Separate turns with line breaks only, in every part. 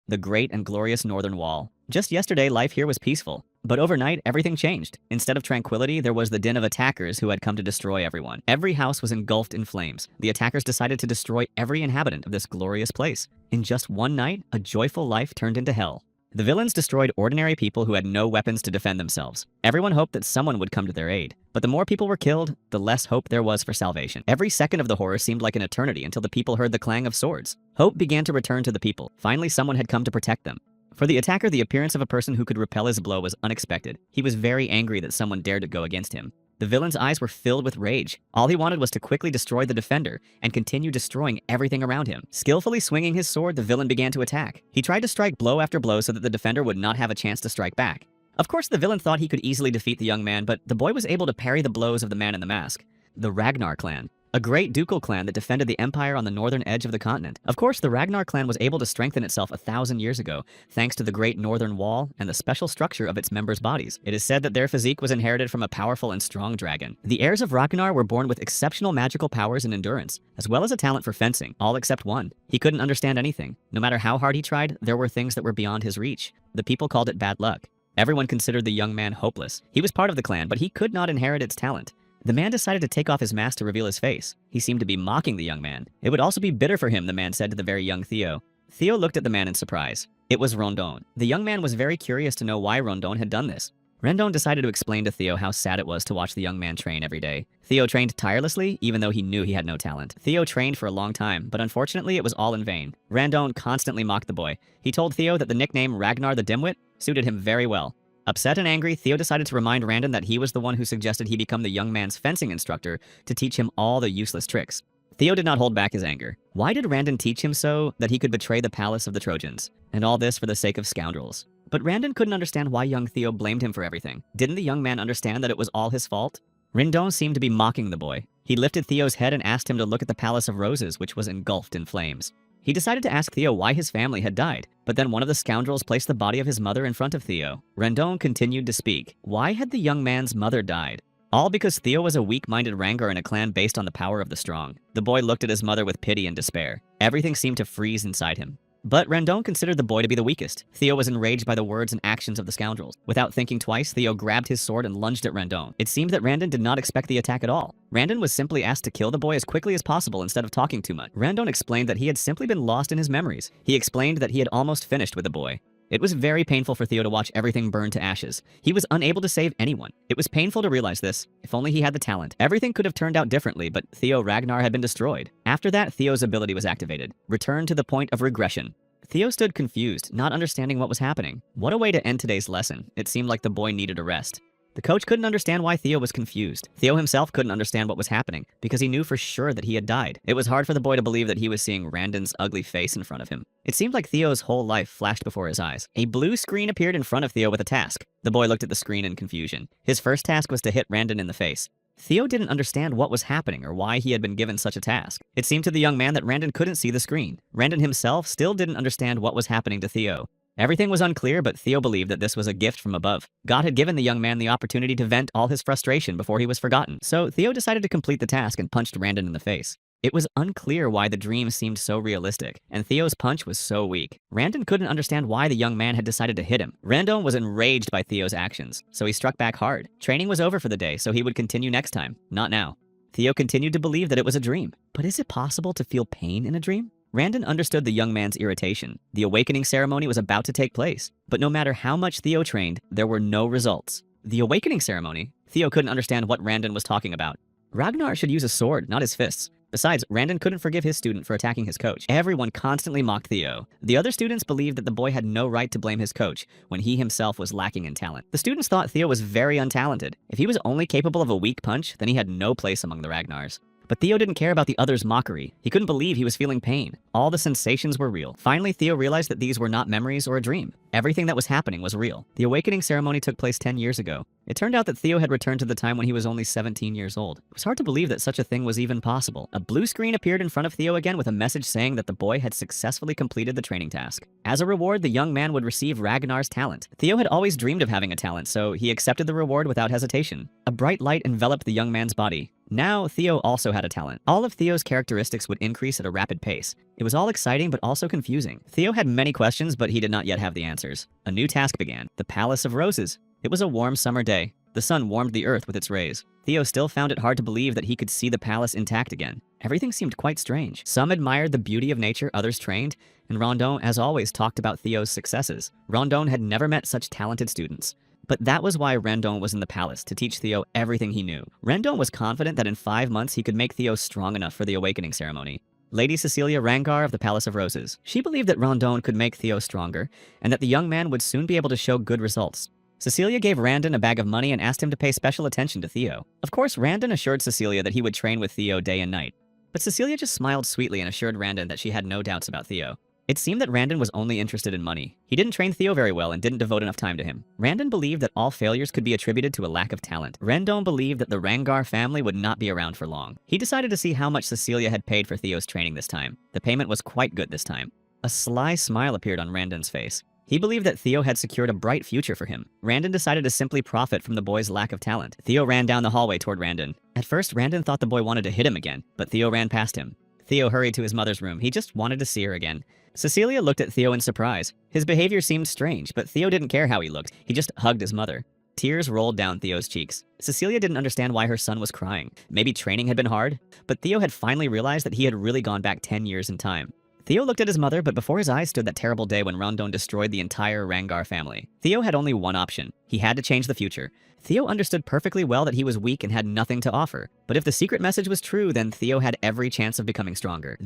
the great and glorious Northern Wall. Just yesterday, life here was peaceful. But overnight, everything changed. Instead of tranquility, there was the din of attackers who had come to destroy everyone. Every house was engulfed in flames. The attackers decided to destroy every inhabitant of this glorious place. In just one night, a joyful life turned into hell. The villains destroyed ordinary people who had no weapons to defend themselves. Everyone hoped that someone would come to their aid. But the more people were killed, the less hope there was for salvation. Every second of the horror seemed like an eternity until the people heard the clang of swords. Hope began to return to the people. Finally, someone had come to protect them. For the attacker, the appearance of a person who could repel his blow was unexpected. He was very angry that someone dared to go against him. The villain's eyes were filled with rage. All he wanted was to quickly destroy the defender and continue destroying everything around him. Skillfully swinging his sword, the villain began to attack. He tried to strike blow after blow so that the defender would not have a chance to strike back. Of course, the villain thought he could easily defeat the young man, but the boy was able to parry the blows of the man in the mask. The Ragnar clan, a great ducal clan that defended the empire on the northern edge of the continent. Of course, the Ragnar clan was able to strengthen itself 1,000 years ago, thanks to the Great Northern Wall and the special structure of its members' bodies. It is said that their physique was inherited from a powerful and strong dragon. The heirs of Ragnar were born with exceptional magical powers and endurance, as well as a talent for fencing, all except one. He couldn't understand anything. No matter how hard he tried, there were things that were beyond his reach. The people called it bad luck. Everyone considered the young man hopeless. He was part of the clan, but he could not inherit its talent. The man decided to take off his mask to reveal his face. He seemed to be mocking the young man. It would also be bitter for him, the man said to the very young Theo. Theo looked at the man in surprise. It was Rondon. The young man was very curious to know why Rondon had done this. Rondon decided to explain to Theo how sad it was to watch the young man train every day. Theo trained tirelessly, even though he knew he had no talent. Theo trained for a long time, but unfortunately it was all in vain. Rondon constantly mocked the boy. He told Theo that the nickname Ragnar the Dimwit suited him very well. Upset and angry, Theo decided to remind Randon that he was the one who suggested he become the young man's fencing instructor to teach him all the useless tricks. Theo did not hold back his anger. Why did Randon teach him so that he could betray the palace of the Trojans? And all this for the sake of scoundrels. But Randon couldn't understand why young Theo blamed him for everything. Didn't the young man understand that it was all his fault? Rindon seemed to be mocking the boy. He lifted Theo's head and asked him to look at the Palace of Roses, which was engulfed in flames. He decided to ask Theo why his family had died, but then one of the scoundrels placed the body of his mother in front of Theo. Rendon continued to speak. Why had the young man's mother died? All because Theo was a weak-minded wrangler in a clan based on the power of the strong. The boy looked at his mother with pity and despair. Everything seemed to freeze inside him. But Rendon considered the boy to be the weakest. Theo was enraged by the words and actions of the scoundrels. Without thinking twice, Theo grabbed his sword and lunged at Rendon. It seemed that Randon did not expect the attack at all. Randon was simply asked to kill the boy as quickly as possible instead of talking too much. Randon explained that he had simply been lost in his memories. He explained that he had almost finished with the boy. It was very painful for Theo to watch everything burn to ashes. He was unable to save anyone. It was painful to realize this. If only he had the talent. Everything could have turned out differently, but Theo Ragnar had been destroyed. After that, Theo's ability was activated. Return to the point of regression. Theo stood confused, not understanding what was happening. What a way to end today's lesson. It seemed like the boy needed a rest. The coach couldn't understand why Theo was confused. Theo himself couldn't understand what was happening, because he knew for sure that he had died. It was hard for the boy to believe that he was seeing Randon's ugly face in front of him. It seemed like Theo's whole life flashed before his eyes. A blue screen appeared in front of Theo with a task. The boy looked at the screen in confusion. His first task was to hit Randon in the face. Theo didn't understand what was happening or why he had been given such a task. It seemed to the young man that Randon couldn't see the screen. Randon himself still didn't understand what was happening to Theo. Everything was unclear, but Theo believed that this was a gift from above. God had given the young man the opportunity to vent all his frustration before he was forgotten. So Theo decided to complete the task and punched Randon in the face. It was unclear why the dream seemed so realistic, and Theo's punch was so weak. Randon couldn't understand why the young man had decided to hit him. Randon was enraged by Theo's actions, so he struck back hard. Training was over for the day, so he would continue next time. Not now. Theo continued to believe that it was a dream. But is it possible to feel pain in a dream? Randon understood the young man's irritation. The awakening ceremony was about to take place, but no matter how much Theo trained, there were no results. The awakening ceremony? Theo couldn't understand what Randon was talking about. Ragnar should use a sword, not his fists. Besides, Randon couldn't forgive his student for attacking his coach. Everyone constantly mocked Theo. The other students believed that the boy had no right to blame his coach when he himself was lacking in talent. The students thought Theo was very untalented. If he was only capable of a weak punch, then he had no place among the Ragnars. But Theo didn't care about the others' mockery. He couldn't believe he was feeling pain. All the sensations were real. Finally, Theo realized that these were not memories or a dream. Everything that was happening was real. The awakening ceremony took place 10 years ago. It turned out that Theo had returned to the time when he was only 17 years old. It was hard to believe that such a thing was even possible. A blue screen appeared in front of Theo again with a message saying that the boy had successfully completed the training task. As a reward, the young man would receive Ragnar's talent. Theo had always dreamed of having a talent, so he accepted the reward without hesitation. A bright light enveloped the young man's body. Now, Theo also had a talent. All of Theo's characteristics would increase at a rapid pace. It was all exciting but also confusing. Theo had many questions, but he did not yet have the answers. A new task began, the Palace of Roses. It was a warm summer day. The sun warmed the earth with its rays. Theo still found it hard to believe that he could see the palace intact again. Everything seemed quite strange. Some admired the beauty of nature, others trained, and Rondon, as always, talked about Theo's successes. Rondon had never met such talented students. But that was why Rondon was in the palace, to teach Theo everything he knew. Rondon was confident that in 5 months he could make Theo strong enough for the awakening ceremony. Lady Cecilia Rangar of the Palace of Roses. She believed that Rondon could make Theo stronger, and that the young man would soon be able to show good results. Cecilia gave Randon a bag of money and asked him to pay special attention to Theo. Of course, Randon assured Cecilia that he would train with Theo day and night. But Cecilia just smiled sweetly and assured Randon that she had no doubts about Theo. It seemed that Randon was only interested in money. He didn't train Theo very well and didn't devote enough time to him. Randon believed that all failures could be attributed to a lack of talent. Randon believed that the Rangar family would not be around for long. He decided to see how much Cecilia had paid for Theo's training this time. The payment was quite good this time. A sly smile appeared on Randon's face. He believed that Theo had secured a bright future for him. Randon decided to simply profit from the boy's lack of talent. Theo ran down the hallway toward Randon. At first, Randon thought the boy wanted to hit him again, but Theo ran past him. Theo hurried to his mother's room. He just wanted to see her again. Cecilia looked at Theo in surprise. His behavior seemed strange, but Theo didn't care how he looked. He just hugged his mother. Tears rolled down Theo's cheeks. Cecilia didn't understand why her son was crying. Maybe training had been hard, but Theo had finally realized that he had really gone back 10 years in time. Theo looked at his mother, but before his eyes stood that terrible day when Rondon destroyed the entire Rangar family. Theo had only one option. He had to change the future. Theo understood perfectly well that he was weak and had nothing to offer. But if the secret message was true, then Theo had every chance of becoming stronger.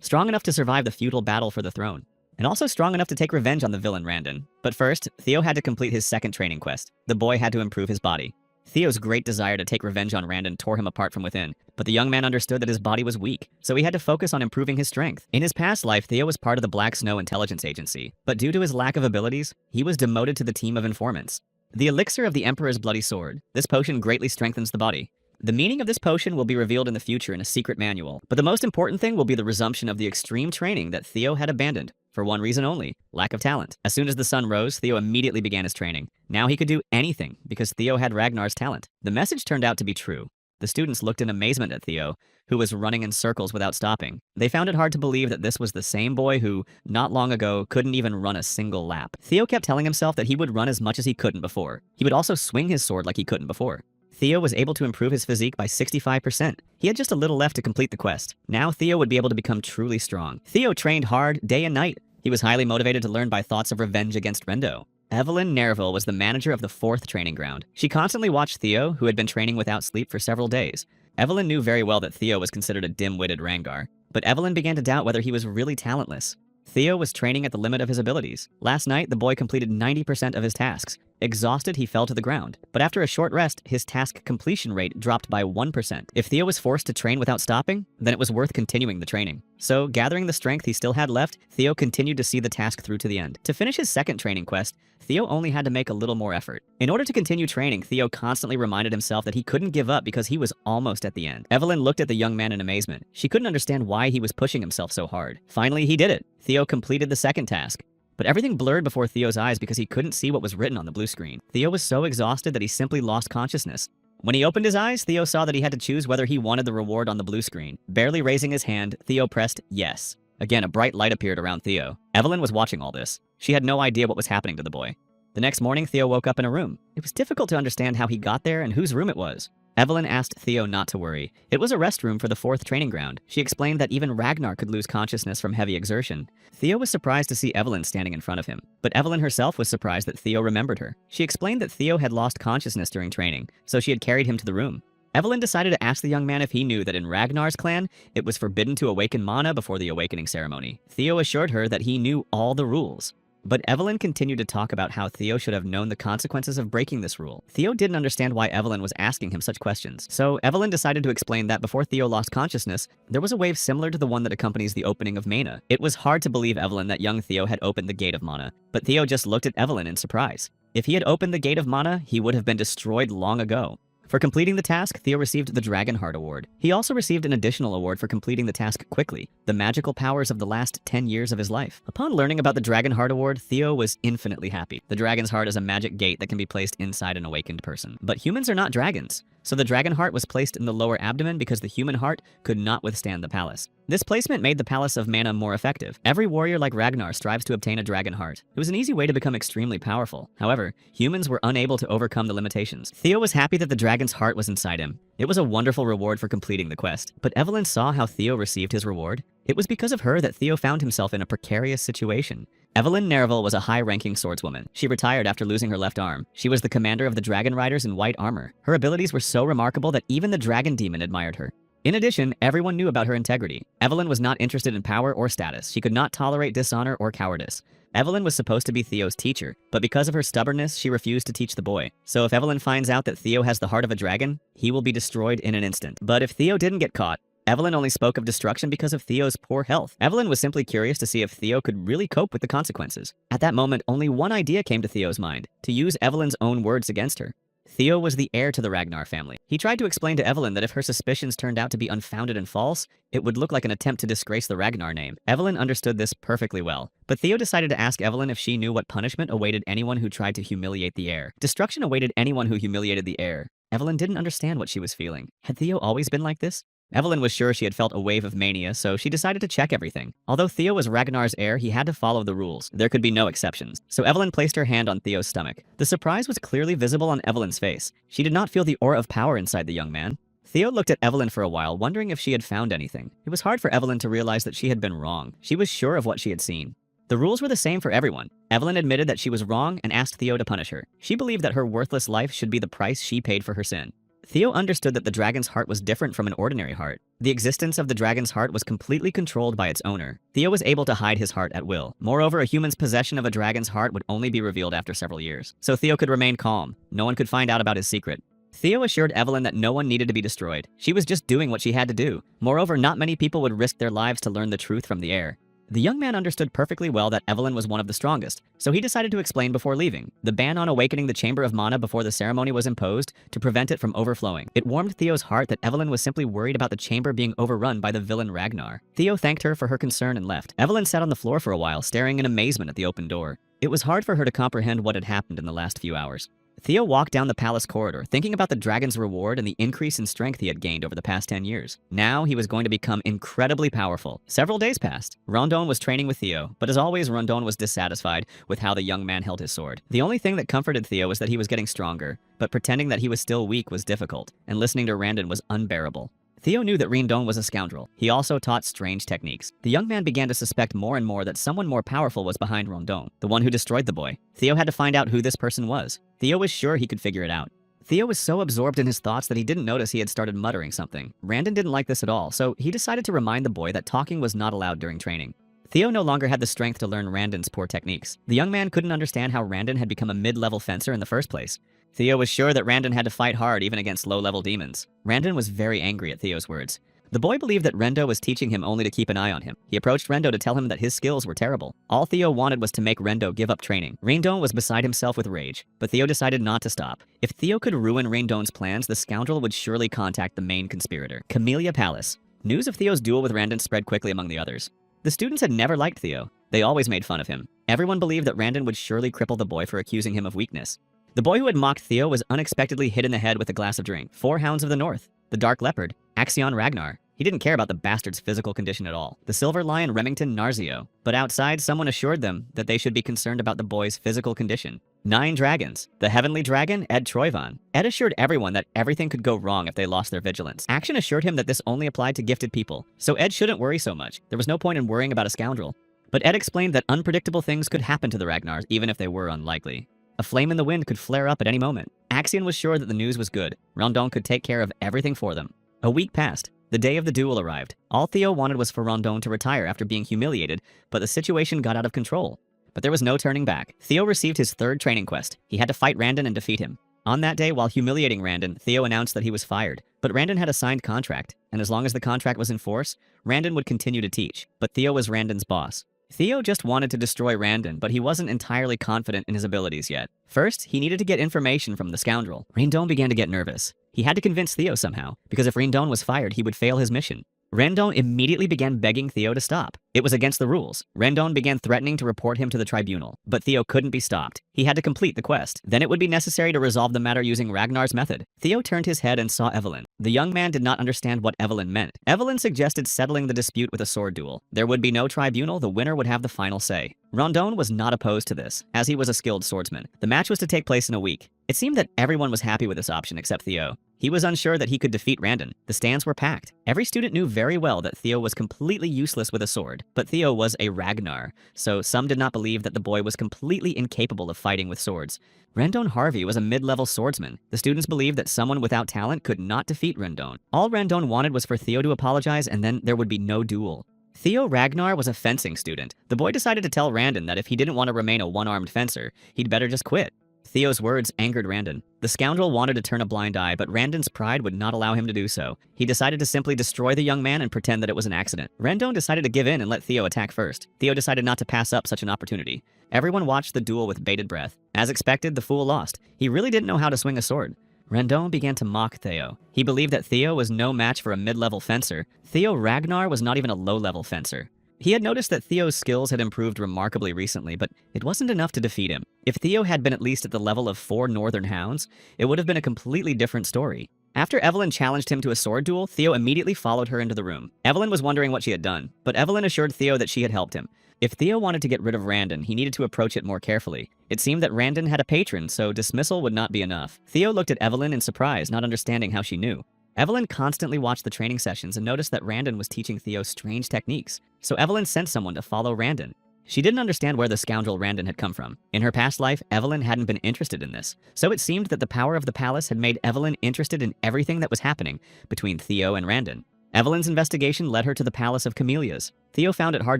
Strong enough to survive the futile battle for the throne. And also strong enough to take revenge on the villain Randon. But first, Theo had to complete his second training quest. The boy had to improve his body. Theo's great desire to take revenge on Randon tore him apart from within, but the young man understood that his body was weak, so he had to focus on improving his strength. In his past life, Theo was part of the Black Snow Intelligence Agency, but due to his lack of abilities, he was demoted to the team of informants. The elixir of the Emperor's Bloody Sword. This potion greatly strengthens the body. The meaning of this potion will be revealed in the future in a secret manual, but the most important thing will be the resumption of the extreme training that Theo had abandoned. For one reason only, lack of talent. As soon as the sun rose, Theo immediately began his training. Now he could do anything, because Theo had Ragnar's talent. The message turned out to be true. The students looked in amazement at Theo, who was running in circles without stopping. They found it hard to believe that this was the same boy who, not long ago, couldn't even run a single lap. Theo kept telling himself that he would run as much as he couldn't before. He would also swing his sword like he couldn't before. Theo was able to improve his physique by 65%. He had just a little left to complete the quest. Now Theo would be able to become truly strong. Theo trained hard day and night. He was highly motivated to learn by thoughts of revenge against Rendo. Evelyn Nerville was the manager of the 4th training ground. She constantly watched Theo, who had been training without sleep for several days. Evelyn knew very well that Theo was considered a dim-witted Rangar, but Evelyn began to doubt whether he was really talentless. Theo was training at the limit of his abilities. Last night, the boy completed 90% of his tasks. Exhausted, he fell to the ground. But after a short rest, his task completion rate dropped by 1%. If Theo was forced to train without stopping, then it was worth continuing the training. So, gathering the strength he still had left, Theo continued to see the task through to the end. To finish his second training quest, Theo only had to make a little more effort. In order to continue training, Theo constantly reminded himself that he couldn't give up because he was almost at the end. Evelyn looked at the young man in amazement. She couldn't understand why he was pushing himself so hard. Finally, he did it. Theo completed the second task. But everything blurred before Theo's eyes because he couldn't see what was written on the blue screen. Theo was so exhausted that he simply lost consciousness. When he opened his eyes, Theo saw that he had to choose whether he wanted the reward on the blue screen. Barely raising his hand, Theo pressed yes. Again, a bright light appeared around Theo. Evelyn was watching all this. She had no idea what was happening to the boy. The next morning, Theo woke up in a room. It was difficult to understand how he got there and whose room it was. Evelyn asked Theo not to worry. It was a rest room for the 4th training ground. She explained that even Ragnar could lose consciousness from heavy exertion. Theo was surprised to see Evelyn standing in front of him. But Evelyn herself was surprised that Theo remembered her. She explained that Theo had lost consciousness during training, so she had carried him to the room. Evelyn decided to ask the young man if he knew that in Ragnar's clan, it was forbidden to awaken mana before the awakening ceremony. Theo assured her that he knew all the rules. But Evelyn continued to talk about how Theo should have known the consequences of breaking this rule. Theo didn't understand why Evelyn was asking him such questions. So Evelyn decided to explain that before Theo lost consciousness, there was a wave similar to the one that accompanies the opening of Mana. It was hard to believe Evelyn that young Theo had opened the gate of Mana, but Theo just looked at Evelyn in surprise. If he had opened the gate of Mana, he would have been destroyed long ago. For completing the task, Theo received the Dragon Heart Award. He also received an additional award for completing the task quickly, the magical powers of the last 10 years of his life. Upon learning about the Dragon Heart Award, Theo was infinitely happy. The Dragon's Heart is a magic gate that can be placed inside an awakened person. But humans are not dragons. so the dragon heart was placed in the lower abdomen because the human heart could not withstand the palace. This placement made the Palace of Mana more effective. Every warrior like Ragnar strives to obtain a dragon heart. It was an easy way to become extremely powerful. However, humans were unable to overcome the limitations. Theo was happy that the dragon's heart was inside him. It was a wonderful reward for completing the quest. But Evelyn saw how Theo received his reward. It was because of her that Theo found himself in a precarious situation. Evelyn Nerval was a high-ranking swordswoman. She retired after losing her left arm. She was the commander of the Dragon Riders in white armor. Her abilities were so remarkable that even the Dragon Demon admired her. In addition, everyone knew about her integrity. Evelyn was not interested in power or status. She could not tolerate dishonor or cowardice. Evelyn was supposed to be Theo's teacher, but because of her stubbornness, she refused to teach the boy. So if Evelyn finds out that Theo has the heart of a dragon, he will be destroyed in an instant. But if Theo didn't get caught, Evelyn only spoke of destruction because of Theo's poor health. Evelyn was simply curious to see if Theo could really cope with the consequences. At that moment, only one idea came to Theo's mind: to use Evelyn's own words against her. Theo was the heir to the Ragnar family. He tried to explain to Evelyn that if her suspicions turned out to be unfounded and false, it would look like an attempt to disgrace the Ragnar name. Evelyn understood this perfectly well, but Theo decided to ask Evelyn if she knew what punishment awaited anyone who tried to humiliate the heir. Destruction awaited anyone who humiliated the heir. Evelyn didn't understand what she was feeling. Had Theo always been like this? Evelyn was sure she had felt a wave of mania, so she decided to check everything. Although Theo was Ragnar's heir, he had to follow the rules. There could be no exceptions. So Evelyn placed her hand on Theo's stomach. The surprise was clearly visible on Evelyn's face. She did not feel the aura of power inside the young man. Theo looked at Evelyn for a while, wondering if she had found anything. It was hard for Evelyn to realize that she had been wrong. She was sure of what she had seen. The rules were the same for everyone. Evelyn admitted that she was wrong and asked Theo to punish her. She believed that her worthless life should be the price she paid for her sin. Theo understood that the dragon's heart was different from an ordinary heart. The existence of the dragon's heart was completely controlled by its owner. Theo was able to hide his heart at will. Moreover, a human's possession of a dragon's heart would only be revealed after several years. So Theo could remain calm. No one could find out about his secret. Theo assured Evelyn that no one needed to be destroyed. She was just doing what she had to do. Moreover, not many people would risk their lives to learn the truth from the heir. The young man understood perfectly well that Evelyn was one of the strongest, so he decided to explain before leaving. The ban on awakening the Chamber of Mana before the ceremony was imposed to prevent it from overflowing. It warmed Theo's heart that Evelyn was simply worried about the chamber being overrun by the villain Ragnar. Theo thanked her for her concern and left. Evelyn sat on the floor for a while, staring in amazement at the open door. It was hard for her to comprehend what had happened in the last few hours. Theo walked down the palace corridor, thinking about the dragon's reward and the increase in strength he had gained over the past 10 years. Now he was going to become incredibly powerful. Several days passed. Rondon was training with Theo, but as always, Rondon was dissatisfied with how the young man held his sword. The only thing that comforted Theo was that he was getting stronger, but pretending that he was still weak was difficult, and listening to Randon was unbearable. Theo knew that Rondon was a scoundrel. He also taught strange techniques. The young man began to suspect more and more that someone more powerful was behind Rondon, the one who destroyed the boy. Theo had to find out who this person was. Theo was sure he could figure it out. Theo was so absorbed in his thoughts that he didn't notice he had started muttering something. Randon didn't like this at all, so he decided to remind the boy that talking was not allowed during training. Theo no longer had the strength to learn Randon's poor techniques. The young man couldn't understand how Randon had become a mid-level fencer in the first place. Theo was sure that Randon had to fight hard even against low-level demons. Randon was very angry at Theo's words. The boy believed that Rendo was teaching him only to keep an eye on him. He approached Rendo to tell him that his skills were terrible. All Theo wanted was to make Rendo give up training. Randon was beside himself with rage, but Theo decided not to stop. If Theo could ruin Randon's plans, the scoundrel would surely contact the main conspirator, Camellia Palace. News of Theo's duel with Randon spread quickly among the others. The students had never liked Theo. They always made fun of him. Everyone believed that Randon would surely cripple the boy for accusing him of weakness. The boy who had mocked Theo was unexpectedly hit in the head with a glass of drink. 4 Hounds of the North, the Dark Leopard, Axion Ragnar. He didn't care about the bastard's physical condition at all. The Silver Lion Remington Narzio. But outside, someone assured them that they should be concerned about the boy's physical condition. 9 Dragons, the Heavenly Dragon, Ed Troyvon. Ed assured everyone that everything could go wrong if they lost their vigilance. Action assured him that this only applied to gifted people, so Ed shouldn't worry so much. There was no point in worrying about a scoundrel. But Ed explained that unpredictable things could happen to the Ragnars, even if they were unlikely. A flame in the wind could flare up at any moment. Axion was sure that the news was good. Rondon could take care of everything for them. A week passed. The day of the duel arrived. All Theo wanted was for Rondon to retire after being humiliated, but the situation got out of control. But there was no turning back. Theo received his 3rd training quest. He had to fight Randon and defeat him. On that day, while humiliating Randon, Theo announced that he was fired. But Randon had a signed contract, and as long as the contract was in force, Randon would continue to teach. But Theo was Randon's boss. Theo just wanted to destroy Randon, but he wasn't entirely confident in his abilities yet. First, he needed to get information from the scoundrel. Randon began to get nervous. He had to convince Theo somehow, because if Randon was fired, he would fail his mission. Rendon immediately began begging Theo to stop. It was against the rules. Rendon began threatening to report him to the tribunal, but Theo couldn't be stopped. He had to complete the quest. Then it would be necessary to resolve the matter using Ragnar's method. Theo turned his head and saw Evelyn. The young man did not understand what Evelyn meant. Evelyn suggested settling the dispute with a sword duel. There would be no tribunal, the winner would have the final say. Rondon was not opposed to this, as he was a skilled swordsman. The match was to take place in a week. It seemed that everyone was happy with this option except Theo. He was unsure that he could defeat Randon. The stands were packed. Every student knew very well that Theo was completely useless with a sword, but Theo was a Ragnar, so some did not believe that the boy was completely incapable of fighting with swords. Rendon Harvey was a mid-level swordsman. The students believed that someone without talent could not defeat Rendon. All Rendon wanted was for Theo to apologize, and then there would be no duel. Theo Ragnar was a fencing student. The boy decided to tell Randon that if he didn't want to remain a one-armed fencer, he'd better just quit. Theo's words angered Randon. The scoundrel wanted to turn a blind eye, but Randon's pride would not allow him to do so. He decided to simply destroy the young man and pretend that it was an accident. Randon decided to give in and let Theo attack first. Theo decided not to pass up such an opportunity. Everyone watched the duel with bated breath. As expected, the fool lost. He really didn't know how to swing a sword. Randon began to mock Theo. He believed that Theo was no match for a mid-level fencer. Theo Ragnar was not even a low-level fencer. He had noticed that Theo's skills had improved remarkably recently, but it wasn't enough to defeat him. If Theo had been at least at the level of 4 Northern Hounds, it would have been a completely different story. After Evelyn challenged him to a sword duel, Theo immediately followed her into the room. Evelyn was wondering what she had done, but Evelyn assured Theo that she had helped him. If Theo wanted to get rid of Randon, he needed to approach it more carefully. It seemed that Randon had a patron, so dismissal would not be enough. Theo looked at Evelyn in surprise, not understanding how she knew. Evelyn constantly watched the training sessions and noticed that Randon was teaching Theo strange techniques, so Evelyn sent someone to follow Randon. She didn't understand where the scoundrel Randon had come from. In her past life, Evelyn hadn't been interested in this, so it seemed that the power of the palace had made Evelyn interested in everything that was happening between Theo and Randon. Evelyn's investigation led her to the Palace of Camellias. Theo found it hard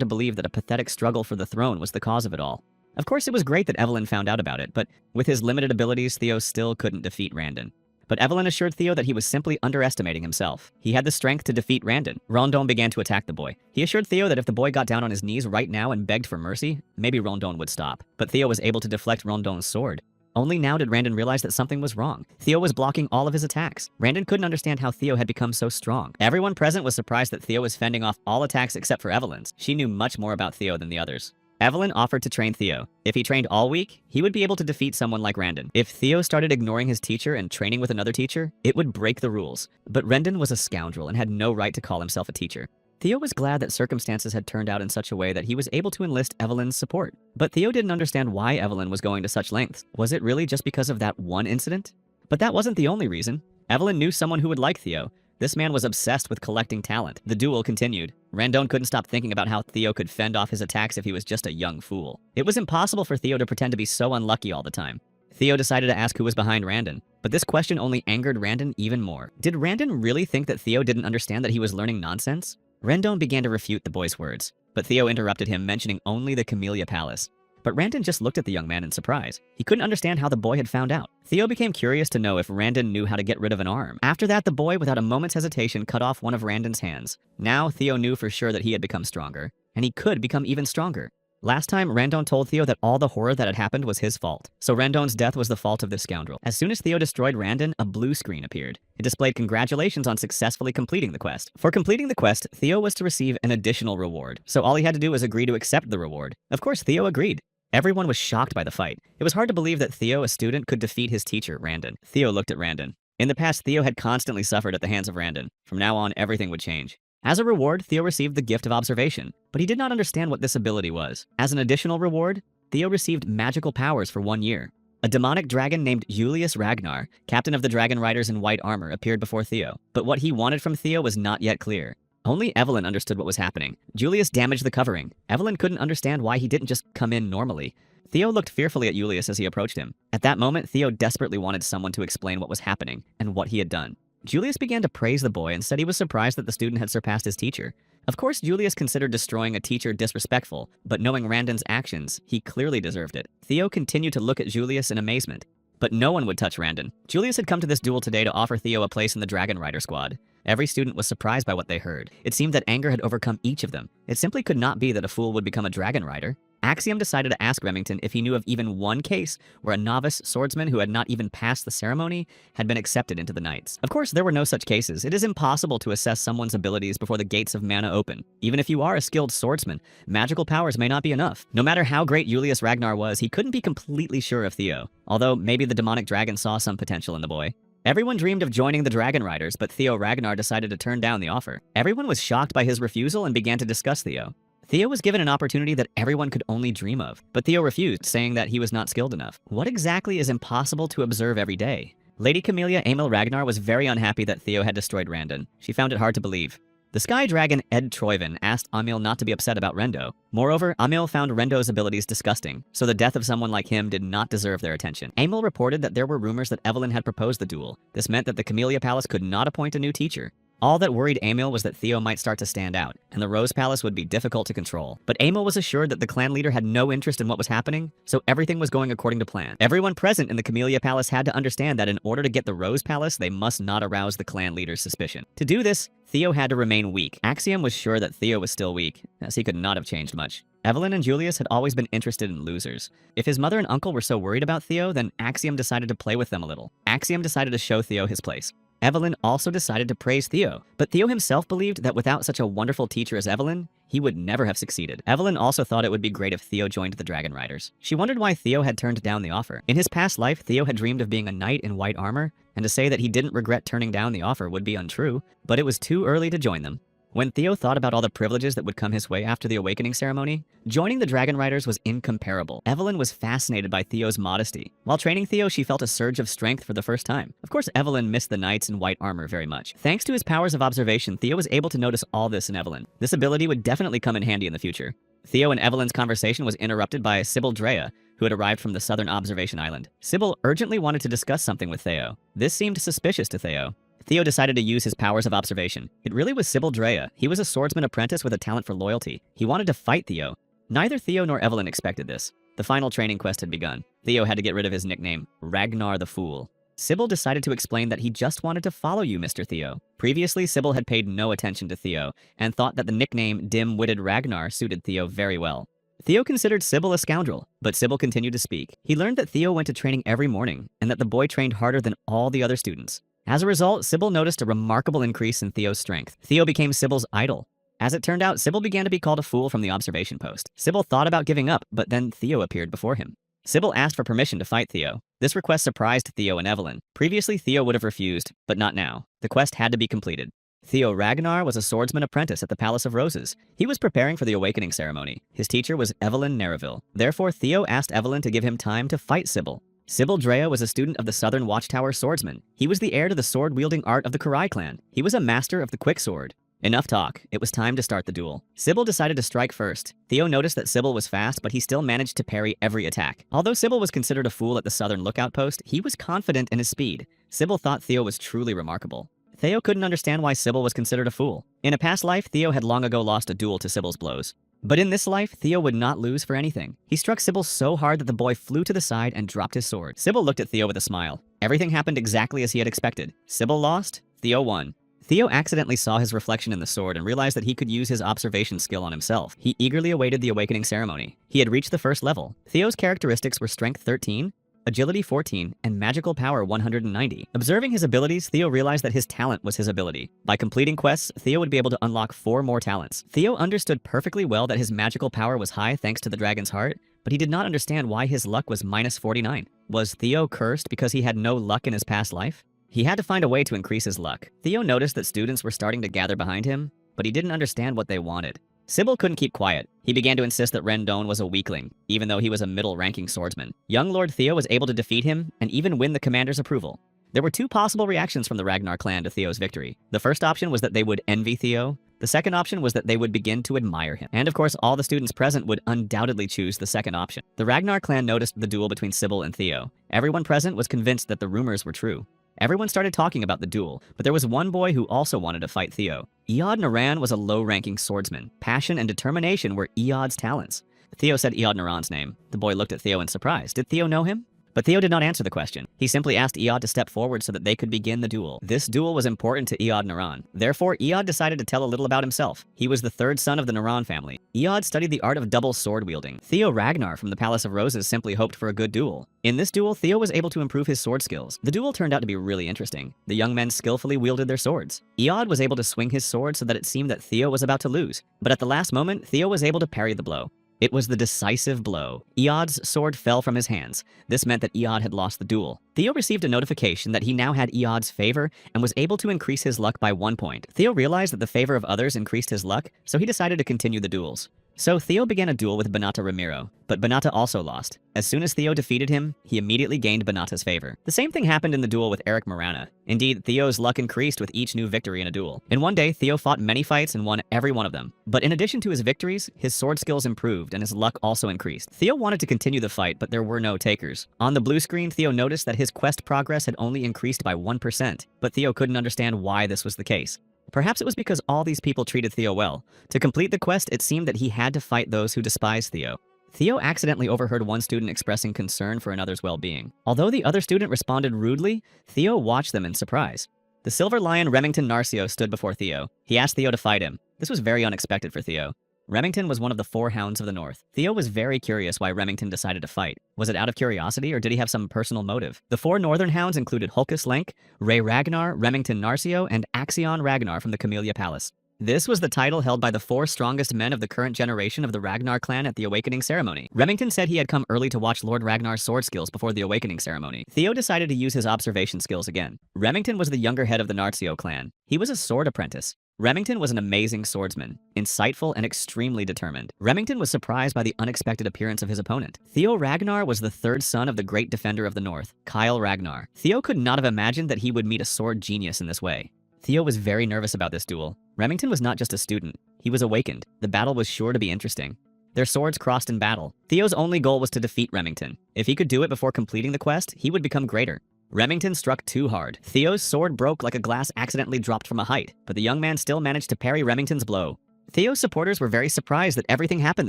to believe that a pathetic struggle for the throne was the cause of it all. Of course, it was great that Evelyn found out about it, but with his limited abilities, Theo still couldn't defeat Randon. But Evelyn assured Theo that he was simply underestimating himself. He had the strength to defeat Randon. Rondon began to attack the boy. He assured Theo that if the boy got down on his knees right now and begged for mercy, maybe Rondon would stop. But Theo was able to deflect Rondon's sword. Only now did Randon realize that something was wrong. Theo was blocking all of his attacks. Randon couldn't understand how Theo had become so strong. Everyone present was surprised that Theo was fending off all attacks except for Evelyn's. She knew much more about Theo than the others. Evelyn offered to train Theo. If he trained all week, he would be able to defeat someone like Randon. If Theo started ignoring his teacher and training with another teacher, it would break the rules. But Randon was a scoundrel and had no right to call himself a teacher. Theo was glad that circumstances had turned out in such a way that he was able to enlist Evelyn's support. But Theo didn't understand why Evelyn was going to such lengths. Was it really just because of that one incident? But that wasn't the only reason. Evelyn knew someone who would like Theo. This man was obsessed with collecting talent. The duel continued. Randon couldn't stop thinking about how Theo could fend off his attacks if he was just a young fool. It was impossible for Theo to pretend to be so unlucky all the time. Theo decided to ask who was behind Randon, but this question only angered Randon even more. Did Randon really think that Theo didn't understand that he was learning nonsense? Randon began to refute the boy's words, but Theo interrupted him, mentioning only the Camellia Palace. But Randon just looked at the young man in surprise. He couldn't understand how the boy had found out. Theo became curious to know if Randon knew how to get rid of an arm. After that, the boy, without a moment's hesitation, cut off one of Randon's hands. Now, Theo knew for sure that he had become stronger, and he could become even stronger. Last time, Randon told Theo that all the horror that had happened was his fault. So Randon's death was the fault of this scoundrel. As soon as Theo destroyed Randon, a blue screen appeared. It displayed congratulations on successfully completing the quest. For completing the quest, Theo was to receive an additional reward. So all he had to do was agree to accept the reward. Of course, Theo agreed. Everyone was shocked by the fight. It was hard to believe that Theo, a student, could defeat his teacher, Randon. Theo looked at Randon. In the past, Theo had constantly suffered at the hands of Randon. From now on, everything would change. As a reward, Theo received the gift of observation, but he did not understand what this ability was. As an additional reward, Theo received magical powers for 1 year. A demonic dragon named Julius Ragnar, captain of the dragon riders in white armor, appeared before Theo. But what he wanted from Theo was not yet clear. Only Evelyn understood what was happening. Julius damaged the covering. Evelyn couldn't understand why he didn't just come in normally. Theo looked fearfully at Julius as he approached him. At that moment, Theo desperately wanted someone to explain what was happening and what he had done. Julius began to praise the boy and said he was surprised that the student had surpassed his teacher. Of course, Julius considered destroying a teacher disrespectful, but knowing Randon's actions, he clearly deserved it. Theo continued to look at Julius in amazement. But no one would touch Randon. Julius had come to this duel today to offer Theo a place in the Dragon Rider squad. Every student was surprised by what they heard. It seemed that anger had overcome each of them. It simply could not be that a fool would become a Dragon Rider. Axiom decided to ask Remington if he knew of even one case where a novice swordsman who had not even passed the ceremony had been accepted into the Knights. Of course, there were no such cases. It is impossible to assess someone's abilities before the gates of mana open. Even if you are a skilled swordsman, magical powers may not be enough. No matter how great Julius Ragnar was, he couldn't be completely sure of Theo, although maybe the demonic dragon saw some potential in the boy. Everyone dreamed of joining the Dragon Riders, but Theo Ragnar decided to turn down the offer. Everyone was shocked by his refusal and began to discuss Theo. Theo was given an opportunity that everyone could only dream of, but Theo refused, saying that he was not skilled enough. What exactly is impossible to observe every day? Lady Camellia Emil Ragnar was very unhappy that Theo had destroyed Randon. She found it hard to believe. The Sky Dragon Ed Troyven asked Emil not to be upset about Rendo. Moreover, Emil found Rendo's abilities disgusting, so the death of someone like him did not deserve their attention. Emil reported that there were rumors that Evelyn had proposed the duel. This meant that the Camellia Palace could not appoint a new teacher. All that worried Emil was that Theo might start to stand out, and the Rose Palace would be difficult to control. But Emil was assured that the clan leader had no interest in what was happening, so everything was going according to plan. Everyone present in the Camellia Palace had to understand that in order to get the Rose Palace, they must not arouse the clan leader's suspicion. To do this, Theo had to remain weak. Axiom was sure that Theo was still weak, as he could not have changed much. Evelyn and Julius had always been interested in losers. If his mother and uncle were so worried about Theo, then Axiom decided to play with them a little. Axiom decided to show Theo his place. Evelyn also decided to praise Theo, but Theo himself believed that without such a wonderful teacher as Evelyn, he would never have succeeded. Evelyn also thought it would be great if Theo joined the Dragon Riders. She wondered why Theo had turned down the offer. In his past life, Theo had dreamed of being a knight in white armor, and to say that he didn't regret turning down the offer would be untrue, but it was too early to join them. When Theo thought about all the privileges that would come his way after the awakening ceremony, joining the Dragon Riders was incomparable. Evelyn was fascinated by Theo's modesty. While training Theo, she felt a surge of strength for the first time. Of course, Evelyn missed the knights in white armor very much. Thanks to his powers of observation, Theo was able to notice all this in Evelyn. This ability would definitely come in handy in the future. Theo and Evelyn's conversation was interrupted by Sybil Drea, who had arrived from the southern observation island. Sybil urgently wanted to discuss something with Theo. This seemed suspicious to Theo. Theo decided to use his powers of observation. It really was Sybil Drea. He was a swordsman apprentice with a talent for loyalty. He wanted to fight Theo. Neither Theo nor Evelyn expected this. The final training quest had begun. Theo had to get rid of his nickname, Ragnar the Fool. Sybil decided to explain that he just wanted to follow you, Mr. Theo. Previously, Sybil had paid no attention to Theo and thought that the nickname Dim-Witted Ragnar suited Theo very well. Theo considered Sybil a scoundrel, but Sybil continued to speak. He learned that Theo went to training every morning and that the boy trained harder than all the other students. As a result, Sybil noticed a remarkable increase in Theo's strength. Theo became Sybil's idol. As it turned out, Sybil began to be called a fool from the observation post. Sybil thought about giving up, but then Theo appeared before him. Sybil asked for permission to fight Theo. This request surprised Theo and Evelyn. Previously, Theo would have refused, but not now. The quest had to be completed. Theo Ragnar was a swordsman apprentice at the Palace of Roses. He was preparing for the awakening ceremony. His teacher was Evelyn Nereville. Therefore, Theo asked Evelyn to give him time to fight Sybil. Sybil Drea was a student of the Southern Watchtower swordsman. He was the heir to the sword-wielding art of the Kurai clan. He was a master of the quick sword. Enough talk. It was time to start the duel. Sybil decided to strike first. Theo noticed that Sybil was fast, but he still managed to parry every attack. Although Sybil was considered a fool at the Southern Lookout Post, he was confident in his speed. Sybil thought Theo was truly remarkable. Theo couldn't understand why Sybil was considered a fool. In a past life, Theo had long ago lost a duel to Sybil's blows. But in this life, Theo would not lose for anything. He struck Sybil so hard that the boy flew to the side and dropped his sword. Sybil looked at Theo with a smile. Everything happened exactly as he had expected. Sybil lost, Theo won. Theo accidentally saw his reflection in the sword and realized that he could use his observation skill on himself. He eagerly awaited the awakening ceremony. He had reached the first level. Theo's characteristics were Strength 13, Agility 14, and Magical Power 190. Observing his abilities, Theo realized that his talent was his ability. By completing quests, Theo would be able to unlock 4 more talents. Theo understood perfectly well that his magical power was high thanks to the dragon's heart, but he did not understand why his luck was -49. Was Theo cursed because he had no luck in his past life? He had to find a way to increase his luck. Theo noticed that students were starting to gather behind him, but he didn't understand what they wanted. Sybil couldn't keep quiet. He began to insist that Rendon was a weakling, even though he was a middle-ranking swordsman. Young Lord Theo was able to defeat him and even win the commander's approval. There were 2 possible reactions from the Ragnar clan to Theo's victory. The first option was that they would envy Theo. The second option was that they would begin to admire him. And of course, all the students present would undoubtedly choose the second option. The Ragnar clan noticed the duel between Sybil and Theo. Everyone present was convinced that the rumors were true. Everyone started talking about the duel, but there was one boy who also wanted to fight Theo. Eod Naran was a low-ranking swordsman. Passion and determination were Eod's talents. Theo said Eod Naran's name. The boy looked at Theo in surprise. Did Theo know him? But Theo did not answer the question. He simply asked Eod to step forward so that they could begin the duel. This duel was important to Eod Naran. Therefore, Eod decided to tell a little about himself. He was the third son of the Naran family. Eod studied the art of double sword wielding. Theo Ragnar from the Palace of Roses simply hoped for a good duel. In this duel, Theo was able to improve his sword skills. The duel turned out to be really interesting. The young men skillfully wielded their swords. Eod was able to swing his sword so that it seemed that Theo was about to lose. But at the last moment, Theo was able to parry the blow. It was the decisive blow. Eod's sword fell from his hands. This meant that Eod had lost the duel. Theo received a notification that he now had Eod's favor and was able to increase his luck by 1 point. Theo realized that the favor of others increased his luck, so he decided to continue the duels. So Theo began a duel with Banata Ramiro, but Banata also lost. As soon as Theo defeated him, he immediately gained Banata's favor. The same thing happened in the duel with Eric Morana. Indeed, Theo's luck increased with each new victory in a duel. In one day, Theo fought many fights and won every one of them. But in addition to his victories, his sword skills improved and his luck also increased. Theo wanted to continue the fight, but there were no takers. On the blue screen, Theo noticed that his quest progress had only increased by 1%, but Theo couldn't understand why this was the case. Perhaps it was because all these people treated Theo well. To complete the quest, it seemed that he had to fight those who despised Theo. Theo accidentally overheard one student expressing concern for another's well-being. Although the other student responded rudely, Theo watched them in surprise. The Silver Lion Remington Narcio stood before Theo. He asked Theo to fight him. This was very unexpected for Theo. Remington was one of the 4 hounds of the North. Theo was very curious why Remington decided to fight. Was it out of curiosity, or did he have some personal motive? The 4 northern hounds included Hulkus Lenk, Ray Ragnar, Remington Narcio, and Axion Ragnar from the Camellia Palace. This was the title held by the 4 strongest men of the current generation of the Ragnar clan at the Awakening ceremony. Remington said he had come early to watch Lord Ragnar's sword skills before the Awakening ceremony. Theo decided to use his observation skills again. Remington was the younger head of the Narcio clan. He was a sword apprentice. Remington was an amazing swordsman, insightful and extremely determined. Remington was surprised by the unexpected appearance of his opponent. Theo Ragnar was the 3rd son of the great defender of the North, Kyle Ragnar. Theo could not have imagined that he would meet a sword genius in this way. Theo was very nervous about this duel. Remington was not just a student, he was awakened. The battle was sure to be interesting. Their swords crossed in battle. Theo's only goal was to defeat Remington. If he could do it before completing the quest, he would become greater. Remington struck too hard. Theo's sword broke like a glass accidentally dropped from a height, but the young man still managed to parry Remington's blow. Theo's supporters were very surprised that everything happened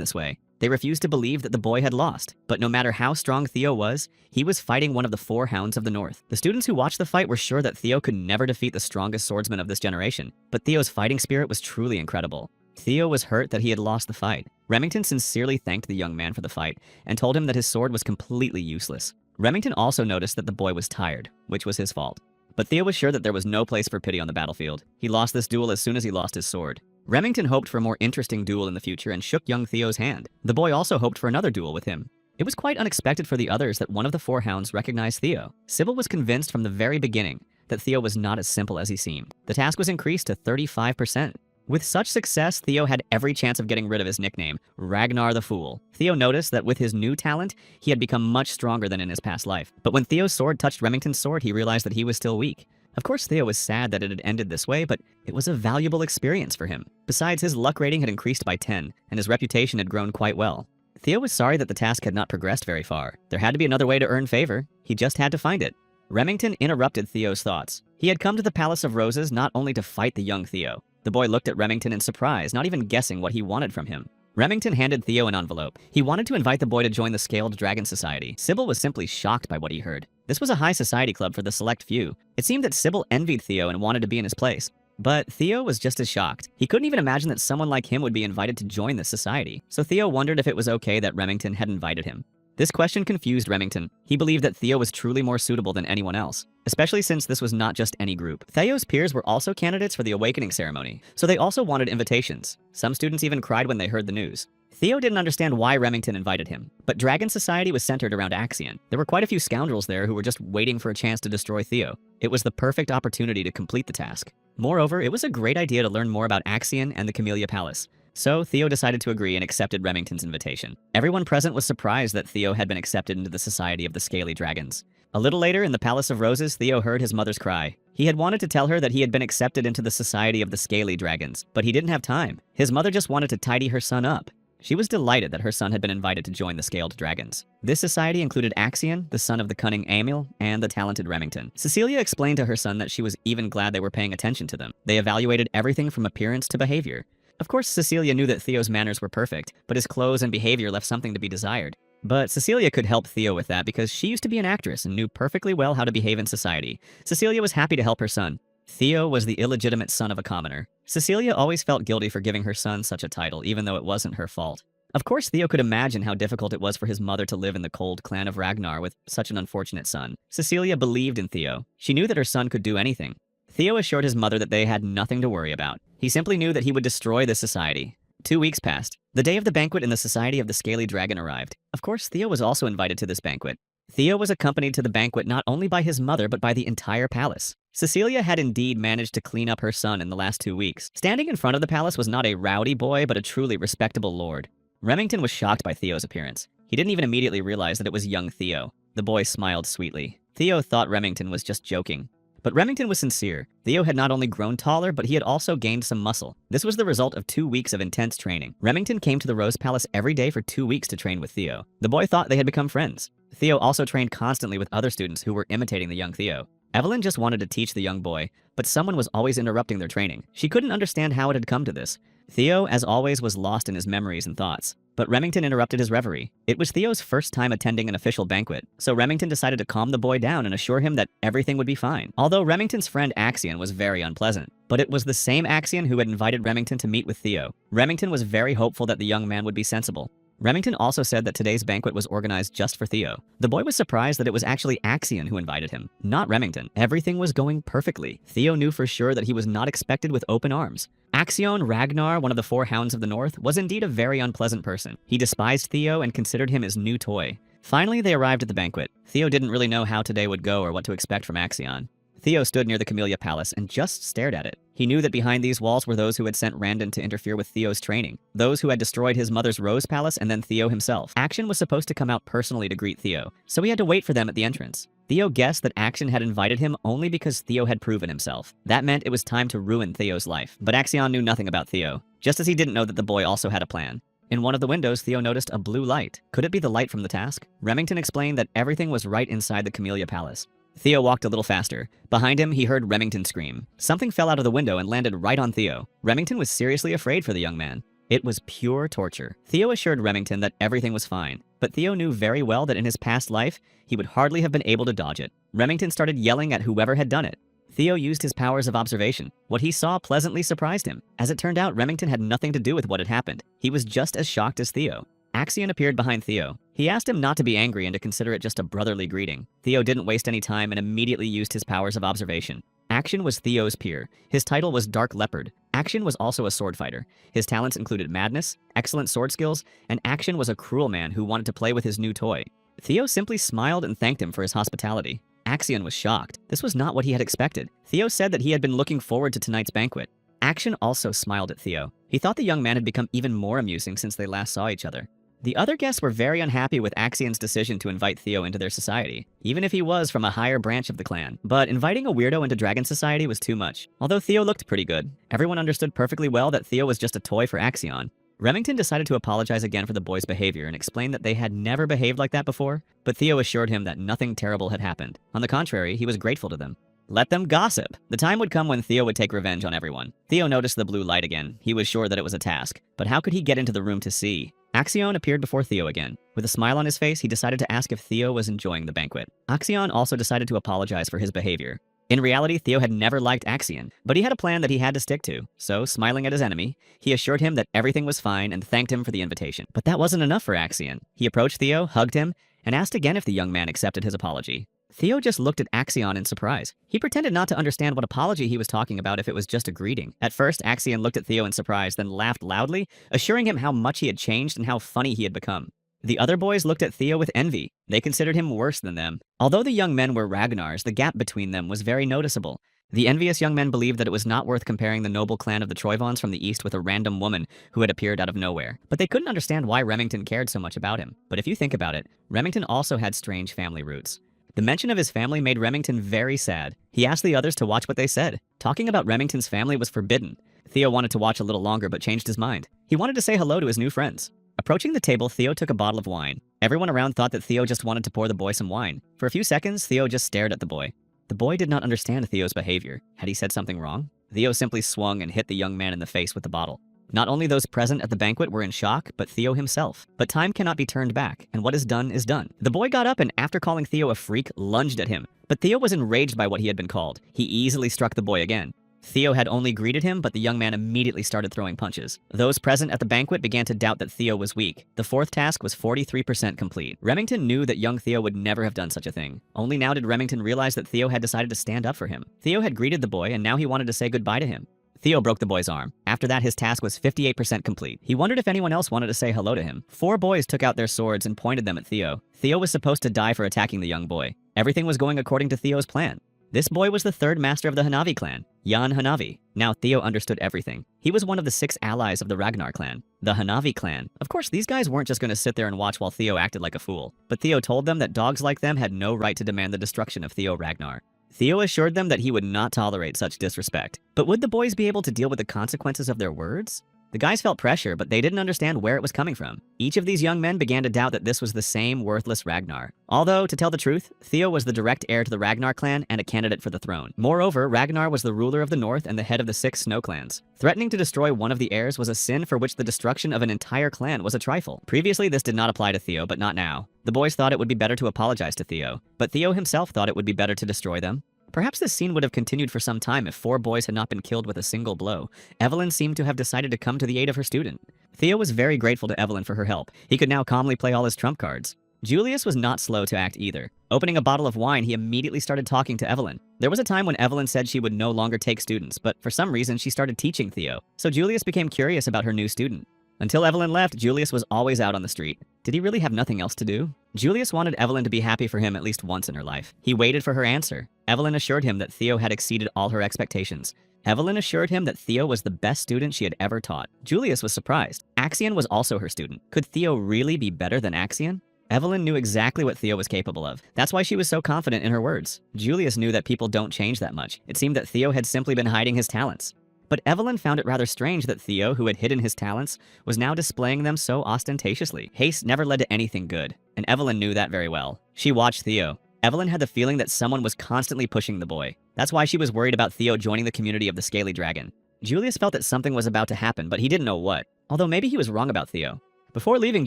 this way. They refused to believe that the boy had lost. But no matter how strong Theo was, he was fighting one of the 4 hounds of the North. The students who watched the fight were sure that Theo could never defeat the strongest swordsman of this generation. But Theo's fighting spirit was truly incredible. Theo was hurt that he had lost the fight. Remington sincerely thanked the young man for the fight and told him that his sword was completely useless. Remington also noticed that the boy was tired, which was his fault. But Theo was sure that there was no place for pity on the battlefield. He lost this duel as soon as he lost his sword. Remington hoped for a more interesting duel in the future and shook young Theo's hand. The boy also hoped for another duel with him. It was quite unexpected for the others that one of the 4 hounds recognized Theo. Sybil was convinced from the very beginning that Theo was not as simple as he seemed. The task was increased to 35%. With such success, Theo had every chance of getting rid of his nickname, Ragnar the Fool. Theo noticed that with his new talent, he had become much stronger than in his past life. But when Theo's sword touched Remington's sword, he realized that he was still weak. Of course, Theo was sad that it had ended this way, but it was a valuable experience for him. Besides, his luck rating had increased by 10, and his reputation had grown quite well. Theo was sorry that the task had not progressed very far. There had to be another way to earn favor. He just had to find it. Remington interrupted Theo's thoughts. He had come to the Palace of Roses not only to fight the young Theo. The boy looked at Remington in surprise, not even guessing what he wanted from him. Remington handed Theo an envelope. He wanted to invite the boy to join the Scaled Dragon Society. Sybil was simply shocked by what he heard. This was a high society club for the select few. It seemed that Sybil envied Theo and wanted to be in his place. But Theo was just as shocked. He couldn't even imagine that someone like him would be invited to join this society. So Theo wondered if it was okay that Remington had invited him. This question confused Remington. He believed that Theo was truly more suitable than anyone else, especially since this was not just any group. Theo's peers were also candidates for the Awakening ceremony, so they also wanted invitations. Some students even cried when they heard the news. Theo didn't understand why Remington invited him, but Dragon Society was centered around Axion. There were quite a few scoundrels there who were just waiting for a chance to destroy Theo. It was the perfect opportunity to complete the task. Moreover, it was a great idea to learn more about Axion and the Camellia Palace. So Theo decided to agree and accepted Remington's invitation. Everyone present was surprised that Theo had been accepted into the Society of the Scaly Dragons. A little later, in the Palace of Roses, Theo heard his mother's cry. He had wanted to tell her that he had been accepted into the Society of the Scaly Dragons, but he didn't have time. His mother just wanted to tidy her son up. She was delighted that her son had been invited to join the Scaled Dragons. This society included Axion, the son of the cunning Emil, and the talented Remington. Cecilia explained to her son that she was even glad they were paying attention to them. They evaluated everything from appearance to behavior. Of course, Cecilia knew that Theo's manners were perfect, but his clothes and behavior left something to be desired. But Cecilia could help Theo with that because she used to be an actress and knew perfectly well how to behave in society. Cecilia was happy to help her son. Theo was the illegitimate son of a commoner. Cecilia always felt guilty for giving her son such a title, even though it wasn't her fault. Of course, Theo could imagine how difficult it was for his mother to live in the cold clan of Ragnar with such an unfortunate son. Cecilia believed in Theo. She knew that her son could do anything. Theo assured his mother that they had nothing to worry about. He simply knew that he would destroy the society. 2 weeks passed. The day of the banquet in the Society of the Scaly Dragon arrived. Of course, Theo was also invited to this banquet. Theo was accompanied to the banquet not only by his mother but by the entire palace. Cecilia had indeed managed to clean up her son in the last 2 weeks. Standing in front of the palace was not a rowdy boy but a truly respectable lord. Remington was shocked by Theo's appearance. He didn't even immediately realize that it was young Theo. The boy smiled sweetly. Theo thought Remington was just joking. But Remington was sincere. Theo had not only grown taller, but he had also gained some muscle. This was the result of 2 weeks of intense training. Remington came to the Rose Palace every day for 2 weeks to train with Theo. The boy thought they had become friends. Theo also trained constantly with other students who were imitating the young Theo. Evelyn just wanted to teach the young boy, but someone was always interrupting their training. She couldn't understand how it had come to this. Theo, as always, was lost in his memories and thoughts. But Remington interrupted his reverie. It was Theo's first time attending an official banquet, so Remington decided to calm the boy down and assure him that everything would be fine. Although Remington's friend Axion was very unpleasant, but it was the same Axion who had invited Remington to meet with Theo. Remington was very hopeful that the young man would be sensible. Remington also said that today's banquet was organized just for Theo. The boy was surprised that it was actually Axion who invited him, not Remington. Everything was going perfectly. Theo knew for sure that he was not expected with open arms. Axion Ragnar, one of the 4 hounds of the north, was indeed a very unpleasant person. He despised Theo and considered him his new toy. Finally, they arrived at the banquet. Theo didn't really know how today would go or what to expect from Axion. Theo stood near the Camellia Palace and just stared at it. He knew that behind these walls were those who had sent Randon to interfere with Theo's training, those who had destroyed his mother's Rose Palace and then Theo himself. Action was supposed to come out personally to greet Theo, so he had to wait for them at the entrance. Theo guessed that Action had invited him only because Theo had proven himself. That meant it was time to ruin Theo's life. But Axion knew nothing about Theo, just as he didn't know that the boy also had a plan. In one of the windows, Theo noticed a blue light. Could it be the light from the task? Remington explained that everything was right inside the Camellia Palace. Theo walked a little faster. Behind him, he heard Remington scream. Something fell out of the window and landed right on Theo. Remington was seriously afraid for the young man. It was pure torture. Theo assured Remington that everything was fine, but Theo knew very well that in his past life, he would hardly have been able to dodge it. Remington started yelling at whoever had done it. Theo used his powers of observation. What he saw pleasantly surprised him. As it turned out, Remington had nothing to do with what had happened. He was just as shocked as Theo. Axion appeared behind Theo. He asked him not to be angry and to consider it just a brotherly greeting. Theo didn't waste any time and immediately used his powers of observation. Action was Theo's peer. His title was Dark Leopard. Action was also a sword fighter. His talents included madness, excellent sword skills, and Action was a cruel man who wanted to play with his new toy. Theo simply smiled and thanked him for his hospitality. Axion was shocked. This was not what he had expected. Theo said that he had been looking forward to tonight's banquet. Action also smiled at Theo. He thought the young man had become even more amusing since they last saw each other. The other guests were very unhappy with Axion's decision to invite Theo into their society, even if he was from a higher branch of the clan. But inviting a weirdo into Dragon Society was too much. Although Theo looked pretty good, everyone understood perfectly well that Theo was just a toy for Axion. Remington decided to apologize again for the boy's behavior and explained that they had never behaved like that before, but Theo assured him that nothing terrible had happened. On the contrary, he was grateful to them. Let them gossip. The time would come when Theo would take revenge on everyone. Theo noticed the blue light again. He was sure that it was a task, but how could he get into the room to see? Axion appeared before Theo again. With a smile on his face, he decided to ask if Theo was enjoying the banquet. Axion also decided to apologize for his behavior. In reality, Theo had never liked Axion, but he had a plan that he had to stick to. So, smiling at his enemy, he assured him that everything was fine and thanked him for the invitation. But that wasn't enough for Axion. He approached Theo, hugged him, and asked again if the young man accepted his apology. Theo just looked at Axion in surprise. He pretended not to understand what apology he was talking about if it was just a greeting. At first, Axion looked at Theo in surprise, then laughed loudly, assuring him how much he had changed and how funny he had become. The other boys looked at Theo with envy. They considered him worse than them. Although the young men were Ragnars, the gap between them was very noticeable. The envious young men believed that it was not worth comparing the noble clan of the Troivons from the east with a random woman who had appeared out of nowhere. But they couldn't understand why Remington cared so much about him. But if you think about it, Remington also had strange family roots. The mention of his family made Remington very sad. He asked the others to watch what they said. Talking about Remington's family was forbidden. Theo wanted to watch a little longer but changed his mind. He wanted to say hello to his new friends. Approaching the table, Theo took a bottle of wine. Everyone around thought that Theo just wanted to pour the boy some wine. For a few seconds, Theo just stared at the boy. The boy did not understand Theo's behavior. Had he said something wrong? Theo simply swung and hit the young man in the face with the bottle. Not only those present at the banquet were in shock, but Theo himself. But time cannot be turned back, and what is done is done. The boy got up and after calling Theo a freak, lunged at him. But Theo was enraged by what he had been called. He easily struck the boy again. Theo had only greeted him, but the young man immediately started throwing punches. Those present at the banquet began to doubt that Theo was weak. The fourth task was 43% complete. Remington knew that young Theo would never have done such a thing. Only now did Remington realize that Theo had decided to stand up for him. Theo had greeted the boy, and now he wanted to say goodbye to him. Theo broke the boy's arm. After that, his task was 58% complete. He wondered if anyone else wanted to say hello to him. 4 boys took out their swords and pointed them at Theo. Theo was supposed to die for attacking the young boy. Everything was going according to Theo's plan. This boy was the 3rd master of the Hanavi clan, Jan Hanavi. Now Theo understood everything. He was one of the 6 allies of the Ragnar clan, the Hanavi clan. Of course, these guys weren't just going to sit there and watch while Theo acted like a fool. But Theo told them that dogs like them had no right to demand the destruction of Theo Ragnar. Theo assured them that he would not tolerate such disrespect. But would the boys be able to deal with the consequences of their words? The guys felt pressure, but they didn't understand where it was coming from. Each of these young men began to doubt that this was the same worthless Ragnar. Although, to tell the truth, Theo was the direct heir to the Ragnar clan and a candidate for the throne. Moreover, Ragnar was the ruler of the north and the head of the 6 snow clans. Threatening to destroy one of the heirs was a sin for which the destruction of an entire clan was a trifle. Previously, this did not apply to Theo, but not now. The boys thought it would be better to apologize to Theo, but Theo himself thought it would be better to destroy them. Perhaps this scene would have continued for some time if 4 boys had not been killed with a single blow. Evelyn seemed to have decided to come to the aid of her student. Theo was very grateful to Evelyn for her help. He could now calmly play all his trump cards. Julius was not slow to act either. Opening a bottle of wine, he immediately started talking to Evelyn. There was a time when Evelyn said she would no longer take students, but for some reason she started teaching Theo. So Julius became curious about her new student. Until Evelyn left, Julius was always out on the street. Did he really have nothing else to do? Julius wanted Evelyn to be happy for him at least once in her life. He waited for her answer. Evelyn assured him that Theo had exceeded all her expectations. Evelyn assured him that Theo was the best student she had ever taught. Julius was surprised. Axion was also her student. Could Theo really be better than Axion? Evelyn knew exactly what Theo was capable of. That's why she was so confident in her words. Julius knew that people don't change that much. It seemed that Theo had simply been hiding his talents. But Evelyn found it rather strange that Theo, who had hidden his talents, was now displaying them so ostentatiously. Haste never led to anything good, and Evelyn knew that very well. She watched Theo. Evelyn had the feeling that someone was constantly pushing the boy. That's why she was worried about Theo joining the community of the Scaly Dragon. Julius felt that something was about to happen, but he didn't know what. Although maybe he was wrong about Theo. Before leaving,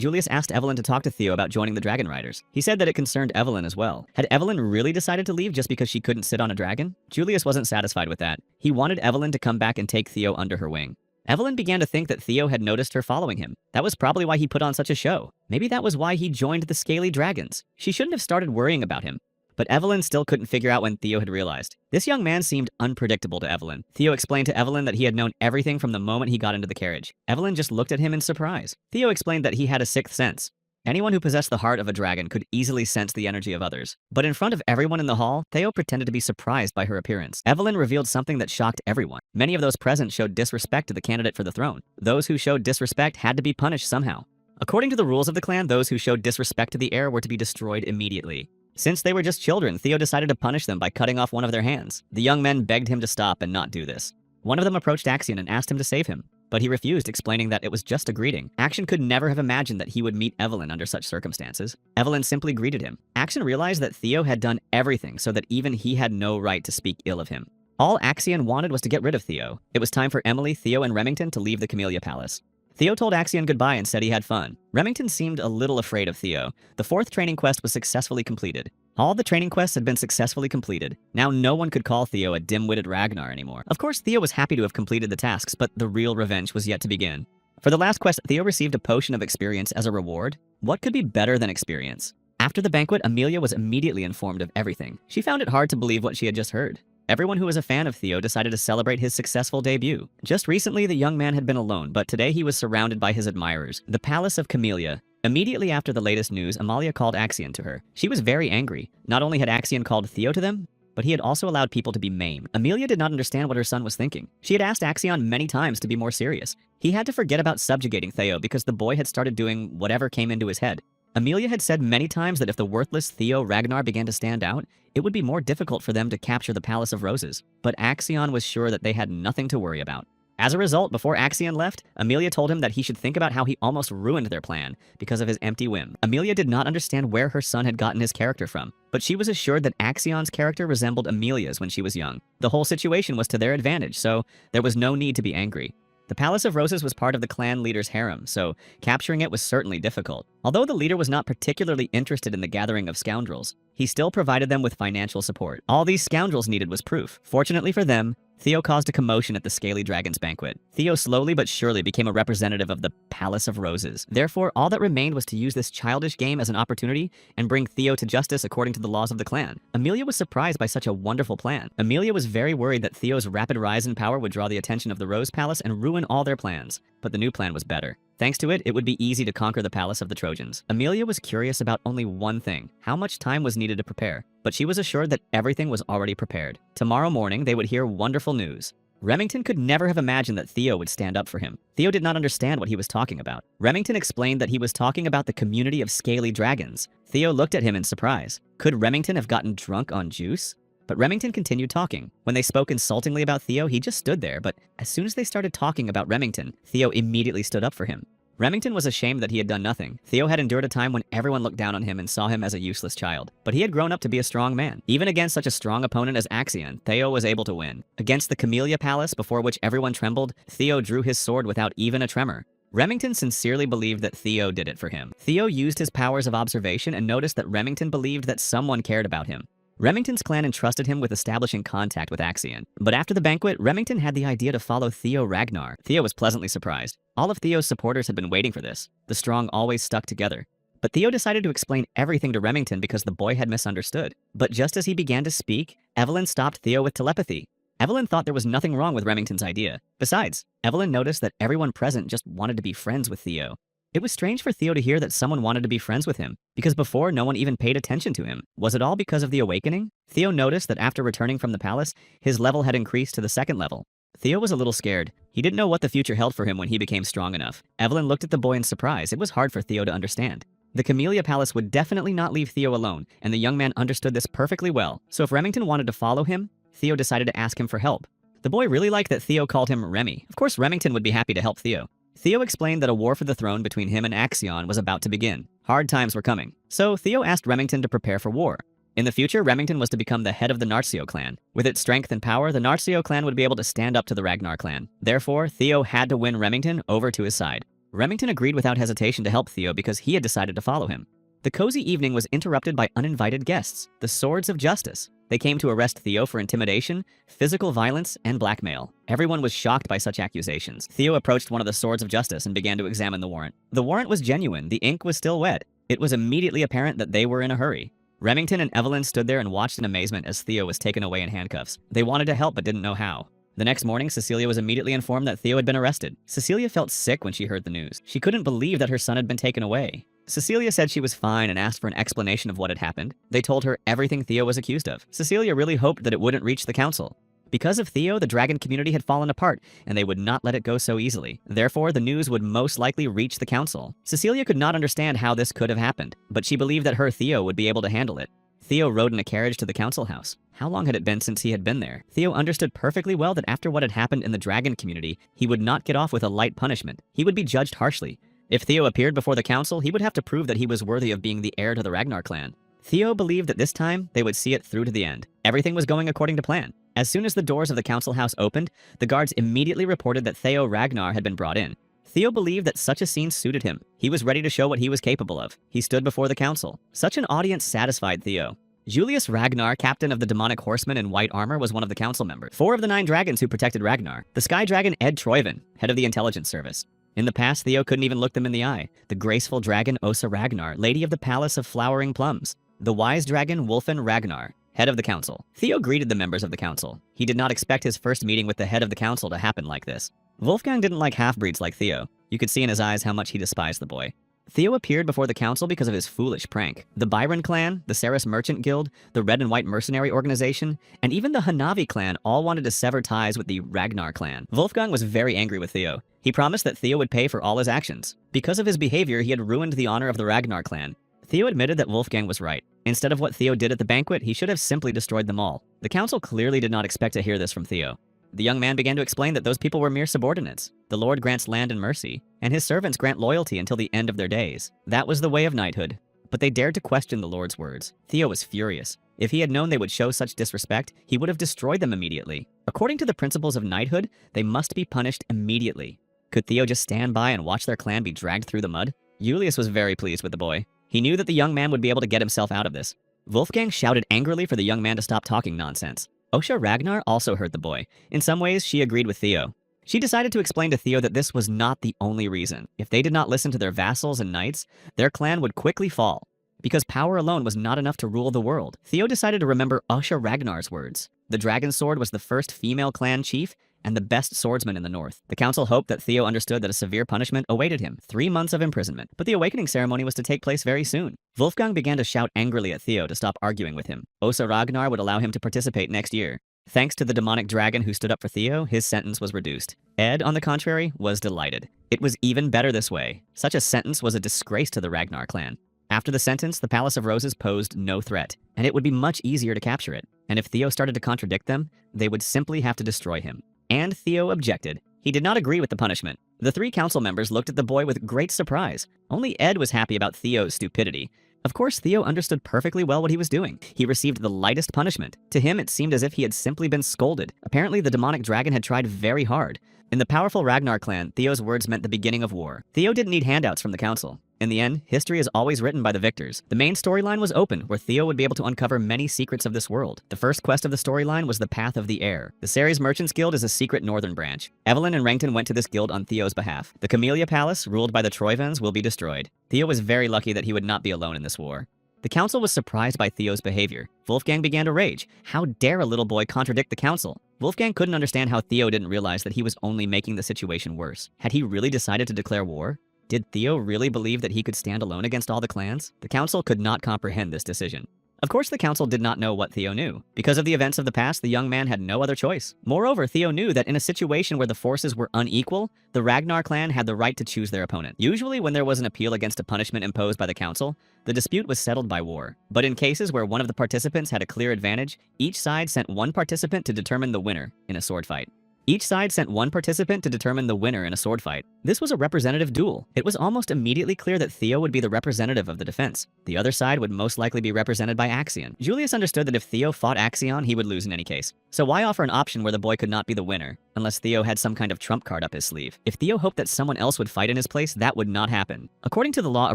Julius asked Evelyn to talk to Theo about joining the Dragon Riders. He said that it concerned Evelyn as well. Had Evelyn really decided to leave just because she couldn't sit on a dragon? Julius wasn't satisfied with that. He wanted Evelyn to come back and take Theo under her wing. Evelyn began to think that Theo had noticed her following him. That was probably why he put on such a show. Maybe that was why he joined the Scaly Dragons. She shouldn't have started worrying about him. But Evelyn still couldn't figure out when Theo had realized. This young man seemed unpredictable to Evelyn. Theo explained to Evelyn that he had known everything from the moment he got into the carriage. Evelyn just looked at him in surprise. Theo explained that he had a 6th sense. Anyone who possessed the heart of a dragon could easily sense the energy of others. But in front of everyone in the hall, Theo pretended to be surprised by her appearance. Evelyn revealed something that shocked everyone. Many of those present showed disrespect to the candidate for the throne. Those who showed disrespect had to be punished somehow. According to the rules of the clan, those who showed disrespect to the heir were to be destroyed immediately. Since they were just children, Theo decided to punish them by cutting off one of their hands. The young men begged him to stop and not do this. One of them approached Axion and asked him to save him, but he refused, explaining that it was just a greeting. Axion could never have imagined that he would meet Evelyn under such circumstances. Evelyn simply greeted him. Axion realized that Theo had done everything so that even he had no right to speak ill of him. All Axion wanted was to get rid of Theo. It was time for Emily, Theo, and Remington to leave the Camellia Palace. Theo told Axion goodbye and said he had fun. Remington seemed a little afraid of Theo. The 4th training quest was successfully completed. All the training quests had been successfully completed. Now no one could call Theo a dim-witted Ragnar anymore. Of course, Theo was happy to have completed the tasks, but the real revenge was yet to begin. For the last quest, Theo received a potion of experience as a reward. What could be better than experience? After the banquet, Amelia was immediately informed of everything. She found it hard to believe what she had just heard. Everyone who was a fan of Theo decided to celebrate his successful debut. Just recently, the young man had been alone, but today he was surrounded by his admirers. The Palace of Camellia. Immediately after the latest news, Amalia called Axion to her. She was very angry. Not only had Axion called Theo to them, but he had also allowed people to be maimed. Amelia did not understand what her son was thinking. She had asked Axion many times to be more serious. He had to forget about subjugating Theo because the boy had started doing whatever came into his head. Amelia had said many times that if the worthless Theo Ragnar began to stand out, it would be more difficult for them to capture the Palace of Roses. But Axion was sure that they had nothing to worry about. As a result, before Axion left, Amelia told him that he should think about how he almost ruined their plan because of his empty whim. Amelia did not understand where her son had gotten his character from, but she was assured that Axion's character resembled Amelia's when she was young. The whole situation was to their advantage, so there was no need to be angry. The Palace of Roses was part of the clan leader's harem, so capturing it was certainly difficult. Although the leader was not particularly interested in the gathering of scoundrels, he still provided them with financial support. All these scoundrels needed was proof. Fortunately for them, Theo caused a commotion at the Scaly Dragon's banquet. Theo slowly but surely became a representative of the Palace of Roses. Therefore, all that remained was to use this childish game as an opportunity and bring Theo to justice according to the laws of the clan. Amelia was surprised by such a wonderful plan. Amelia was very worried that Theo's rapid rise in power would draw the attention of the Rose Palace and ruin all their plans. But the new plan was better. Thanks to it, it would be easy to conquer the palace of the Trojans. Amelia was curious about only one thing: how much time was needed to prepare. But she was assured that everything was already prepared. Tomorrow morning, they would hear wonderful news. Remington could never have imagined that Theo would stand up for him. Theo did not understand what he was talking about. Remington explained that he was talking about the community of scaly dragons. Theo looked at him in surprise. Could Remington have gotten drunk on juice? But Remington continued talking. When they spoke insultingly about Theo, he just stood there, but as soon as they started talking about Remington, Theo immediately stood up for him. Remington was ashamed that he had done nothing. Theo had endured a time when everyone looked down on him and saw him as a useless child. But he had grown up to be a strong man. Even against such a strong opponent as Axion, Theo was able to win. Against the Camellia Palace, before which everyone trembled, Theo drew his sword without even a tremor. Remington sincerely believed that Theo did it for him. Theo used his powers of observation and noticed that Remington believed that someone cared about him. Remington's clan entrusted him with establishing contact with Axion. But after the banquet, Remington had the idea to follow Theo Ragnar. Theo was pleasantly surprised. All of Theo's supporters had been waiting for this. The strong always stuck together. But Theo decided to explain everything to Remington because the boy had misunderstood. But just as he began to speak, Evelyn stopped Theo with telepathy. Evelyn thought there was nothing wrong with Remington's idea. Besides, Evelyn noticed that everyone present just wanted to be friends with Theo. It was strange for Theo to hear that someone wanted to be friends with him, because before no one even paid attention to him. Was it all because of the awakening? Theo noticed that after returning from the palace, his level had increased to the second level. Theo was a little scared. He didn't know what the future held for him when he became strong enough. Evelyn looked at the boy in surprise. It was hard for Theo to understand. The Camellia Palace would definitely not leave Theo alone, and the young man understood this perfectly well. So if Remington wanted to follow him, Theo decided to ask him for help. The boy really liked that Theo called him Remy. Of course, Remington would be happy to help Theo. Theo explained that a war for the throne between him and Axion was about to begin. Hard times were coming. So Theo asked Remington to prepare for war. In the future, Remington was to become the head of the Narcio clan. With its strength and power, the Narcio clan would be able to stand up to the Ragnar clan. Therefore, Theo had to win Remington over to his side. Remington agreed without hesitation to help Theo because he had decided to follow him. The cozy evening was interrupted by uninvited guests, the Swords of Justice. They came to arrest Theo for intimidation, physical violence, and blackmail. Everyone was shocked by such accusations. Theo approached one of the Swords of Justice and began to examine the warrant. The warrant was genuine. The ink was still wet. It was immediately apparent that they were in a hurry. Remington and Evelyn stood there and watched in amazement as Theo was taken away in handcuffs. They wanted to help but didn't know how. The next morning, Cecilia was immediately informed that Theo had been arrested. Cecilia felt sick when she heard the news. She couldn't believe that her son had been taken away. Cecilia said she was fine and asked for an explanation of what had happened. They told her everything Theo was accused of. Cecilia really hoped that it wouldn't reach the council. Because of Theo, the dragon community had fallen apart, and they would not let it go so easily. Therefore, the news would most likely reach the council. Cecilia could not understand how this could have happened, but she believed that her Theo would be able to handle it. Theo rode in a carriage to the council house. How long had it been since he had been there? Theo understood perfectly well that after what had happened in the dragon community, he would not get off with a light punishment. He would be judged harshly. If Theo appeared before the council, he would have to prove that he was worthy of being the heir to the Ragnar clan. Theo believed that this time, they would see it through to the end. Everything was going according to plan. As soon as the doors of the council house opened, the guards immediately reported that Theo Ragnar had been brought in. Theo believed that such a scene suited him. He was ready to show what he was capable of. He stood before the council. Such an audience satisfied Theo. Julius Ragnar, captain of the demonic horsemen in white armor, was one of the council members. 4 of the 9 dragons who protected Ragnar. The sky dragon Ed Troyven, head of the intelligence service. In the past, Theo couldn't even look them in the eye. The graceful dragon Osa Ragnar, lady of the palace of flowering plums. The wise dragon Wolfen Ragnar, head of the council. Theo greeted the members of the council. He did not expect his first meeting with the head of the council to happen like this. Wolfgang didn't like half-breeds like Theo. You could see in his eyes how much he despised the boy. Theo appeared before the council because of his foolish prank. The Byron clan, the Ceres Merchant Guild, the Red and White Mercenary Organization, and even the Hanavi clan all wanted to sever ties with the Ragnar clan. Wolfgang was very angry with Theo. He promised that Theo would pay for all his actions. Because of his behavior, he had ruined the honor of the Ragnar clan. Theo admitted that Wolfgang was right. Instead of what Theo did at the banquet, he should have simply destroyed them all. The council clearly did not expect to hear this from Theo. The young man began to explain that those people were mere subordinates. The Lord grants land and mercy, and his servants grant loyalty until the end of their days. That was the way of knighthood. But they dared to question the Lord's words. Theo was furious. If he had known they would show such disrespect, he would have destroyed them immediately. According to the principles of knighthood, they must be punished immediately. Could Theo just stand by and watch their clan be dragged through the mud? Julius was very pleased with the boy. He knew that the young man would be able to get himself out of this. Wolfgang shouted angrily for the young man to stop talking nonsense. Osha Ragnar also heard the boy. In some ways, she agreed with Theo. She decided to explain to Theo that this was not the only reason. If they did not listen to their vassals and knights, their clan would quickly fall. Because power alone was not enough to rule the world, Theo decided to remember Osha Ragnar's words. The Dragon Sword was the first female clan chief and the best swordsman in the north. The council hoped that Theo understood that a severe punishment awaited him, 3 months of imprisonment. But the awakening ceremony was to take place very soon. Wolfgang began to shout angrily at Theo to stop arguing with him. Osa Ragnar would allow him to participate next year. Thanks to the demonic dragon who stood up for Theo, his sentence was reduced. Ed, on the contrary, was delighted. It was even better this way. Such a sentence was a disgrace to the Ragnar clan. After the sentence, the Palace of Roses posed no threat, and it would be much easier to capture it. And if Theo started to contradict them, they would simply have to destroy him. And Theo objected. He did not agree with the punishment. The 3 council members looked at the boy with great surprise. Only Ed was happy about Theo's stupidity. Of course, Theo understood perfectly well what he was doing. He received the lightest punishment. To him, it seemed as if he had simply been scolded. Apparently, the demonic dragon had tried very hard. In the powerful Ragnar clan, Theo's words meant the beginning of war. Theo didn't need handouts from the council. In the end, history is always written by the victors. The main storyline was open, where Theo would be able to uncover many secrets of this world. The first quest of the storyline was the Path of the Air. The Ceres Merchants Guild is a secret northern branch. Evelyn and Rankton went to this guild on Theo's behalf. The Camellia Palace, ruled by the Troivens, will be destroyed. Theo was very lucky that he would not be alone in this war. The council was surprised by Theo's behavior. Wolfgang began to rage. How dare a little boy contradict the council? Wolfgang couldn't understand how Theo didn't realize that he was only making the situation worse. Had he really decided to declare war? Did Theo really believe that he could stand alone against all the clans? The council could not comprehend this decision. Of course, the council did not know what Theo knew. Because of the events of the past, the young man had no other choice. Moreover, Theo knew that in a situation where the forces were unequal, the Ragnar clan had the right to choose their opponent. Usually, when there was an appeal against a punishment imposed by the council, the dispute was settled by war. But in cases where one of the participants had a clear advantage, each side sent one participant to determine the winner in a sword fight. Each side sent one participant to determine the winner in a sword fight. This was a representative duel. It was almost immediately clear that Theo would be the representative of the defense. The other side would most likely be represented by Axion. Julius understood that if Theo fought Axion, he would lose in any case. So why offer an option where the boy could not be the winner, unless Theo had some kind of trump card up his sleeve? If Theo hoped that someone else would fight in his place, that would not happen. According to the law, a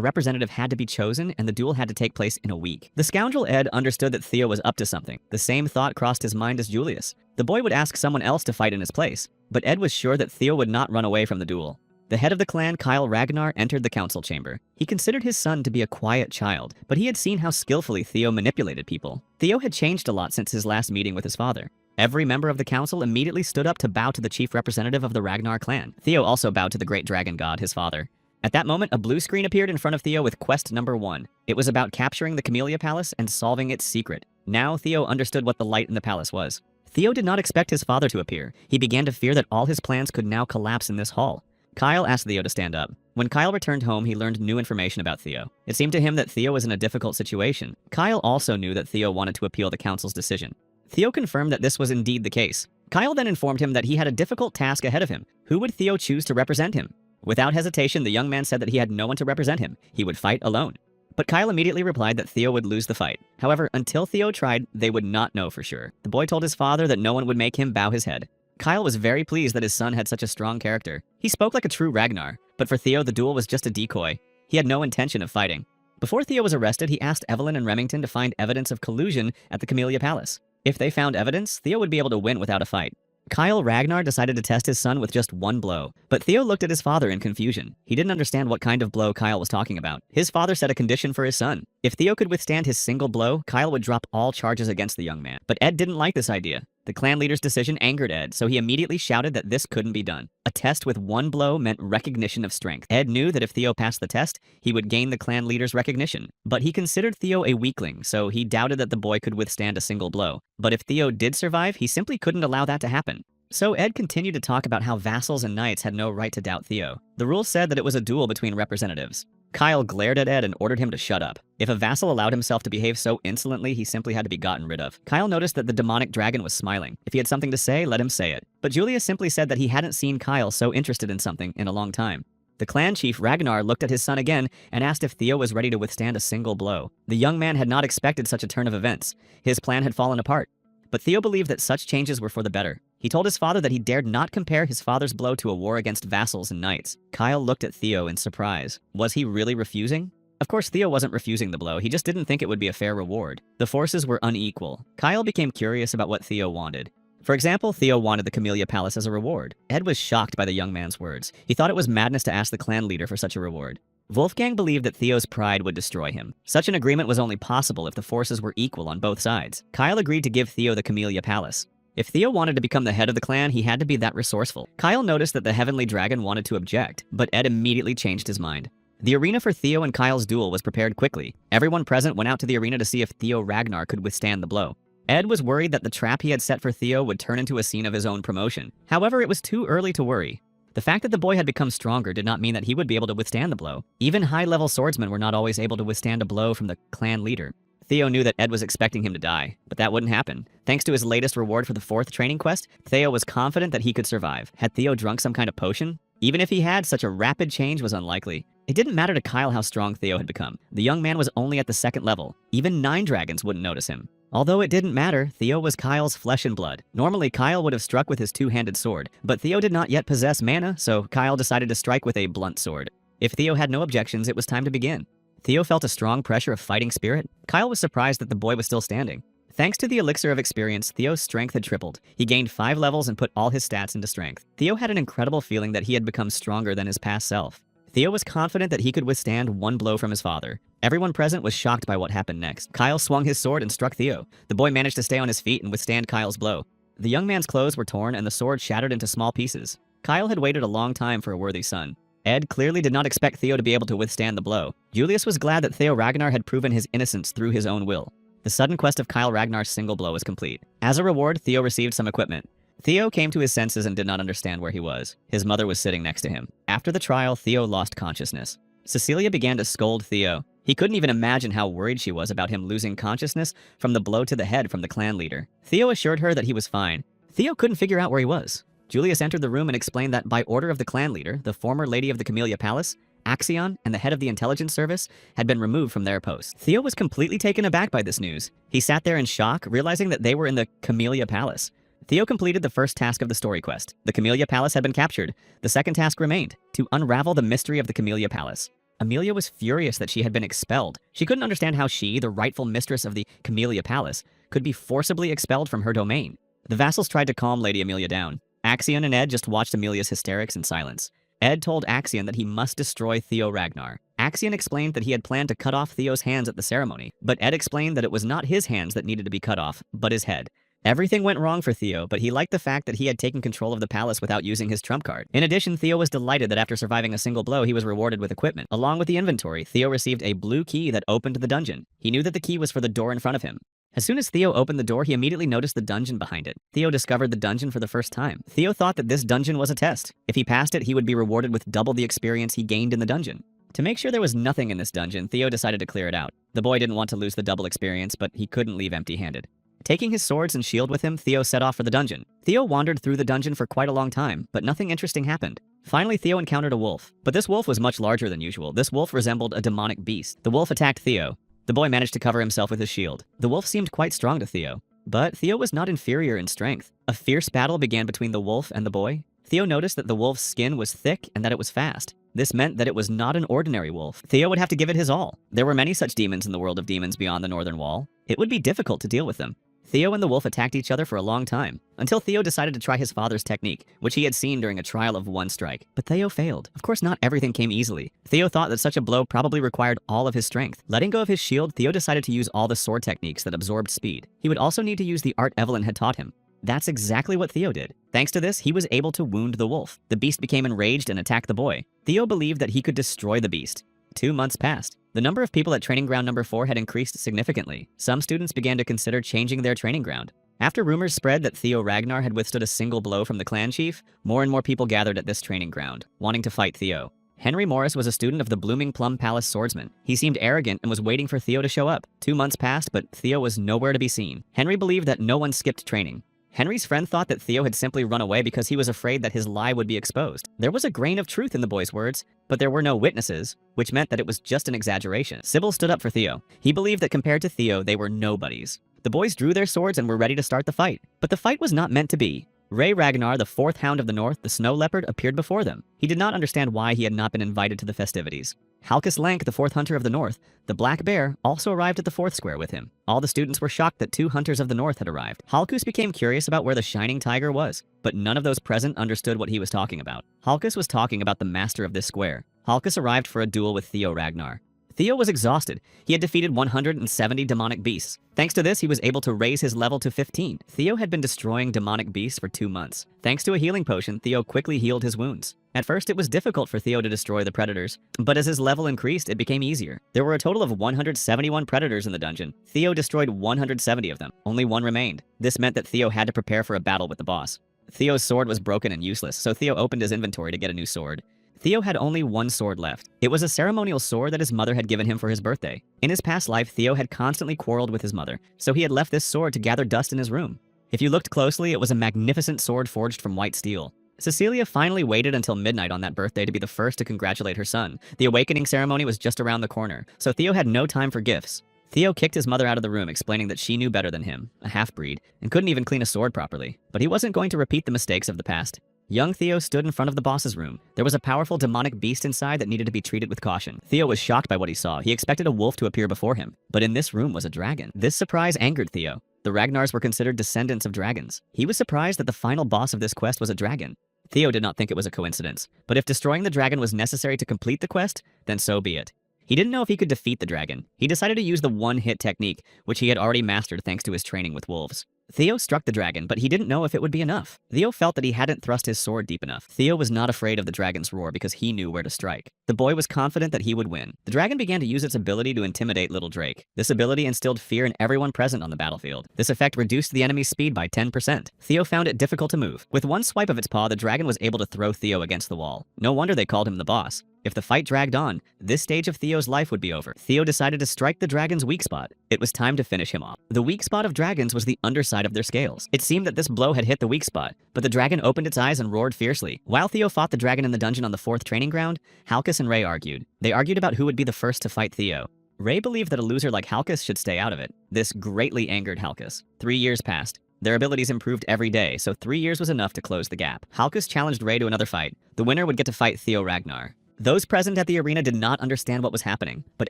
representative had to be chosen, and the duel had to take place in a week. The scoundrel Ed understood that Theo was up to something. The same thought crossed his mind as Julius. The boy would ask someone else to fight in his place, but Ed was sure that Theo would not run away from the duel. The head of the clan, Kyle Ragnar, entered the council chamber. He considered his son to be a quiet child, but he had seen how skillfully Theo manipulated people. Theo had changed a lot since his last meeting with his father. Every member of the council immediately stood up to bow to the chief representative of the Ragnar clan. Theo also bowed to the great dragon god, his father. At that moment, a blue screen appeared in front of Theo with quest number 1. It was about capturing the Camellia Palace and solving its secret. Now Theo understood what the light in the palace was. Theo did not expect his father to appear. He began to fear that all his plans could now collapse in this hall. Kyle asked Theo to stand up. When Kyle returned home, he learned new information about Theo. It seemed to him that Theo was in a difficult situation. Kyle also knew that Theo wanted to appeal the council's decision. Theo confirmed that this was indeed the case. Kyle then informed him that he had a difficult task ahead of him. Who would Theo choose to represent him? Without hesitation, the young man said that he had no one to represent him. He would fight alone. But Kyle immediately replied that Theo would lose the fight. However, until Theo tried, they would not know for sure. The boy told his father that no one would make him bow his head. Kyle was very pleased that his son had such a strong character. He spoke like a true Ragnar, but for Theo, the duel was just a decoy. He had no intention of fighting. Before Theo was arrested, he asked Evelyn and Remington to find evidence of collusion at the Camellia Palace. If they found evidence, Theo would be able to win without a fight. Kyle Ragnar decided to test his son with just one blow, but Theo looked at his father in confusion. He didn't understand what kind of blow Kyle was talking about. His father set a condition for his son. If Theo could withstand his single blow, Kyle would drop all charges against the young man. But Ed didn't like this idea. The clan leader's decision angered Ed, so he immediately shouted that this couldn't be done. A test with one blow meant recognition of strength. Ed knew that if Theo passed the test, he would gain the clan leader's recognition. But he considered Theo a weakling, so he doubted that the boy could withstand a single blow. But if Theo did survive, he simply couldn't allow that to happen. So Ed continued to talk about how vassals and knights had no right to doubt Theo. The rules said that it was a duel between representatives. Kyle glared at Ed and ordered him to shut up. If a vassal allowed himself to behave so insolently, he simply had to be gotten rid of. Kyle noticed that the demonic dragon was smiling. If he had something to say, let him say it. But Julius simply said that he hadn't seen Kyle so interested in something in a long time. The clan chief Ragnar looked at his son again and asked if Theo was ready to withstand a single blow. The young man had not expected such a turn of events. His plan had fallen apart. But Theo believed that such changes were for the better. He told his father that he dared not compare his father's blow to a war against vassals and knights. Kyle looked at Theo in surprise. Was he really refusing? Of course, Theo wasn't refusing the blow, he just didn't think it would be a fair reward. The forces were unequal. Kyle became curious about what Theo wanted. For example, Theo wanted the Camellia Palace as a reward. Ed was shocked by the young man's words. He thought it was madness to ask the clan leader for such a reward. Wolfgang believed that Theo's pride would destroy him. Such an agreement was only possible if the forces were equal on both sides. Kyle agreed to give Theo the Camellia Palace. If Theo wanted to become the head of the clan, he had to be that resourceful. Kyle noticed that the Heavenly Dragon wanted to object, but Ed immediately changed his mind. The arena for Theo and Kyle's duel was prepared quickly. Everyone present went out to the arena to see if Theo Ragnar could withstand the blow. Ed was worried that the trap he had set for Theo would turn into a scene of his own promotion. However, it was too early to worry. The fact that the boy had become stronger did not mean that he would be able to withstand the blow. Even high-level swordsmen were not always able to withstand a blow from the clan leader. Theo knew that Ed was expecting him to die, but that wouldn't happen. Thanks to his latest reward for the 4th training quest, Theo was confident that he could survive. Had Theo drunk some kind of potion? Even if he had, such a rapid change was unlikely. It didn't matter to Kyle how strong Theo had become. The young man was only at the 2nd level. Even 9 dragons wouldn't notice him. Although it didn't matter, Theo was Kyle's flesh and blood. Normally, Kyle would have struck with his 2-handed sword, but Theo did not yet possess mana, so Kyle decided to strike with a blunt sword. If Theo had no objections, it was time to begin. Theo felt a strong pressure of fighting spirit. Kyle was surprised that the boy was still standing. Thanks to the elixir of experience, Theo's strength had tripled. He gained 5 levels and put all his stats into strength. Theo had an incredible feeling that he had become stronger than his past self. Theo was confident that he could withstand one blow from his father. Everyone present was shocked by what happened next. Kyle swung his sword and struck Theo. The boy managed to stay on his feet and withstand Kyle's blow. The young man's clothes were torn and the sword shattered into small pieces. Kyle had waited a long time for a worthy son. Ed clearly did not expect Theo to be able to withstand the blow. Julius was glad that Theo Ragnar had proven his innocence through his own will. The sudden quest of Kyle Ragnar's single blow was complete. As a reward, Theo received some equipment. Theo came to his senses and did not understand where he was. His mother was sitting next to him. After the trial, Theo lost consciousness. Cecilia began to scold Theo. He couldn't even imagine how worried she was about him losing consciousness from the blow to the head from the clan leader. Theo assured her that he was fine. Theo couldn't figure out where he was. Julius entered the room and explained that by order of the clan leader, the former lady of the Camellia Palace, Axion, and the head of the intelligence service had been removed from their posts. Theo was completely taken aback by this news. He sat there in shock, realizing that they were in the Camellia Palace. Theo completed the first task of the story quest. The Camellia Palace had been captured. The second task remained, to unravel the mystery of the Camellia Palace. Amelia was furious that she had been expelled. She couldn't understand how she, the rightful mistress of the Camellia Palace, could be forcibly expelled from her domain. The vassals tried to calm Lady Amelia down. Axion and Ed just watched Amelia's hysterics in silence. Ed told Axion that he must destroy Theo Ragnar. Axion explained that he had planned to cut off Theo's hands at the ceremony, but Ed explained that it was not his hands that needed to be cut off, but his head. Everything went wrong for Theo, but he liked the fact that he had taken control of the palace without using his trump card. In addition, Theo was delighted that after surviving a single blow, he was rewarded with equipment. Along with the inventory, Theo received a blue key that opened the dungeon. He knew that the key was for the door in front of him. As soon as Theo opened the door, he immediately noticed the dungeon behind it. Theo discovered the dungeon for the first time. Theo thought that this dungeon was a test. If he passed it, he would be rewarded with double the experience he gained in the dungeon. To make sure there was nothing in this dungeon, Theo decided to clear it out. The boy didn't want to lose the double experience, but he couldn't leave empty-handed. Taking his swords and shield with him, Theo set off for the dungeon. Theo wandered through the dungeon for quite a long time, but nothing interesting happened. Finally, Theo encountered a wolf. But this wolf was much larger than usual. This wolf resembled a demonic beast. The wolf attacked Theo. The boy managed to cover himself with his shield. The wolf seemed quite strong to Theo. But Theo was not inferior in strength. A fierce battle began between the wolf and the boy. Theo noticed that the wolf's skin was thick and that it was fast. This meant that it was not an ordinary wolf. Theo would have to give it his all. There were many such demons in the world of demons beyond the Northern Wall. It would be difficult to deal with them. Theo and the wolf attacked each other for a long time, until Theo decided to try his father's technique, which he had seen during a trial of one strike. But Theo failed. Of course, not everything came easily. Theo thought that such a blow probably required all of his strength. Letting go of his shield, Theo decided to use all the sword techniques that absorbed speed. He would also need to use the art Evelyn had taught him. That's exactly what Theo did. Thanks to this, he was able to wound the wolf. The beast became enraged and attacked the boy. Theo believed that he could destroy the beast. 2 months passed. The number of people at training ground number 4 had increased significantly. Some students began to consider changing their training ground. After rumors spread that Theo Ragnar had withstood a single blow from the clan chief, more and more people gathered at this training ground, wanting to fight Theo. Henry Morris was a student of the Blooming Plum Palace swordsman. He seemed arrogant and was waiting for Theo to show up. 2 months passed, but Theo was nowhere to be seen. Henry believed that no one skipped training. Henry's friend thought that Theo had simply run away because he was afraid that his lie would be exposed. There was a grain of truth in the boy's words, but there were no witnesses, which meant that it was just an exaggeration. Sybil stood up for Theo. He believed that compared to Theo, they were nobodies. The boys drew their swords and were ready to start the fight. But the fight was not meant to be. Ray Ragnar, the fourth Hound of the North, the Snow Leopard, appeared before them. He did not understand why he had not been invited to the festivities. Halkus Lank, the fourth Hunter of the North, the Black Bear, also arrived at the fourth square with him. All the students were shocked that 2 Hunters of the North had arrived. Halkus became curious about where the Shining Tiger was, but none of those present understood what he was talking about. Halkus was talking about the master of this square. Halkus arrived for a duel with Theo Ragnar. Theo was exhausted. He had defeated 170 demonic beasts. Thanks to this, he was able to raise his level to 15. Theo had been destroying demonic beasts for 2 months. Thanks to a healing potion, Theo quickly healed his wounds. At first, it was difficult for Theo to destroy the predators, but as his level increased, it became easier. There were a total of 171 predators in the dungeon. Theo destroyed 170 of them. Only 1 remained. This meant that Theo had to prepare for a battle with the boss. Theo's sword was broken and useless, so Theo opened his inventory to get a new sword. Theo had only 1 sword left. It was a ceremonial sword that his mother had given him for his birthday. In his past life, Theo had constantly quarreled with his mother, so he had left this sword to gather dust in his room. If you looked closely, it was a magnificent sword forged from white steel. Cecilia finally waited until midnight on that birthday to be the first to congratulate her son. The awakening ceremony was just around the corner, so Theo had no time for gifts. Theo kicked his mother out of the room, explaining that she knew better than him, a half-breed, and couldn't even clean a sword properly. But he wasn't going to repeat the mistakes of the past. Young Theo stood in front of the boss's room. There was a powerful demonic beast inside that needed to be treated with caution. Theo was shocked by what he saw. He expected a wolf to appear before him, but in this room was a dragon. This surprise angered Theo. The Ragnars were considered descendants of dragons. He was surprised that the final boss of this quest was a dragon. Theo did not think it was a coincidence, but if destroying the dragon was necessary to complete the quest, then so be it. He didn't know if he could defeat the dragon. He decided to use the one-hit technique, which he had already mastered thanks to his training with wolves. Theo struck the dragon, but he didn't know if it would be enough. Theo felt that he hadn't thrust his sword deep enough. Theo was not afraid of the dragon's roar because he knew where to strike. The boy was confident that he would win. The dragon began to use its ability to intimidate little Drake. This ability instilled fear in everyone present on the battlefield. This effect reduced the enemy's speed by 10%. Theo found it difficult to move. With one swipe of its paw, the dragon was able to throw Theo against the wall. No wonder they called him the boss. If the fight dragged on, this stage of Theo's life would be over. Theo decided to strike the dragon's weak spot. It was time to finish him off. The weak spot of dragons was the underside of their scales. It seemed that this blow had hit the weak spot, but the dragon opened its eyes and roared fiercely. While Theo fought the dragon in the dungeon on the 4th training ground, Halkus and Ray argued. They argued about who would be the first to fight Theo. Ray believed that a loser like Halkus should stay out of it. This greatly angered Halkus. 3 years passed. Their abilities improved every day, so 3 years was enough to close the gap. Halkus challenged Ray to another fight. The winner would get to fight Theo Ragnar. Those present at the arena did not understand what was happening, but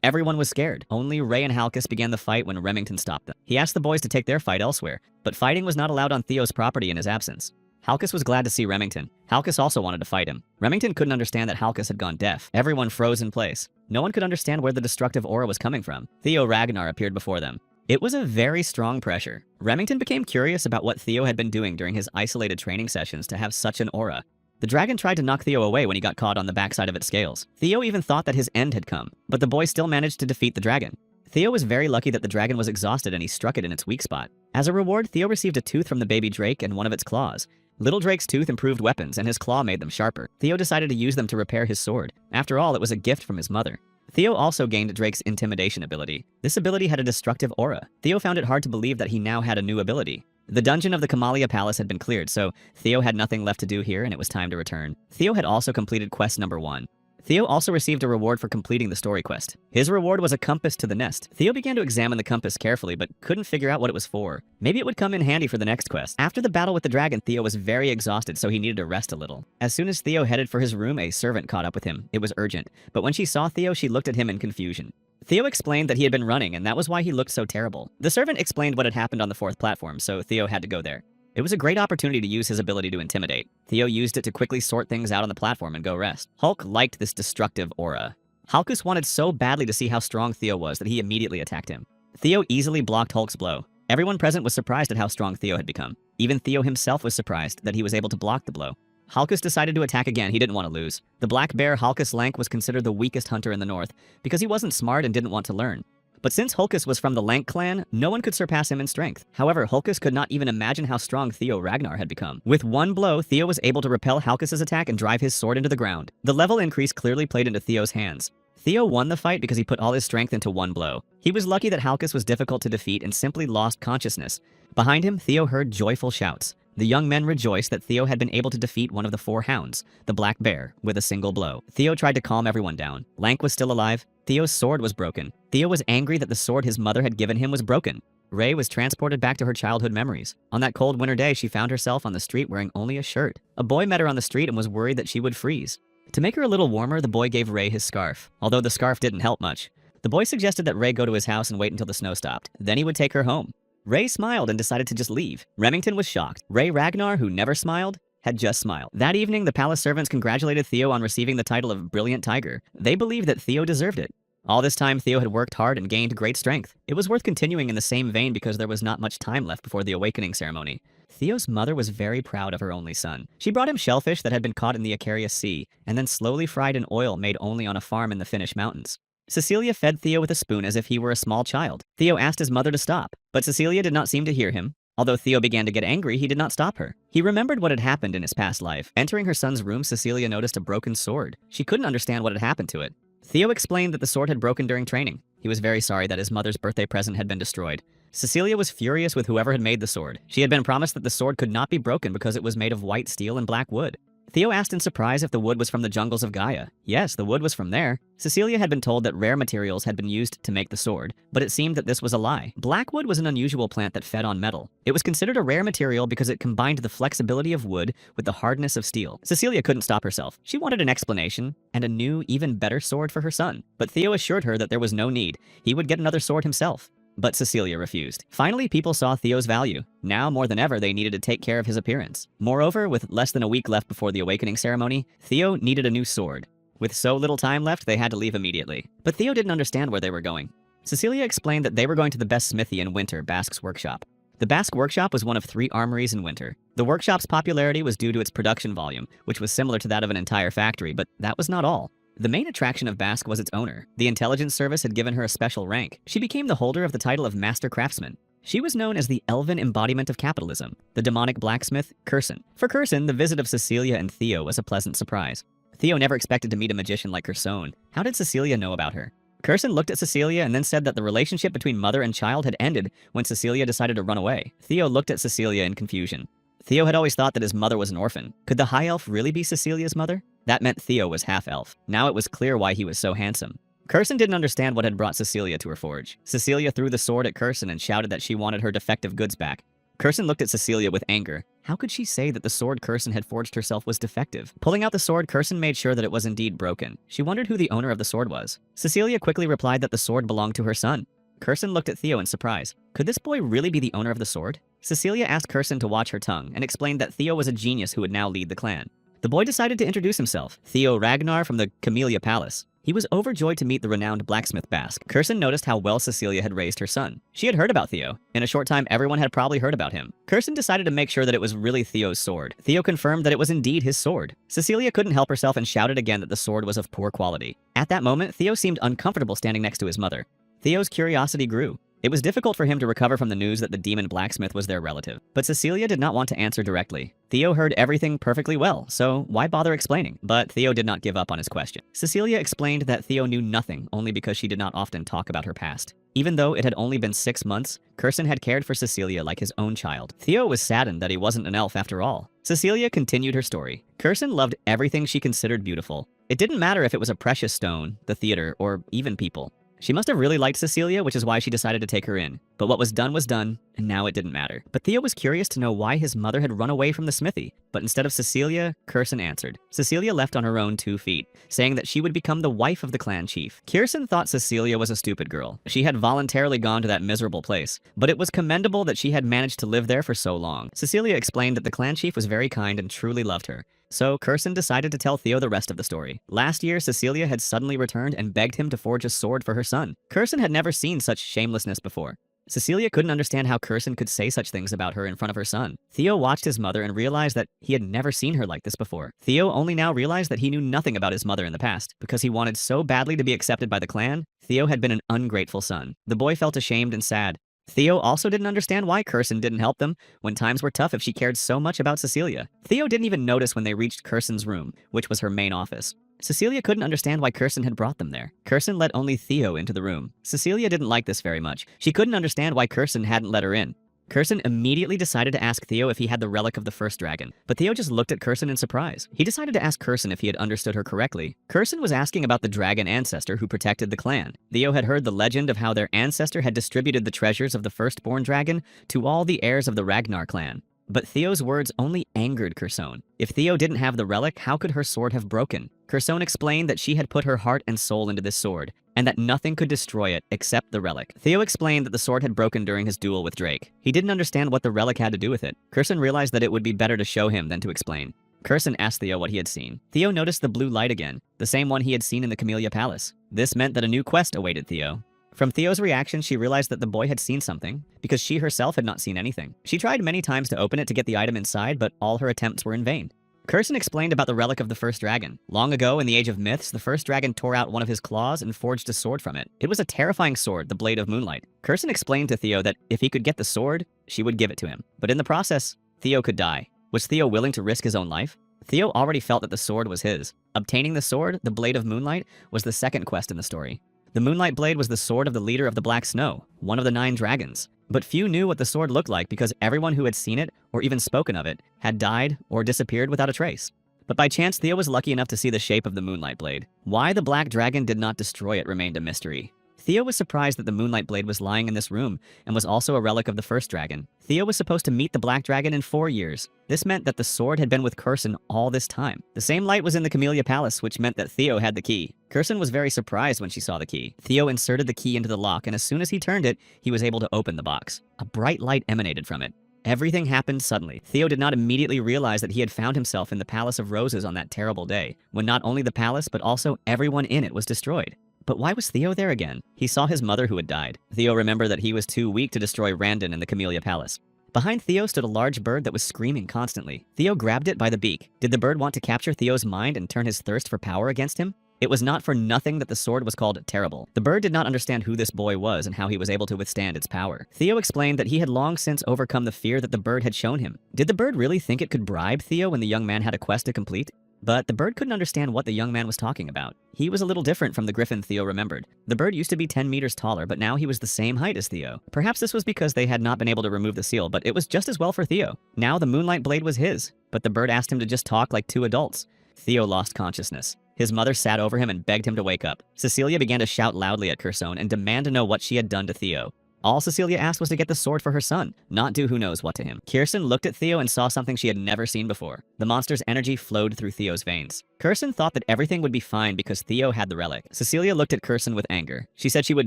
everyone was scared. Only Ray and Halkus began the fight when Remington stopped them. He asked the boys to take their fight elsewhere, but fighting was not allowed on Theo's property in his absence. Halkus was glad to see Remington. Halkus also wanted to fight him. Remington couldn't understand that Halkus had gone deaf. Everyone froze in place. No one could understand where the destructive aura was coming from. Theo Ragnar appeared before them. It was a very strong pressure. Remington became curious about what Theo had been doing during his isolated training sessions to have such an aura. The dragon tried to knock Theo away when he got caught on the backside of its scales. Theo even thought that his end had come, but the boy still managed to defeat the dragon. Theo was very lucky that the dragon was exhausted and he struck it in its weak spot. As a reward, Theo received a tooth from the baby Drake and one of its claws. Little Drake's tooth improved weapons and his claw made them sharper. Theo decided to use them to repair his sword. After all, it was a gift from his mother. Theo also gained Drake's intimidation ability. This ability had a destructive aura. Theo found it hard to believe that he now had a new ability. The dungeon of the Kamalia Palace had been cleared, so Theo had nothing left to do here and it was time to return. Theo had also completed quest number 1. Theo also received a reward for completing the story quest. His reward was a compass to the nest. Theo began to examine the compass carefully, but couldn't figure out what it was for. Maybe it would come in handy for the next quest. After the battle with the dragon, Theo was very exhausted, so he needed to rest a little. As soon as Theo headed for his room, a servant caught up with him. It was urgent, but when she saw Theo, she looked at him in confusion. Theo explained that he had been running, and that was why he looked so terrible. The servant explained what had happened on the 4th platform, so Theo had to go there. It was a great opportunity to use his ability to intimidate. Theo used it to quickly sort things out on the platform and go rest. Hulk liked this destructive aura. Halkus wanted so badly to see how strong Theo was that he immediately attacked him. Theo easily blocked Hulk's blow. Everyone present was surprised at how strong Theo had become. Even Theo himself was surprised that he was able to block the blow. Halkus decided to attack again. He didn't want to lose. The black bear Halkus Lank was considered the weakest hunter in the north because he wasn't smart and didn't want to learn. But since Halkus was from the Lank clan, no one could surpass him in strength. However, Halkus could not even imagine how strong Theo Ragnar had become. With one blow, Theo was able to repel Halkus's attack and drive his sword into the ground. The level increase clearly played into Theo's hands. Theo won the fight because he put all his strength into one blow. He was lucky that Halkus was difficult to defeat and simply lost consciousness. Behind him, Theo heard joyful shouts. The young men rejoiced that Theo had been able to defeat one of the 4 hounds, the Black Bear, with a single blow. Theo tried to calm everyone down. Lank was still alive. Theo's sword was broken. Theo was angry that the sword his mother had given him was broken. Ray was transported back to her childhood memories. On that cold winter day, she found herself on the street wearing only a shirt. A boy met her on the street and was worried that she would freeze. To make her a little warmer, the boy gave Ray his scarf, although the scarf didn't help much. The boy suggested that Ray go to his house and wait until the snow stopped. Then he would take her home. Ray smiled and decided to just leave. Remington was shocked. Ray Ragnar, who never smiled, had just smiled. That evening, the palace servants congratulated Theo on receiving the title of Brilliant Tiger. They believed that Theo deserved it. All this time, Theo had worked hard and gained great strength. It was worth continuing in the same vein because there was not much time left before the awakening ceremony. Theo's mother was very proud of her only son. She brought him shellfish that had been caught in the Icarius Sea, and then slowly fried in oil made only on a farm in the Finnish mountains. Cecilia fed Theo with a spoon as if he were a small child. Theo asked his mother to stop, but Cecilia did not seem to hear him. Although Theo began to get angry, he did not stop her. He remembered what had happened in his past life. Entering her son's room, Cecilia noticed a broken sword. She couldn't understand what had happened to it. Theo explained that the sword had broken during training. He was very sorry that his mother's birthday present had been destroyed. Cecilia was furious with whoever had made the sword. She had been promised that the sword could not be broken because it was made of white steel and black wood. Theo asked in surprise if the wood was from the jungles of Gaia. Yes, the wood was from there. Cecilia had been told that rare materials had been used to make the sword, but it seemed that this was a lie. Blackwood was an unusual plant that fed on metal. It was considered a rare material because it combined the flexibility of wood with the hardness of steel. Cecilia couldn't stop herself. She wanted an explanation and a new, even better sword for her son. But Theo assured her that there was no need. He would get another sword himself. But Cecilia refused. Finally, people saw Theo's value. Now, more than ever, they needed to take care of his appearance. Moreover, with less than a week left before the awakening ceremony, Theo needed a new sword. With so little time left, they had to leave immediately. But Theo didn't understand where they were going. Cecilia explained that they were going to the best smithy in winter, Basque's workshop. The Basque workshop was one of 3 armories in winter. The workshop's popularity was due to its production volume, which was similar to that of an entire factory, but that was not all. The main attraction of Basque was its owner. The intelligence service had given her a special rank. She became the holder of the title of Master Craftsman. She was known as the elven embodiment of capitalism, the demonic blacksmith, Curson. For Curson, the visit of Cecilia and Theo was a pleasant surprise. Theo never expected to meet a magician like Curson. How did Cecilia know about her? Curson looked at Cecilia and then said that the relationship between mother and child had ended when Cecilia decided to run away. Theo looked at Cecilia in confusion. Theo had always thought that his mother was an orphan. Could the high elf really be Cecilia's mother? That meant Theo was half-elf. Now it was clear why he was so handsome. Curson didn't understand what had brought Cecilia to her forge. Cecilia threw the sword at Curson and shouted that she wanted her defective goods back. Curson looked at Cecilia with anger. How could she say that the sword Curson had forged herself was defective? Pulling out the sword, Curson made sure that it was indeed broken. She wondered who the owner of the sword was. Cecilia quickly replied that the sword belonged to her son. Curson looked at Theo in surprise. Could this boy really be the owner of the sword? Cecilia asked Curson to watch her tongue and explained that Theo was a genius who would now lead the clan. The boy decided to introduce himself, Theo Ragnar from the Camellia Palace. He was overjoyed to meet the renowned blacksmith Basque. Curson noticed how well Cecilia had raised her son. She had heard about Theo. In a short time, everyone had probably heard about him. Curson decided to make sure that it was really Theo's sword. Theo confirmed that it was indeed his sword. Cecilia couldn't help herself and shouted again that the sword was of poor quality. At that moment, Theo seemed uncomfortable standing next to his mother. Theo's curiosity grew. It was difficult for him to recover from the news that the demon blacksmith was their relative. But Cecilia did not want to answer directly. Theo heard everything perfectly well, so why bother explaining? But Theo did not give up on his question. Cecilia explained that Theo knew nothing only because she did not often talk about her past. Even though it had only been 6 months, Curson had cared for Cecilia like his own child. Theo was saddened that he wasn't an elf after all. Cecilia continued her story. Curson loved everything she considered beautiful. It didn't matter if it was a precious stone, the theater, or even people. She must have really liked Cecilia, which is why she decided to take her in. But what was done, and now it didn't matter. But Theo was curious to know why his mother had run away from the smithy. But instead of Cecilia, Curson answered. Cecilia left on her own 2 feet, saying that she would become the wife of the clan chief. Curson thought Cecilia was a stupid girl. She had voluntarily gone to that miserable place. But it was commendable that she had managed to live there for so long. Cecilia explained that the clan chief was very kind and truly loved her. So Curson decided to tell Theo the rest of the story. Last year, Cecilia had suddenly returned and begged him to forge a sword for her son. Curson had never seen such shamelessness before. Cecilia couldn't understand how Curson could say such things about her in front of her son. Theo watched his mother and realized that he had never seen her like this before. Theo only now realized that he knew nothing about his mother in the past. Because he wanted so badly to be accepted by the clan, Theo had been an ungrateful son. The boy felt ashamed and sad. Theo also didn't understand why Curson didn't help them when times were tough if she cared so much about Cecilia. Theo didn't even notice when they reached Curson's room, which was her main office. Cecilia couldn't understand why Kirsten had brought them there. Kirsten let only Theo into the room. Cecilia didn't like this very much. She couldn't understand why Kirsten hadn't let her in. Kirsten immediately decided to ask Theo if he had the relic of the first dragon, but Theo just looked at Kirsten in surprise. He decided to ask Kirsten if he had understood her correctly. Kirsten was asking about the dragon ancestor who protected the clan. Theo had heard the legend of how their ancestor had distributed the treasures of the firstborn dragon to all the heirs of the Ragnar clan. But Theo's words only angered Kirsten. If Theo didn't have the relic, how could her sword have broken? Kirsten explained that she had put her heart and soul into this sword, and that nothing could destroy it except the relic. Theo explained that the sword had broken during his duel with Drake. He didn't understand what the relic had to do with it. Kirsten realized that it would be better to show him than to explain. Kirsten asked Theo what he had seen. Theo noticed the blue light again, the same one he had seen in the Camellia Palace. This meant that a new quest awaited Theo. From Theo's reaction, she realized that the boy had seen something, because she herself had not seen anything. She tried many times to open it to get the item inside, but all her attempts were in vain. Kirsten explained about the relic of the first dragon. Long ago, in the Age of Myths, the first dragon tore out one of his claws and forged a sword from it. It was a terrifying sword, the Blade of Moonlight. Kirsten explained to Theo that if he could get the sword, she would give it to him. But in the process, Theo could die. Was Theo willing to risk his own life? Theo already felt that the sword was his. Obtaining the sword, the Blade of Moonlight, was the second quest in the story. The Moonlight Blade was the sword of the leader of the Black Snow, one of the 9 dragons. But few knew what the sword looked like because everyone who had seen it, or even spoken of it, had died or disappeared without a trace. But by chance, Theo was lucky enough to see the shape of the Moonlight Blade. Why the Black Dragon did not destroy it remained a mystery. Theo was surprised that the Moonlight Blade was lying in this room and was also a relic of the first dragon. Theo was supposed to meet the Black Dragon in 4 years. This meant that the sword had been with Kirsten all this time. The same light was in the Camellia Palace, which meant that Theo had the key. Kirsten was very surprised when she saw the key. Theo inserted the key into the lock, and as soon as he turned it, he was able to open the box. A bright light emanated from it. Everything happened suddenly. Theo did not immediately realize that he had found himself in the Palace of Roses on that terrible day, when not only the palace, but also everyone in it was destroyed. But why was Theo there again? He saw his mother who had died. Theo remembered that he was too weak to destroy Randon in the Camellia Palace. Behind Theo stood a large bird that was screaming constantly. Theo grabbed it by the beak. Did the bird want to capture Theo's mind and turn his thirst for power against him? It was not for nothing that the sword was called Terrible. The bird did not understand who this boy was and how he was able to withstand its power. Theo explained that he had long since overcome the fear that the bird had shown him. Did the bird really think it could bribe Theo when the young man had a quest to complete? But the bird couldn't understand what the young man was talking about. He was a little different from the griffin Theo remembered. The bird used to be 10 meters taller, but now he was the same height as Theo. Perhaps this was because they had not been able to remove the seal, but it was just as well for Theo. Now the Moonlight Blade was his, but the bird asked him to just talk like 2 adults. Theo lost consciousness. His mother sat over him and begged him to wake up. Cecilia began to shout loudly at Kirsten and demand to know what she had done to Theo. All Cecilia asked was to get the sword for her son, not do who knows what to him. Kirsten looked at Theo and saw something she had never seen before. The monster's energy flowed through Theo's veins. Kirsten thought that everything would be fine because Theo had the relic. Cecilia looked at Kirsten with anger. She said she would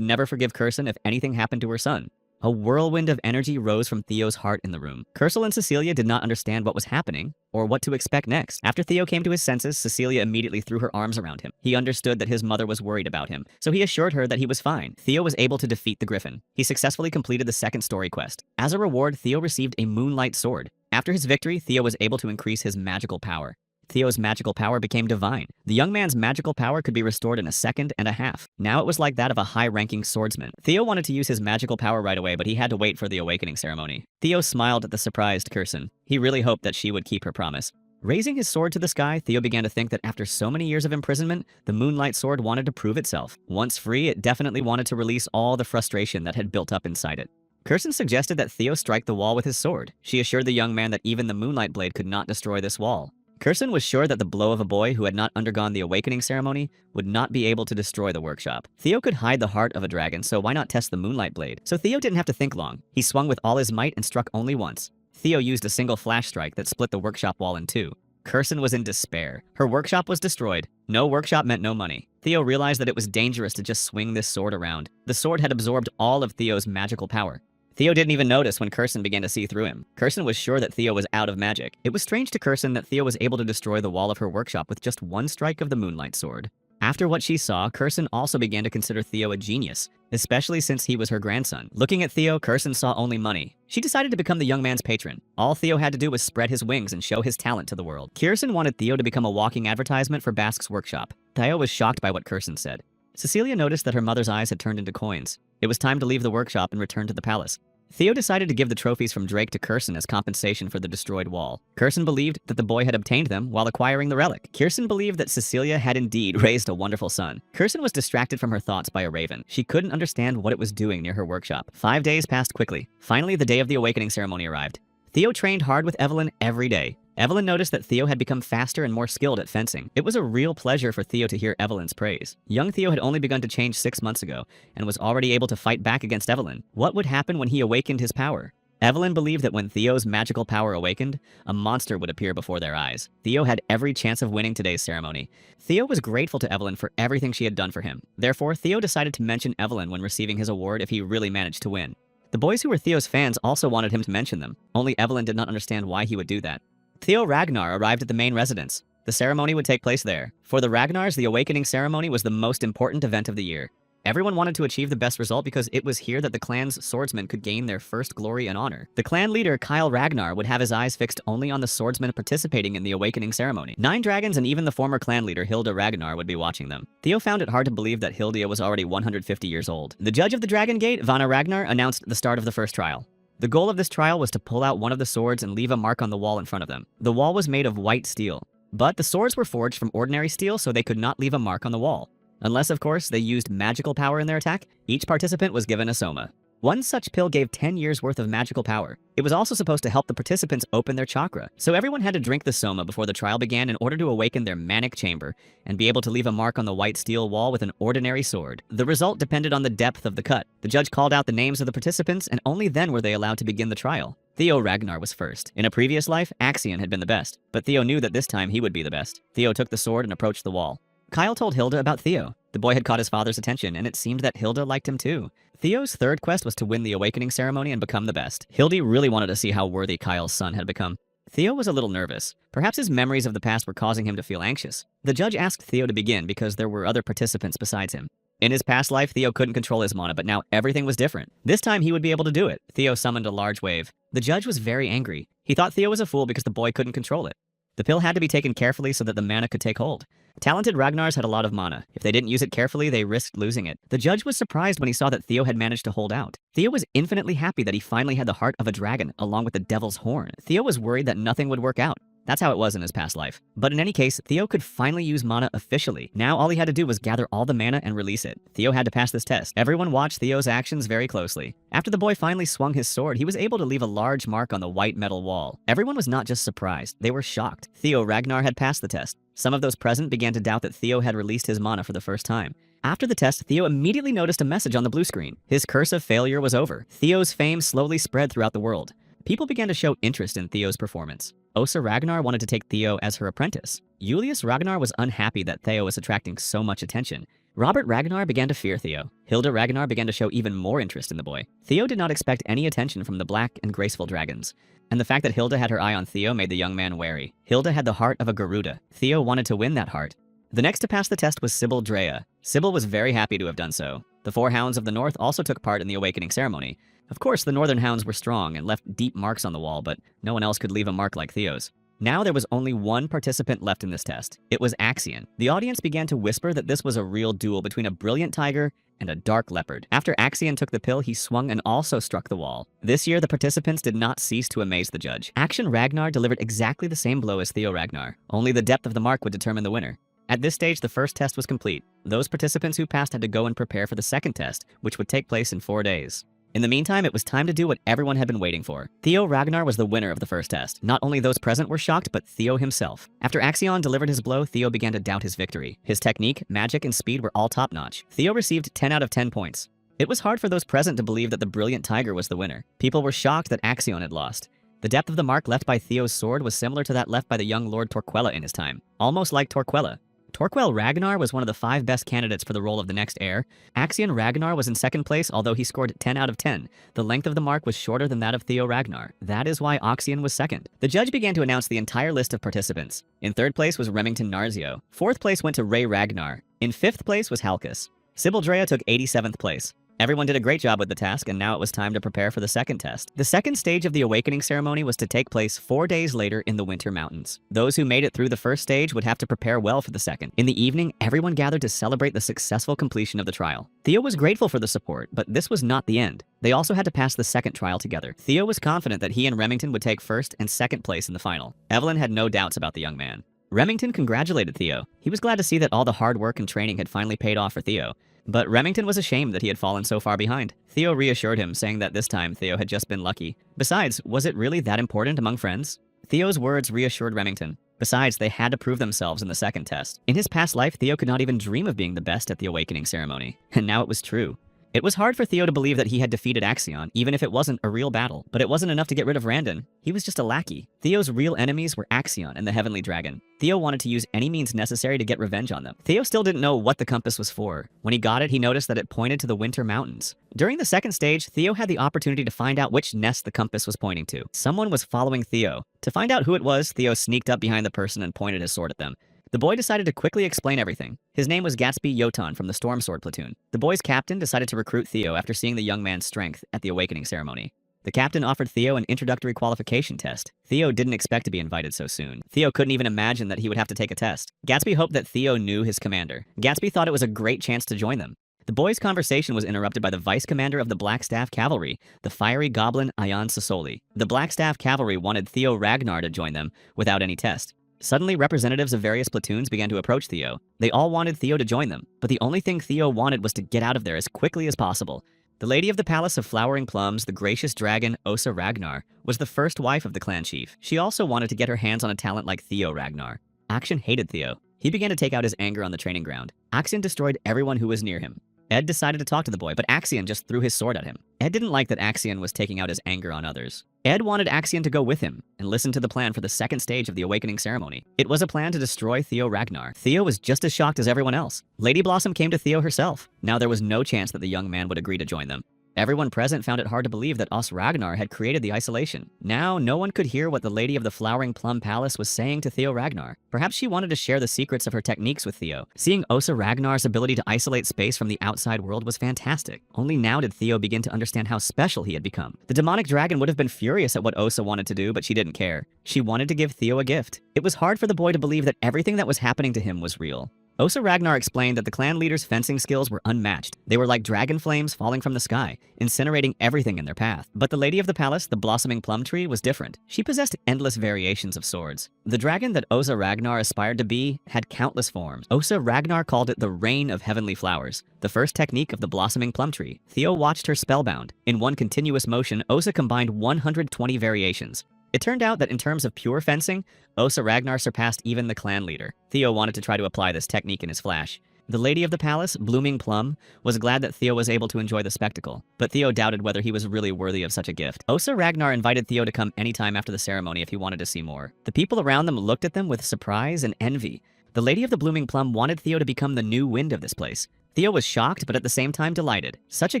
never forgive Kirsten if anything happened to her son. A whirlwind of energy rose from Theo's heart in the room. Kirsten and Cecilia did not understand what was happening or what to expect next. After Theo came to his senses, Cecilia immediately threw her arms around him. He understood that his mother was worried about him, so he assured her that he was fine. Theo was able to defeat the griffin. He successfully completed the second story quest. As a reward, Theo received a moonlight sword. After his victory, Theo was able to increase his magical power. Theo's magical power became divine. The young man's magical power could be restored in 1.5 seconds. Now it was like that of a high-ranking swordsman. Theo wanted to use his magical power right away, but he had to wait for the awakening ceremony. Theo smiled at the surprised Kirsten. He really hoped that she would keep her promise. Raising his sword to the sky, Theo began to think that after so many years of imprisonment, the Moonlight Sword wanted to prove itself. Once free, it definitely wanted to release all the frustration that had built up inside it. Kirsten suggested that Theo strike the wall with his sword. She assured the young man that even the Moonlight Blade could not destroy this wall. Kirsten was sure that the blow of a boy who had not undergone the awakening ceremony would not be able to destroy the workshop. Theo could hide the heart of a dragon, so why not test the Moonlight Blade? So Theo didn't have to think long. He swung with all his might and struck only once. Theo used a single flash strike that split the workshop wall in 2. Kirsten was in despair. Her workshop was destroyed. No workshop meant no money. Theo realized that it was dangerous to just swing this sword around. The sword had absorbed all of Theo's magical power. Theo didn't even notice when Kirsten began to see through him. Kirsten was sure that Theo was out of magic. It was strange to Kirsten that Theo was able to destroy the wall of her workshop with just 1 strike of the Moonlight Sword. After what she saw, Kirsten also began to consider Theo a genius, especially since he was her grandson. Looking at Theo, Kirsten saw only money. She decided to become the young man's patron. All Theo had to do was spread his wings and show his talent to the world. Kirsten wanted Theo to become a walking advertisement for Basque's workshop. Theo was shocked by what Kirsten said. Cecilia noticed that her mother's eyes had turned into coins. It was time to leave the workshop and return to the palace. Theo decided to give the trophies from Drake to Kirsten as compensation for the destroyed wall. Kirsten believed that the boy had obtained them while acquiring the relic. Kirsten believed that Cecilia had indeed raised a wonderful son. Kirsten was distracted from her thoughts by a raven. She couldn't understand what it was doing near her workshop. 5 days passed quickly. Finally, the day of the awakening ceremony arrived. Theo trained hard with Evelyn every day. Evelyn noticed that Theo had become faster and more skilled at fencing. It was a real pleasure for Theo to hear Evelyn's praise. Young Theo had only begun to change 6 months ago and was already able to fight back against Evelyn. What would happen when he awakened his power? Evelyn believed that when Theo's magical power awakened, a monster would appear before their eyes. Theo had every chance of winning today's ceremony. Theo was grateful to Evelyn for everything she had done for him. Therefore, Theo decided to mention Evelyn when receiving his award if he really managed to win. The boys who were Theo's fans also wanted him to mention them. Only Evelyn did not understand why he would do that. Theo Ragnar arrived at the main residence. The ceremony would take place there. For the Ragnars, the awakening ceremony was the most important event of the year. Everyone wanted to achieve the best result because it was here that the clan's swordsmen could gain their first glory and honor. The clan leader, Kyle Ragnar, would have his eyes fixed only on the swordsmen participating in the awakening ceremony. 9 dragons and even the former clan leader, Hilda Ragnar, would be watching them. Theo found it hard to believe that Hilda was already 150 years old. The judge of the Dragon Gate, Vana Ragnar, announced the start of the first trial. The goal of this trial was to pull out one of the swords and leave a mark on the wall in front of them. The wall was made of white steel, but the swords were forged from ordinary steel, so they could not leave a mark on the wall. Unless, of course, they used magical power in their attack. Each participant was given a soma. One such pill gave 10 years worth of magical power. It was also supposed to help the participants open their chakra, so everyone had to drink the soma before the trial began in order to awaken their manic chamber and be able to leave a mark on the white steel wall with an ordinary sword. The result depended on the depth of the cut. The judge called out the names of the participants, and only then were they allowed to begin the trial. Theo Ragnar was first. In a previous life, Axion had been the best, but Theo knew that this time he would be the best. Theo took the sword and approached the wall. Kyle told Hilda about Theo. The boy had caught his father's attention, and it seemed that Hilda liked him too. Theo's third quest was to win the awakening ceremony and become the best. Hilda really wanted to see how worthy Kyle's son had become. Theo was a little nervous. Perhaps his memories of the past were causing him to feel anxious. The judge asked Theo to begin because there were other participants besides him. In his past life, Theo couldn't control his mana, but now everything was different. This time he would be able to do it. Theo summoned a large wave. The judge was very angry. He thought Theo was a fool because the boy couldn't control it. The pill had to be taken carefully so that the mana could take hold. Talented Ragnars had a lot of mana. If they didn't use it carefully, they risked losing it. The judge was surprised when he saw that Theo had managed to hold out. Theo was infinitely happy that he finally had the heart of a dragon, along with the devil's horn. Theo was worried that nothing would work out. That's how it was in his past life. But in any case, Theo could finally use mana officially. Now all he had to do was gather all the mana and release it. Theo had to pass this test. Everyone watched Theo's actions very closely. After the boy finally swung his sword, he was able to leave a large mark on the white metal wall. Everyone was not just surprised, they were shocked. Theo Ragnar had passed the test. Some of those present began to doubt that Theo had released his mana for the first time. After the test, Theo immediately noticed a message on the blue screen. His curse of failure was over. Theo's fame slowly spread throughout the world. People began to show interest in Theo's performance. Osa Ragnar wanted to take Theo as her apprentice. Julius Ragnar was unhappy that Theo was attracting so much attention. Robert Ragnar began to fear Theo. Hilda Ragnar began to show even more interest in the boy. Theo did not expect any attention from the black and graceful dragons. And the fact that Hilda had her eye on Theo made the young man wary. Hilda had the heart of a Garuda. Theo wanted to win that heart. The next to pass the test was Sybil Drea. Sybil was very happy to have done so. The 4 hounds of the north also took part in the awakening ceremony. Of course, the northern hounds were strong and left deep marks on the wall, but no one else could leave a mark like Theo's. Now there was only one participant left in this test. It was Axion. The audience began to whisper that this was a real duel between a brilliant tiger and a dark leopard. After Axion took the pill, he swung and also struck the wall. This year, the participants did not cease to amaze the judge. Action Ragnar delivered exactly the same blow as Theo Ragnar. Only the depth of the mark would determine the winner. At this stage, the first test was complete. Those participants who passed had to go and prepare for the second test, which would take place in 4 days. In the meantime, it was time to do what everyone had been waiting for. Theo Ragnar was the winner of the first test. Not only those present were shocked, but Theo himself. After Axion delivered his blow, Theo began to doubt his victory. His technique, magic, and speed were all top-notch. Theo received 10 out of 10 points. It was hard for those present to believe that the brilliant tiger was the winner. People were shocked that Axion had lost. The depth of the mark left by Theo's sword was similar to that left by the young Lord Torquella in his time. Almost like Torquella. Torquell Ragnar was one of the 5 best candidates for the role of the next heir. Axion Ragnar was in second place, although he scored 10 out of 10. The length of the mark was shorter than that of Theo Ragnar. That is why Axion was second. The judge began to announce the entire list of participants. In third place was Remington Narzio. Fourth place went to Ray Ragnar. In fifth place was Halkus. Sybil Drea took 87th place. Everyone did a great job with the task, and now it was time to prepare for the second test. The second stage of the awakening ceremony was to take place 4 days later in the Winter Mountains. Those who made it through the first stage would have to prepare well for the second. In the evening, everyone gathered to celebrate the successful completion of the trial. Theo was grateful for the support, but this was not the end. They also had to pass the second trial together. Theo was confident that he and Remington would take first and second place in the final. Evelyn had no doubts about the young man. Remington congratulated Theo. He was glad to see that all the hard work and training had finally paid off for Theo. But Remington was ashamed that he had fallen so far behind. Theo reassured him, saying that this time Theo had just been lucky. Besides, was it really that important among friends? Theo's words reassured Remington. Besides, they had to prove themselves in the second test. In his past life, Theo could not even dream of being the best at the awakening ceremony. And now it was true. It was hard for Theo to believe that he had defeated Axion, even if it wasn't a real battle. But it wasn't enough to get rid of Randon. He was just a lackey. Theo's real enemies were Axion and the Heavenly Dragon. Theo wanted to use any means necessary to get revenge on them. Theo still didn't know what the compass was for. When he got it, he noticed that it pointed to the Winter Mountains. During the second stage, Theo had the opportunity to find out which nest the compass was pointing to. Someone was following Theo. To find out who it was, Theo sneaked up behind the person and pointed his sword at them. The boy decided to quickly explain everything. His name was Gatsby Yotan from the Storm Sword Platoon. The boy's captain decided to recruit Theo after seeing the young man's strength at the awakening ceremony. The captain offered Theo an introductory qualification test. Theo didn't expect to be invited so soon. Theo couldn't even imagine that he would have to take a test. Gatsby hoped that Theo knew his commander. Gatsby thought it was a great chance to join them. The boys' conversation was interrupted by the vice commander of the Blackstaff Cavalry, the fiery goblin Ayan Sasoli. The Blackstaff Cavalry wanted Theo Ragnar to join them without any test. Suddenly, representatives of various platoons began to approach Theo. They all wanted Theo to join them, but the only thing Theo wanted was to get out of there as quickly as possible. The lady of the Palace of Flowering Plums, the gracious dragon Osa Ragnar, was the first wife of the clan chief. She also wanted to get her hands on a talent like Theo Ragnar. Action hated Theo. He began to take out his anger on the training ground. Axion destroyed everyone who was near him. Ed decided to talk to the boy, but Axion just threw his sword at him. Ed didn't like that Axion was taking out his anger on others. Ed wanted Axion to go with him and listen to the plan for the second stage of the awakening ceremony. It was a plan to destroy Theo Ragnar. Theo was just as shocked as everyone else. Lady Blossom came to Theo herself. Now there was no chance that the young man would agree to join them. Everyone present found it hard to believe that Os Ragnar had created the isolation. Now, no one could hear what the Lady of the Flowering Plum Palace was saying to Theo Ragnar. Perhaps she wanted to share the secrets of her techniques with Theo. Seeing Osa Ragnar's ability to isolate space from the outside world was fantastic. Only now did Theo begin to understand how special he had become. The demonic dragon would have been furious at what Osa wanted to do, but she didn't care. She wanted to give Theo a gift. It was hard for the boy to believe that everything that was happening to him was real. Osa Ragnar explained that the clan leader's fencing skills were unmatched. They were like dragon flames falling from the sky, incinerating everything in their path. But the lady of the palace, the blossoming plum tree, was different. She possessed endless variations of swords. The dragon that Osa Ragnar aspired to be had countless forms. Osa Ragnar called it the Rain of Heavenly Flowers, the first technique of the blossoming plum tree. Theo watched her spellbound. In one continuous motion, Osa combined 120 variations. It turned out that in terms of pure fencing, Osa Ragnar surpassed even the clan leader. Theo wanted to try to apply this technique in his flash. The lady of the palace, Blooming Plum, was glad that Theo was able to enjoy the spectacle, but Theo doubted whether he was really worthy of such a gift. Osa Ragnar invited Theo to come anytime after the ceremony if he wanted to see more. The people around them looked at them with surprise and envy. The lady of the Blooming Plum wanted Theo to become the new wind of this place. Theo was shocked, but at the same time delighted. Such a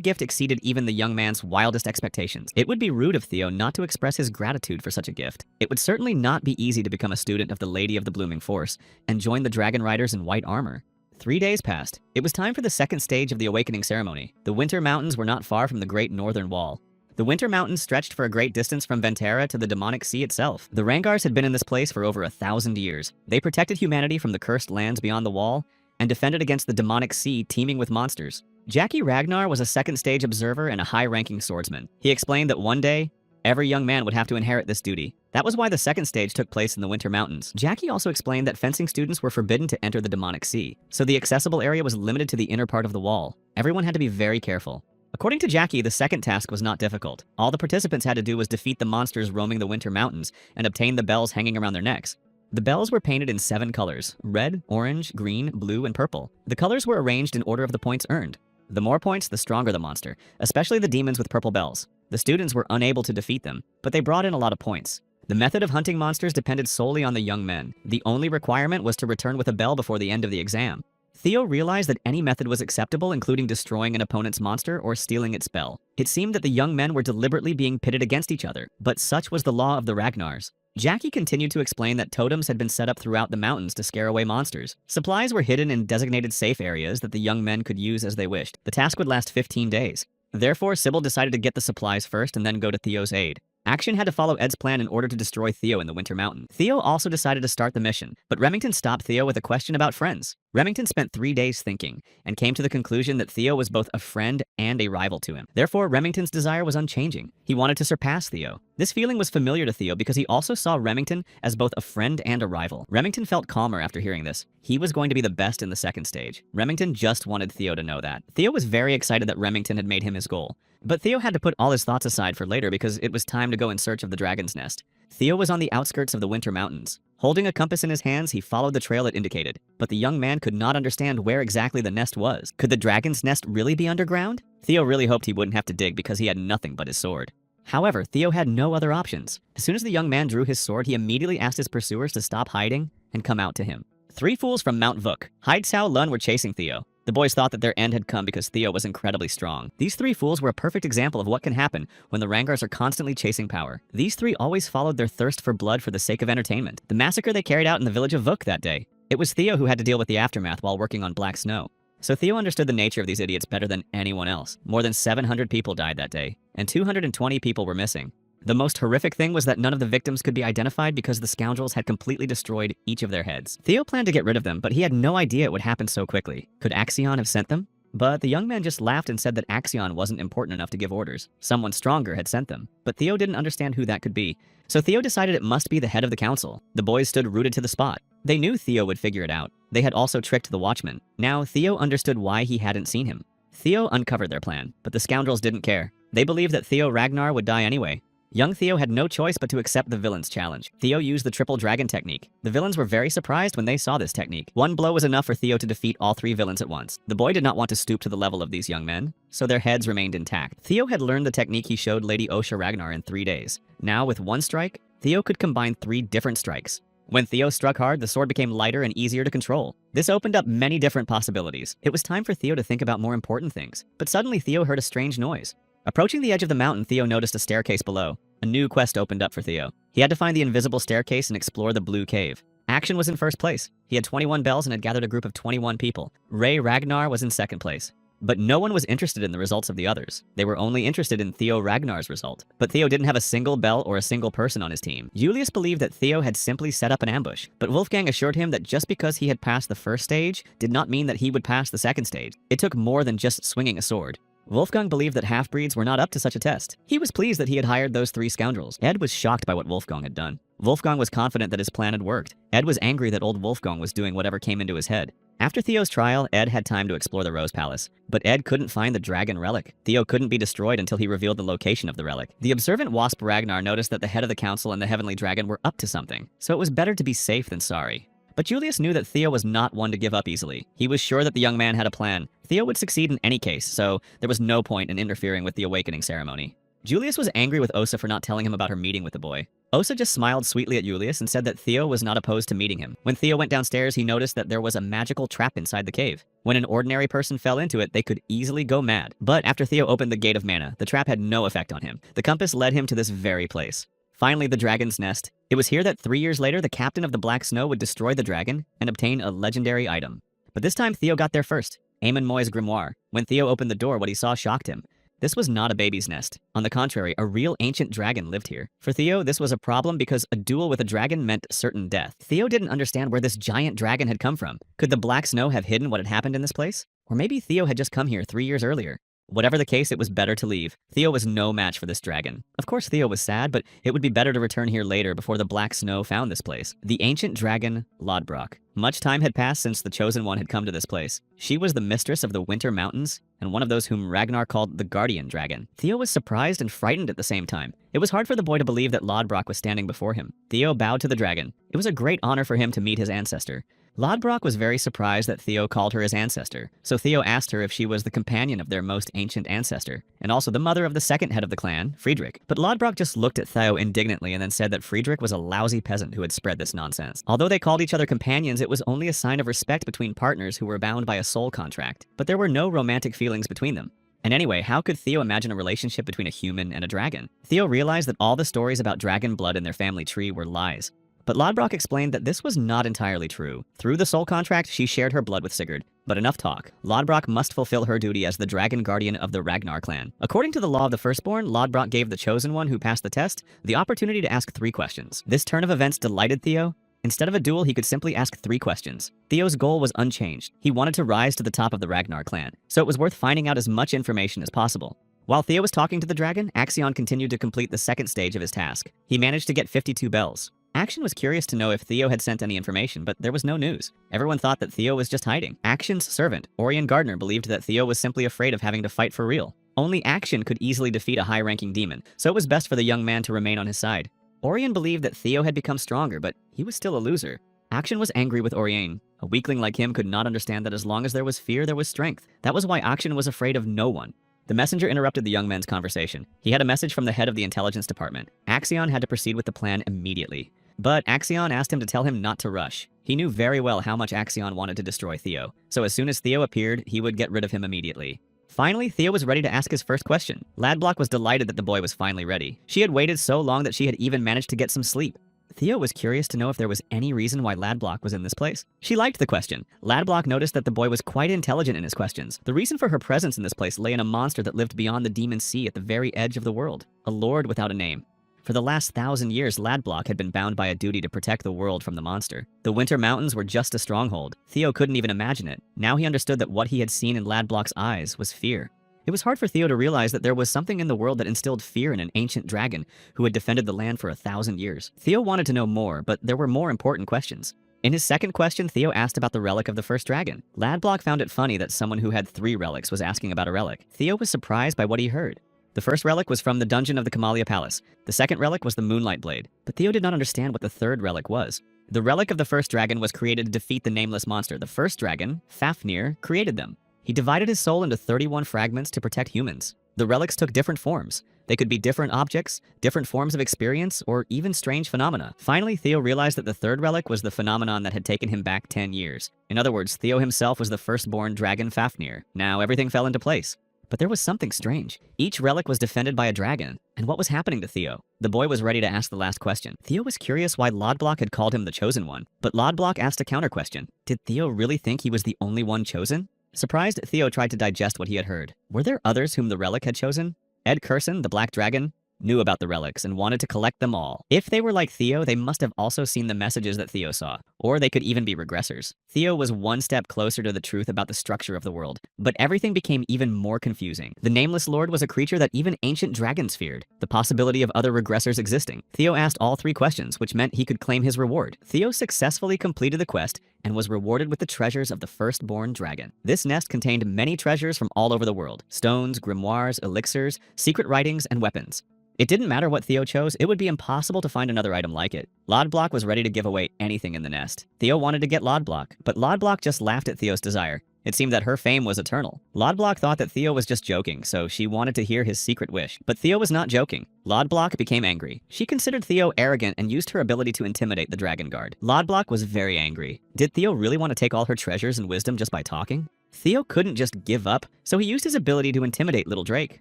gift exceeded even the young man's wildest expectations. It would be rude of Theo not to express his gratitude for such a gift. It would certainly not be easy to become a student of the Lady of the Blooming Force and join the Dragon Riders in white armor. 3 days passed. It was time for the second stage of the awakening ceremony. The Winter Mountains were not far from the Great Northern Wall. The Winter Mountains stretched for a great distance from Ventera to the demonic sea itself. The Rangars had been in this place for over 1,000 years. They protected humanity from the cursed lands beyond the wall and defended against the demonic sea teeming with monsters. Jackie Ragnar was a second stage observer and a high-ranking swordsman. He explained that one day, every young man would have to inherit this duty. That was why the second stage took place in the Winter Mountains. Jackie also explained that fencing students were forbidden to enter the demonic sea, so the accessible area was limited to the inner part of the wall. Everyone had to be very careful. According to Jackie, the second task was not difficult. All the participants had to do was defeat the monsters roaming the Winter Mountains and obtain the bells hanging around their necks. The bells were painted in 7 colors: red, orange, green, blue, and purple. The colors were arranged in order of the points earned. The more points, the stronger the monster, especially the demons with purple bells. The students were unable to defeat them, but they brought in a lot of points. The method of hunting monsters depended solely on the young men. The only requirement was to return with a bell before the end of the exam. Theo realized that any method was acceptable, including destroying an opponent's monster or stealing its bell. It seemed that the young men were deliberately being pitted against each other, but such was the law of the Ragnars. Jackie continued to explain that totems had been set up throughout the mountains to scare away monsters. Supplies were hidden in designated safe areas that the young men could use as they wished. The task would last 15 days. Therefore, Sybil decided to get the supplies first and then go to Theo's aid. Action had to follow Ed's plan in order to destroy Theo in the Winter Mountain. Theo also decided to start the mission, but Remington stopped Theo with a question about friends. Remington spent 3 days thinking, and came to the conclusion that Theo was both a friend and a rival to him. Therefore, Remington's desire was unchanging. He wanted to surpass Theo. This feeling was familiar to Theo because he also saw Remington as both a friend and a rival. Remington felt calmer after hearing this. He was going to be the best in the second stage. Remington just wanted Theo to know that. Theo was very excited that Remington had made him his goal. But Theo had to put all his thoughts aside for later because it was time to go in search of the dragon's nest. Theo was on the outskirts of the Winter Mountains. Holding a compass in his hands, he followed the trail it indicated. But the young man could not understand where exactly the nest was. Could the dragon's nest really be underground? Theo really hoped he wouldn't have to dig because he had nothing but his sword. However, Theo had no other options. As soon as the young man drew his sword, he immediately asked his pursuers to stop hiding and come out to him. 3 fools from Mount Vuk, Hai Cao Lun, were chasing Theo. The boys thought that their end had come because Theo was incredibly strong. These 3 fools were a perfect example of what can happen when the Rangars are constantly chasing power. These 3 always followed their thirst for blood for the sake of entertainment. The massacre they carried out in the village of Vuk that day. It was Theo who had to deal with the aftermath while working on Black Snow. So Theo understood the nature of these idiots better than anyone else. More than 700 people died that day, and 220 people were missing. The most horrific thing was that none of the victims could be identified because the scoundrels had completely destroyed each of their heads. Theo planned to get rid of them, but he had no idea it would happen so quickly. Could Axion have sent them? But the young man just laughed and said that Axion wasn't important enough to give orders. Someone stronger had sent them. But Theo didn't understand who that could be. So Theo decided it must be the head of the council. The boys stood rooted to the spot. They knew Theo would figure it out. They had also tricked the watchman. Now Theo understood why he hadn't seen him. Theo uncovered their plan, but the scoundrels didn't care. They believed that Theo Ragnar would die anyway. Young Theo had no choice but to accept the villain's challenge. Theo used the triple dragon technique. The villains were very surprised when they saw this technique. 1 blow was enough for Theo to defeat all 3 villains at once. The boy did not want to stoop to the level of these young men, so their heads remained intact. Theo had learned the technique he showed Lady Osha Ragnar in 3 days. Now, with 1 strike, Theo could combine 3 different strikes. When Theo struck hard, the sword became lighter and easier to control. This opened up many different possibilities. It was time for Theo to think about more important things. But suddenly Theo heard a strange noise. Approaching the edge of the mountain, Theo noticed a staircase below. A new quest opened up for Theo. He had to find the invisible staircase and explore the blue cave. Action was in first place. He had 21 bells and had gathered a group of 21 people. Ray Ragnar was in second place. But no one was interested in the results of the others. They were only interested in Theo Ragnar's result. But Theo didn't have a single bell or a single person on his team. Julius believed that Theo had simply set up an ambush. But Wolfgang assured him that just because he had passed the first stage did not mean that he would pass the second stage. It took more than just swinging a sword. Wolfgang believed that half-breeds were not up to such a test. He was pleased that he had hired those 3 scoundrels. Ed was shocked by what Wolfgang had done. Wolfgang was confident that his plan had worked. Ed was angry that old Wolfgang was doing whatever came into his head. After Theo's trial, Ed had time to explore the Rose Palace. But Ed couldn't find the dragon relic. Theo couldn't be destroyed until he revealed the location of the relic. The observant wasp Ragnar noticed that the head of the council and the heavenly dragon were up to something. So it was better to be safe than sorry. But Julius knew that Theo was not one to give up easily. He was sure that the young man had a plan. Theo would succeed in any case, so there was no point in interfering with the awakening ceremony. Julius was angry with Osa for not telling him about her meeting with the boy. Osa just smiled sweetly at Julius and said that Theo was not opposed to meeting him. When Theo went downstairs, he noticed that there was a magical trap inside the cave. When an ordinary person fell into it, they could easily go mad. But after Theo opened the Gate of Mana, the trap had no effect on him. The compass led him to this very place. Finally, the dragon's nest. It was here that 3 years later, the captain of the Black Snow would destroy the dragon and obtain a legendary item. But this time, Theo got there first. Amon Moy's grimoire. When Theo opened the door, what he saw shocked him. This was not a baby's nest. On the contrary, a real ancient dragon lived here. For Theo, this was a problem because a duel with a dragon meant certain death. Theo didn't understand where this giant dragon had come from. Could the Black Snow have hidden what had happened in this place? Or maybe Theo had just come here 3 years earlier. Whatever the case, it was better to leave. Theo was no match for this dragon. Of course, Theo was sad, but it would be better to return here later before the Black Snow found this place. The ancient dragon, Lodbrok. Much time had passed since the Chosen One had come to this place. She was the mistress of the Winter Mountains, and one of those whom Ragnar called the Guardian Dragon. Theo was surprised and frightened at the same time. It was hard for the boy to believe that Lodbrok was standing before him. Theo bowed to the dragon. It was a great honor for him to meet his ancestor. Lodbrok was very surprised that Theo called her his ancestor, so Theo asked her if she was the companion of their most ancient ancestor, and also the mother of the second head of the clan, Friedrich. But Lodbrok just looked at Theo indignantly and then said that Friedrich was a lousy peasant who had spread this nonsense. Although they called each other companions, it was only a sign of respect between partners who were bound by a soul contract, but there were no romantic feelings between them. And anyway, how could Theo imagine a relationship between a human and a dragon? Theo realized that all the stories about dragon blood in their family tree were lies. But Lodbrok explained that this was not entirely true. Through the soul contract, she shared her blood with Sigurd. But enough talk. Lodbrok must fulfill her duty as the dragon guardian of the Ragnar clan. According to the law of the firstborn, Lodbrok gave the chosen one who passed the test the opportunity to ask 3 questions. This turn of events delighted Theo. Instead of a duel, he could simply ask 3 questions. Theo's goal was unchanged. He wanted to rise to the top of the Ragnar clan, so it was worth finding out as much information as possible. While Theo was talking to the dragon, Axion continued to complete the second stage of his task. He managed to get 52 bells. Action was curious to know if Theo had sent any information, but there was no news. Everyone thought that Theo was just hiding. Action's servant, Orion Gardner, believed that Theo was simply afraid of having to fight for real. Only Action could easily defeat a high-ranking demon, so it was best for the young man to remain on his side. Orion believed that Theo had become stronger, but he was still a loser. Action was angry with Orion. A weakling like him could not understand that as long as there was fear, there was strength. That was why Action was afraid of no one. The messenger interrupted the young man's conversation. He had a message from the head of the intelligence department. Axion had to proceed with the plan immediately. But Axion asked him to tell him not to rush. He knew very well how much Axion wanted to destroy Theo, so as soon as Theo appeared, he would get rid of him immediately. Finally, Theo was ready to ask his first question. Ladblock was delighted that the boy was finally ready. She had waited so long that she had even managed to get some sleep. Theo was curious to know if there was any reason why Ladblock was in this place. She liked the question. Ladblock noticed that the boy was quite intelligent in his questions. The reason for her presence in this place lay in a monster that lived beyond the demon sea at the very edge of the world. A lord without a name. For the last 1,000 years, Ladblock had been bound by a duty to protect the world from the monster. The Winter Mountains were just a stronghold. Theo couldn't even imagine it. Now he understood that what he had seen in Ladblock's eyes was fear. It was hard for Theo to realize that there was something in the world that instilled fear in an ancient dragon who had defended the land for 1,000 years. Theo wanted to know more, but there were more important questions. In his second question, Theo asked about the relic of the first dragon. Ladblock found it funny that someone who had 3 relics was asking about a relic. Theo was surprised by what he heard. The first relic was from the dungeon of the Kamalia Palace. The second relic was the Moonlight Blade. But Theo did not understand what the third relic was. The relic of the first dragon was created to defeat the nameless monster. The first dragon, Fafnir, created them. He divided his soul into 31 fragments to protect humans. The relics took different forms. They could be different objects, different forms of experience, or even strange phenomena. Finally, Theo realized that the third relic was the phenomenon that had taken him back 10 years. In other words, Theo himself was the firstborn dragon Fafnir. Now everything fell into place. But there was something strange. Each relic was defended by a dragon. And what was happening to Theo? The boy was ready to ask the last question. Theo was curious why Lodblock had called him the Chosen One. But Lodblock asked a counter question. Did Theo really think he was the only one chosen? Surprised, Theo tried to digest what he had heard. Were there others whom the relic had chosen? Ed Curson, the Black Dragon, knew about the relics and wanted to collect them all. If they were like Theo, they must have also seen the messages that Theo saw, or they could even be regressors. Theo was one step closer to the truth about the structure of the world, but everything became even more confusing. The Nameless Lord was a creature that even ancient dragons feared, the possibility of other regressors existing. Theo asked all 3 questions, which meant he could claim his reward. Theo successfully completed the quest and was rewarded with the treasures of the firstborn dragon. This nest contained many treasures from all over the world: stones, grimoires, elixirs, secret writings, and weapons. It didn't matter what Theo chose, it would be impossible to find another item like it. Lodblock was ready to give away anything in the nest. Theo wanted to get Lodblock, but Lodblock just laughed at Theo's desire. It seemed that her fame was eternal. Lodblock thought that Theo was just joking, so she wanted to hear his secret wish. But Theo was not joking. Lodblock became angry. She considered Theo arrogant and used her ability to intimidate the Dragon Guard. Lodblock was very angry. Did Theo really want to take all her treasures and wisdom just by talking? Theo couldn't just give up, so he used his ability to intimidate Little Drake.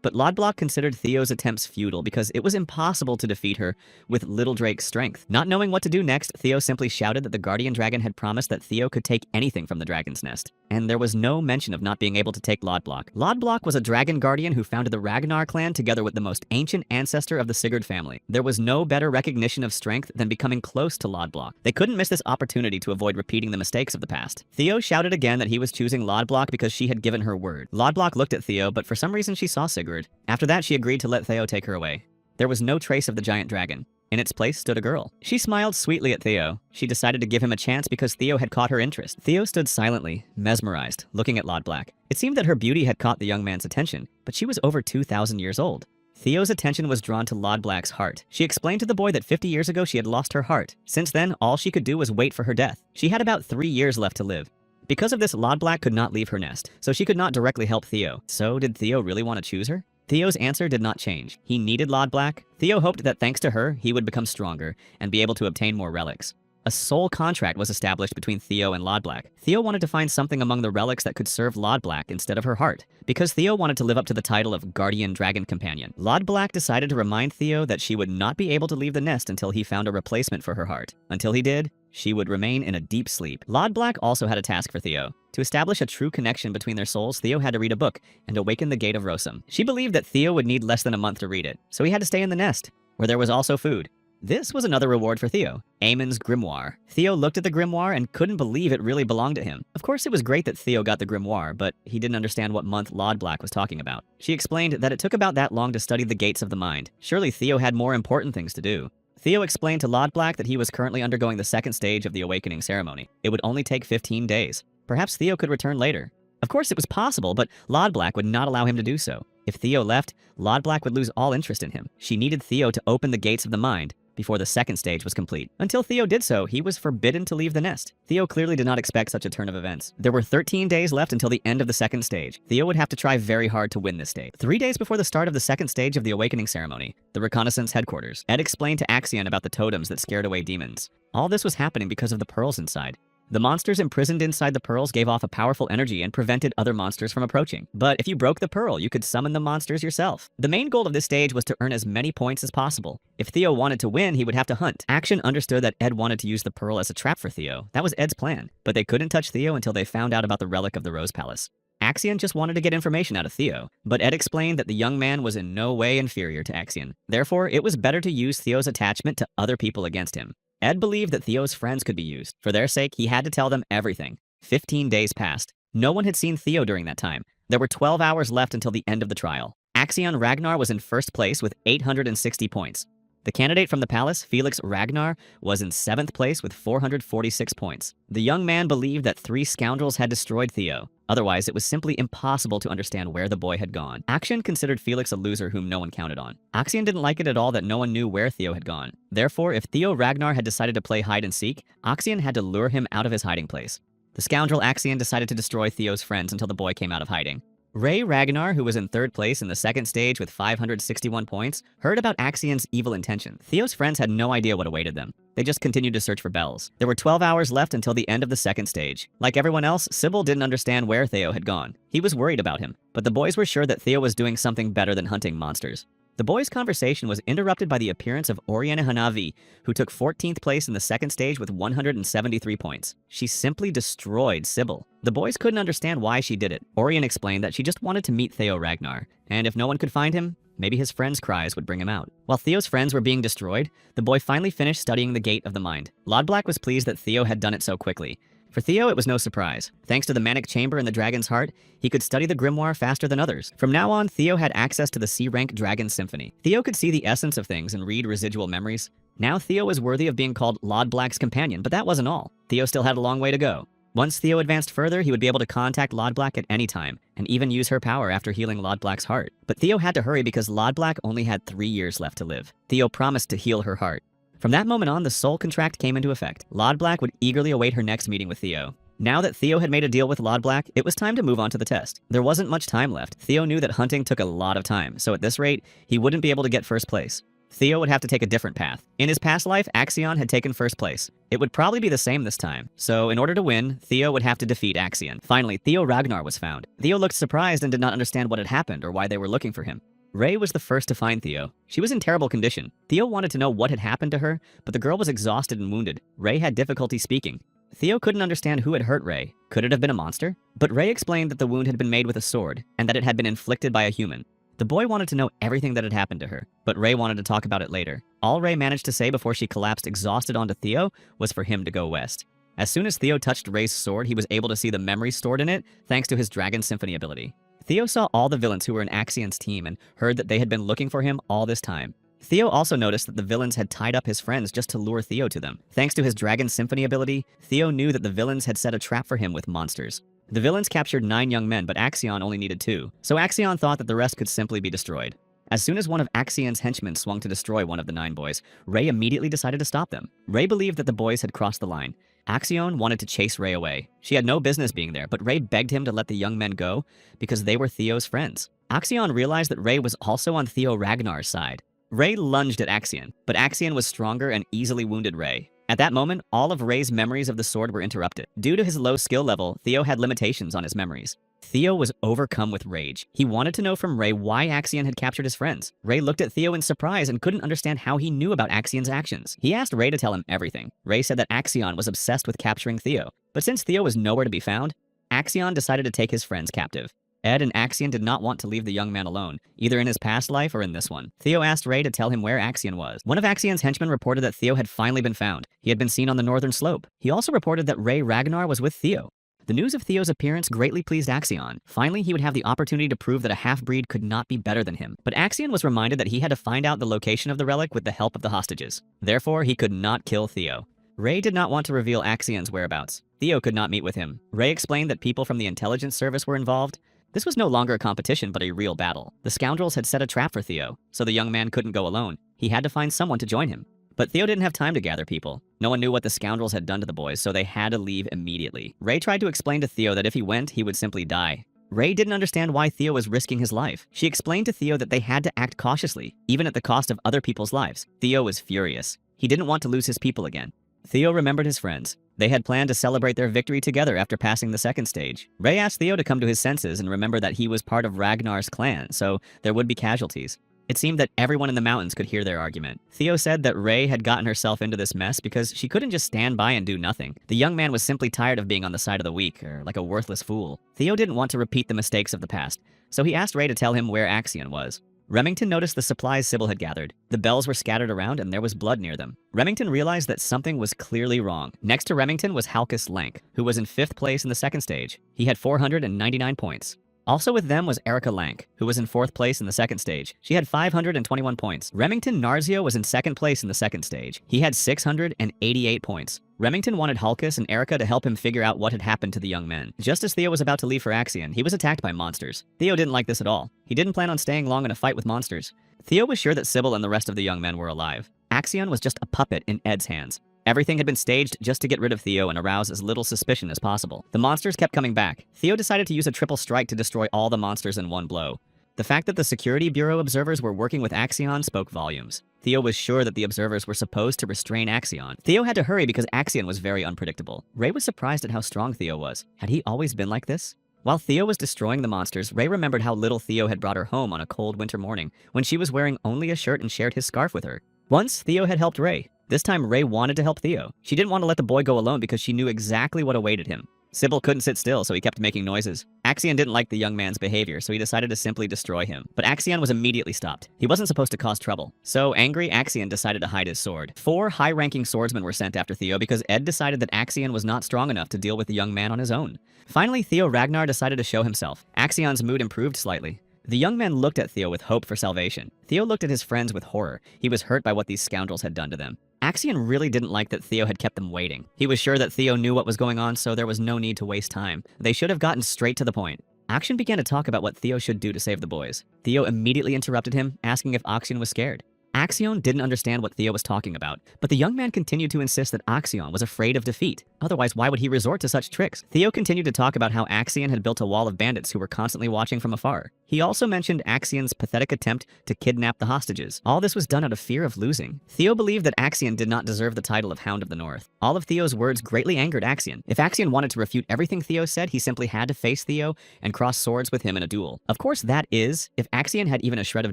But Lodblock considered Theo's attempts futile because it was impossible to defeat her with Little Drake's strength. Not knowing what to do next, Theo simply shouted that the Guardian Dragon had promised that Theo could take anything from the dragon's nest. And there was no mention of not being able to take Lodblock. Lodblock was a dragon guardian who founded the Ragnar clan together with the most ancient ancestor of the Sigurd family. There was no better recognition of strength than becoming close to Lodblock. They couldn't miss this opportunity to avoid repeating the mistakes of the past. Theo shouted again that he was choosing Lodblock because she had given her word. Lodblock looked at Theo, but for some reason she saw Sigurd. After that, she agreed to let Theo take her away. There was no trace of the giant dragon. In its place stood a girl. She smiled sweetly at Theo. She decided to give him a chance because Theo had caught her interest. Theo stood silently, mesmerized, looking at Lodblock. It seemed that her beauty had caught the young man's attention, but she was over 2,000 years old. Theo's attention was drawn to Lodblock's heart. She explained to the boy that 50 years ago she had lost her heart. Since then, all she could do was wait for her death. She had about 3 years left to live. Because of this, Lodblock could not leave her nest, so she could not directly help Theo. So did Theo really want to choose her? Theo's answer did not change. He needed Lodblock. Theo hoped that thanks to her, he would become stronger and be able to obtain more relics. A soul contract was established between Theo and Lodblack. Theo wanted to find something among the relics that could serve Lodblack instead of her heart, because Theo wanted to live up to the title of Guardian Dragon Companion. Lodblack decided to remind Theo that she would not be able to leave the nest until he found a replacement for her heart. Until he did, she would remain in a deep sleep. Lodblack also had a task for Theo. To establish a true connection between their souls, Theo had to read a book and awaken the Gate of Rosum. She believed that Theo would need less than a month to read it, so he had to stay in the nest, where there was also food. This was another reward for Theo, Amon's grimoire. Theo looked at the grimoire and couldn't believe it really belonged to him. Of course, it was great that Theo got the grimoire, but he didn't understand what month Lodblack was talking about. She explained that it took about that long to study the gates of the mind. Surely Theo had more important things to do. Theo explained to Lodblack that he was currently undergoing the second stage of the awakening ceremony. It would only take 15 days. Perhaps Theo could return later. Of course, it was possible, but Lodblack would not allow him to do so. If Theo left, Lodblack would lose all interest in him. She needed Theo to open the gates of the mind before the second stage was complete. Until Theo did so, he was forbidden to leave the nest. Theo clearly did not expect such a turn of events. There were 13 days left until the end of the second stage. Theo would have to try very hard to win this stage. 3 days before the start of the second stage of the awakening ceremony, the reconnaissance headquarters, Ed explained to Axion about the totems that scared away demons. All this was happening because of the pearls inside. The monsters imprisoned inside the pearls gave off a powerful energy and prevented other monsters from approaching. But if you broke the pearl, you could summon the monsters yourself. The main goal of this stage was to earn as many points as possible. If Theo wanted to win, he would have to hunt. Action understood that Ed wanted to use the pearl as a trap for Theo. That was Ed's plan. But they couldn't touch Theo until they found out about the relic of the Rose Palace. Axion just wanted to get information out of Theo, but Ed explained that the young man was in no way inferior to Axion. Therefore, it was better to use Theo's attachment to other people against him. Ed believed that Theo's friends could be used. For their sake, he had to tell them everything. 15 days passed. No one had seen Theo during that time. There were 12 hours left until the end of the trial. Axion Ragnar was in first place with 860 points. The candidate from the palace, Felix Ragnar, was in 7th place with 446 points. The young man believed that 3 scoundrels had destroyed Theo. Otherwise, it was simply impossible to understand where the boy had gone. Axion considered Felix a loser whom no one counted on. Axion didn't like it at all that no one knew where Theo had gone. Therefore, if Theo Ragnar had decided to play hide and seek, Axion had to lure him out of his hiding place. The scoundrel Axion decided to destroy Theo's friends until the boy came out of hiding. Ray Ragnar, who was in 3rd place in the second stage with 561 points, heard about Axion's evil intention. Theo's friends had no idea what awaited them. They just continued to search for bells. There were 12 hours left until the end of the second stage. Like everyone else, Sybil didn't understand where Theo had gone. He was worried about him, but the boys were sure that Theo was doing something better than hunting monsters. The boys' conversation was interrupted by the appearance of Oriana Hanavi, who took 14th place in the second stage with 173 points. She simply destroyed Sybil. The boys couldn't understand why she did it. Orion explained that she just wanted to meet Theo Ragnar, and if no one could find him, maybe his friends' cries would bring him out. While Theo's friends were being destroyed, the boy finally finished studying the Gate of the Mind. Lodblack was pleased that Theo had done it so quickly. For Theo, it was no surprise. Thanks to the manic chamber in the dragon's heart, he could study the grimoire faster than others. From now on, Theo had access to the C-rank Dragon Symphony. Theo could see the essence of things and read residual memories. Now Theo was worthy of being called Lodblack's companion, but that wasn't all. Theo still had a long way to go. Once Theo advanced further, he would be able to contact Lodblack at any time, and even use her power after healing Lodblack's heart. But Theo had to hurry because Lodblack only had 3 years left to live. Theo promised to heal her heart. From that moment on, the soul contract came into effect. Lodblack would eagerly await her next meeting with Theo. Now that Theo had made a deal with Lodblack, it was time to move on to the test. There wasn't much time left. Theo knew that hunting took a lot of time, so at this rate, he wouldn't be able to get first place. Theo would have to take a different path. In his past life, Axion had taken first place. It would probably be the same this time. So in order to win, Theo would have to defeat Axion. Finally, Theo Ragnar was found. Theo looked surprised and did not understand what had happened or why they were looking for him. Ray was the first to find Theo. She was in terrible condition. Theo wanted to know what had happened to her, but the girl was exhausted and wounded. Ray had difficulty speaking. Theo couldn't understand who had hurt Ray. Could it have been a monster? But Ray explained that the wound had been made with a sword, and that it had been inflicted by a human. The boy wanted to know everything that had happened to her, but Ray wanted to talk about it later. All Ray managed to say before she collapsed exhausted onto Theo was for him to go west. As soon as Theo touched Ray's sword, he was able to see the memories stored in it, thanks to his Dragon Symphony ability. Theo saw all the villains who were in Axion's team and heard that they had been looking for him all this time. Theo also noticed that the villains had tied up his friends just to lure Theo to them. Thanks to his Dragon Symphony ability, Theo knew that the villains had set a trap for him with monsters. The villains captured 9 young men, but Axion only needed 2, so Axion thought that the rest could simply be destroyed. As soon as one of Axion's henchmen swung to destroy one of the 9 boys, Ray immediately decided to stop them. Ray believed that the boys had crossed the line. Axion wanted to chase Ray away. She had no business being there, but Ray begged him to let the young men go because they were Theo's friends. Axion realized that Ray was also on Theo Ragnar's side. Ray lunged at Axion, but Axion was stronger and easily wounded Ray. At that moment, all of Ray's memories of the sword were interrupted. Due to his low skill level, Theo had limitations on his memories. Theo was overcome with rage. He wanted to know from Ray why Axion had captured his friends. Ray looked at Theo in surprise and couldn't understand how he knew about Axion's actions. He asked Ray to tell him everything. Ray said that Axion was obsessed with capturing Theo. But since Theo was nowhere to be found, Axion decided to take his friends captive. Ed and Axion did not want to leave the young man alone, either in his past life or in this one. Theo asked Ray to tell him where Axion was. One of Axion's henchmen reported that Theo had finally been found. He had been seen on the northern slope. He also reported that Ray Ragnar was with Theo. The news of Theo's appearance greatly pleased Axion. Finally, he would have the opportunity to prove that a half-breed could not be better than him. But Axion was reminded that he had to find out the location of the relic with the help of the hostages. Therefore, he could not kill Theo. Ray did not want to reveal Axion's whereabouts. Theo could not meet with him. Ray explained that people from the intelligence service were involved. This was no longer a competition, but a real battle. The scoundrels had set a trap for Theo, so the young man couldn't go alone. He had to find someone to join him. But Theo didn't have time to gather people. No one knew what the scoundrels had done to the boys, so they had to leave immediately. Ray tried to explain to Theo that if he went, he would simply die. Ray didn't understand why Theo was risking his life. She explained to Theo that they had to act cautiously, even at the cost of other people's lives. Theo was furious. He didn't want to lose his people again. Theo remembered his friends. They had planned to celebrate their victory together after passing the second stage. Ray asked Theo to come to his senses and remember that he was part of Ragnar's clan, so there would be casualties. It seemed that everyone in the mountains could hear their argument. Theo said that Ray had gotten herself into this mess because she couldn't just stand by and do nothing. The young man was simply tired of being on the side of the weak, or like a worthless fool. Theo didn't want to repeat the mistakes of the past, so he asked Ray to tell him where Axion was. Remington noticed the supplies Sybil had gathered. The bells were scattered around and there was blood near them. Remington realized that something was clearly wrong. Next to Remington was Halkus Lank, who was in 5th place in the second stage. He had 499 points. Also with them was Erica Lank, who was in 4th place in the second stage. She had 521 points. Remington Narzio was in 2nd place in the second stage. He had 688 points. Remington wanted Halkus and Erica to help him figure out what had happened to the young men. Just as Theo was about to leave for Axion, he was attacked by monsters. Theo didn't like this at all. He didn't plan on staying long in a fight with monsters. Theo was sure that Sybil and the rest of the young men were alive. Axion was just a puppet in Ed's hands. Everything had been staged just to get rid of Theo and arouse as little suspicion as possible. The monsters kept coming back. Theo decided to use a triple strike to destroy all the monsters in one blow. The fact that the Security Bureau observers were working with Axion spoke volumes. Theo was sure that the observers were supposed to restrain Axion. Theo had to hurry because Axion was very unpredictable. Ray was surprised at how strong Theo was. Had he always been like this? While Theo was destroying the monsters, Ray remembered how little Theo had brought her home on a cold winter morning when she was wearing only a shirt and shared his scarf with her. Once, Theo had helped Ray. This time, Ray wanted to help Theo. She didn't want to let the boy go alone because she knew exactly what awaited him. Sybil couldn't sit still, so he kept making noises. Axion didn't like the young man's behavior, so he decided to simply destroy him. But Axion was immediately stopped. He wasn't supposed to cause trouble. So, angry, Axion decided to hide his sword. 4 high-ranking swordsmen were sent after Theo because Ed decided that Axion was not strong enough to deal with the young man on his own. Finally, Theo Ragnar decided to show himself. Axion's mood improved slightly. The young man looked at Theo with hope for salvation. Theo looked at his friends with horror. He was hurt by what these scoundrels had done to them. Axion really didn't like that Theo had kept them waiting. He was sure that Theo knew what was going on, so there was no need to waste time. They should have gotten straight to the point. Axion began to talk about what Theo should do to save the boys. Theo immediately interrupted him, asking if Axion was scared. Axion didn't understand what Theo was talking about, but the young man continued to insist that Axion was afraid of defeat. Otherwise, why would he resort to such tricks? Theo continued to talk about how Axion had built a wall of bandits who were constantly watching from afar. He also mentioned Axion's pathetic attempt to kidnap the hostages. All this was done out of fear of losing. Theo believed that Axion did not deserve the title of Hound of the North. All of Theo's words greatly angered Axion. If Axion wanted to refute everything Theo said, he simply had to face Theo and cross swords with him in a duel. Of course, that is, if Axion had even a shred of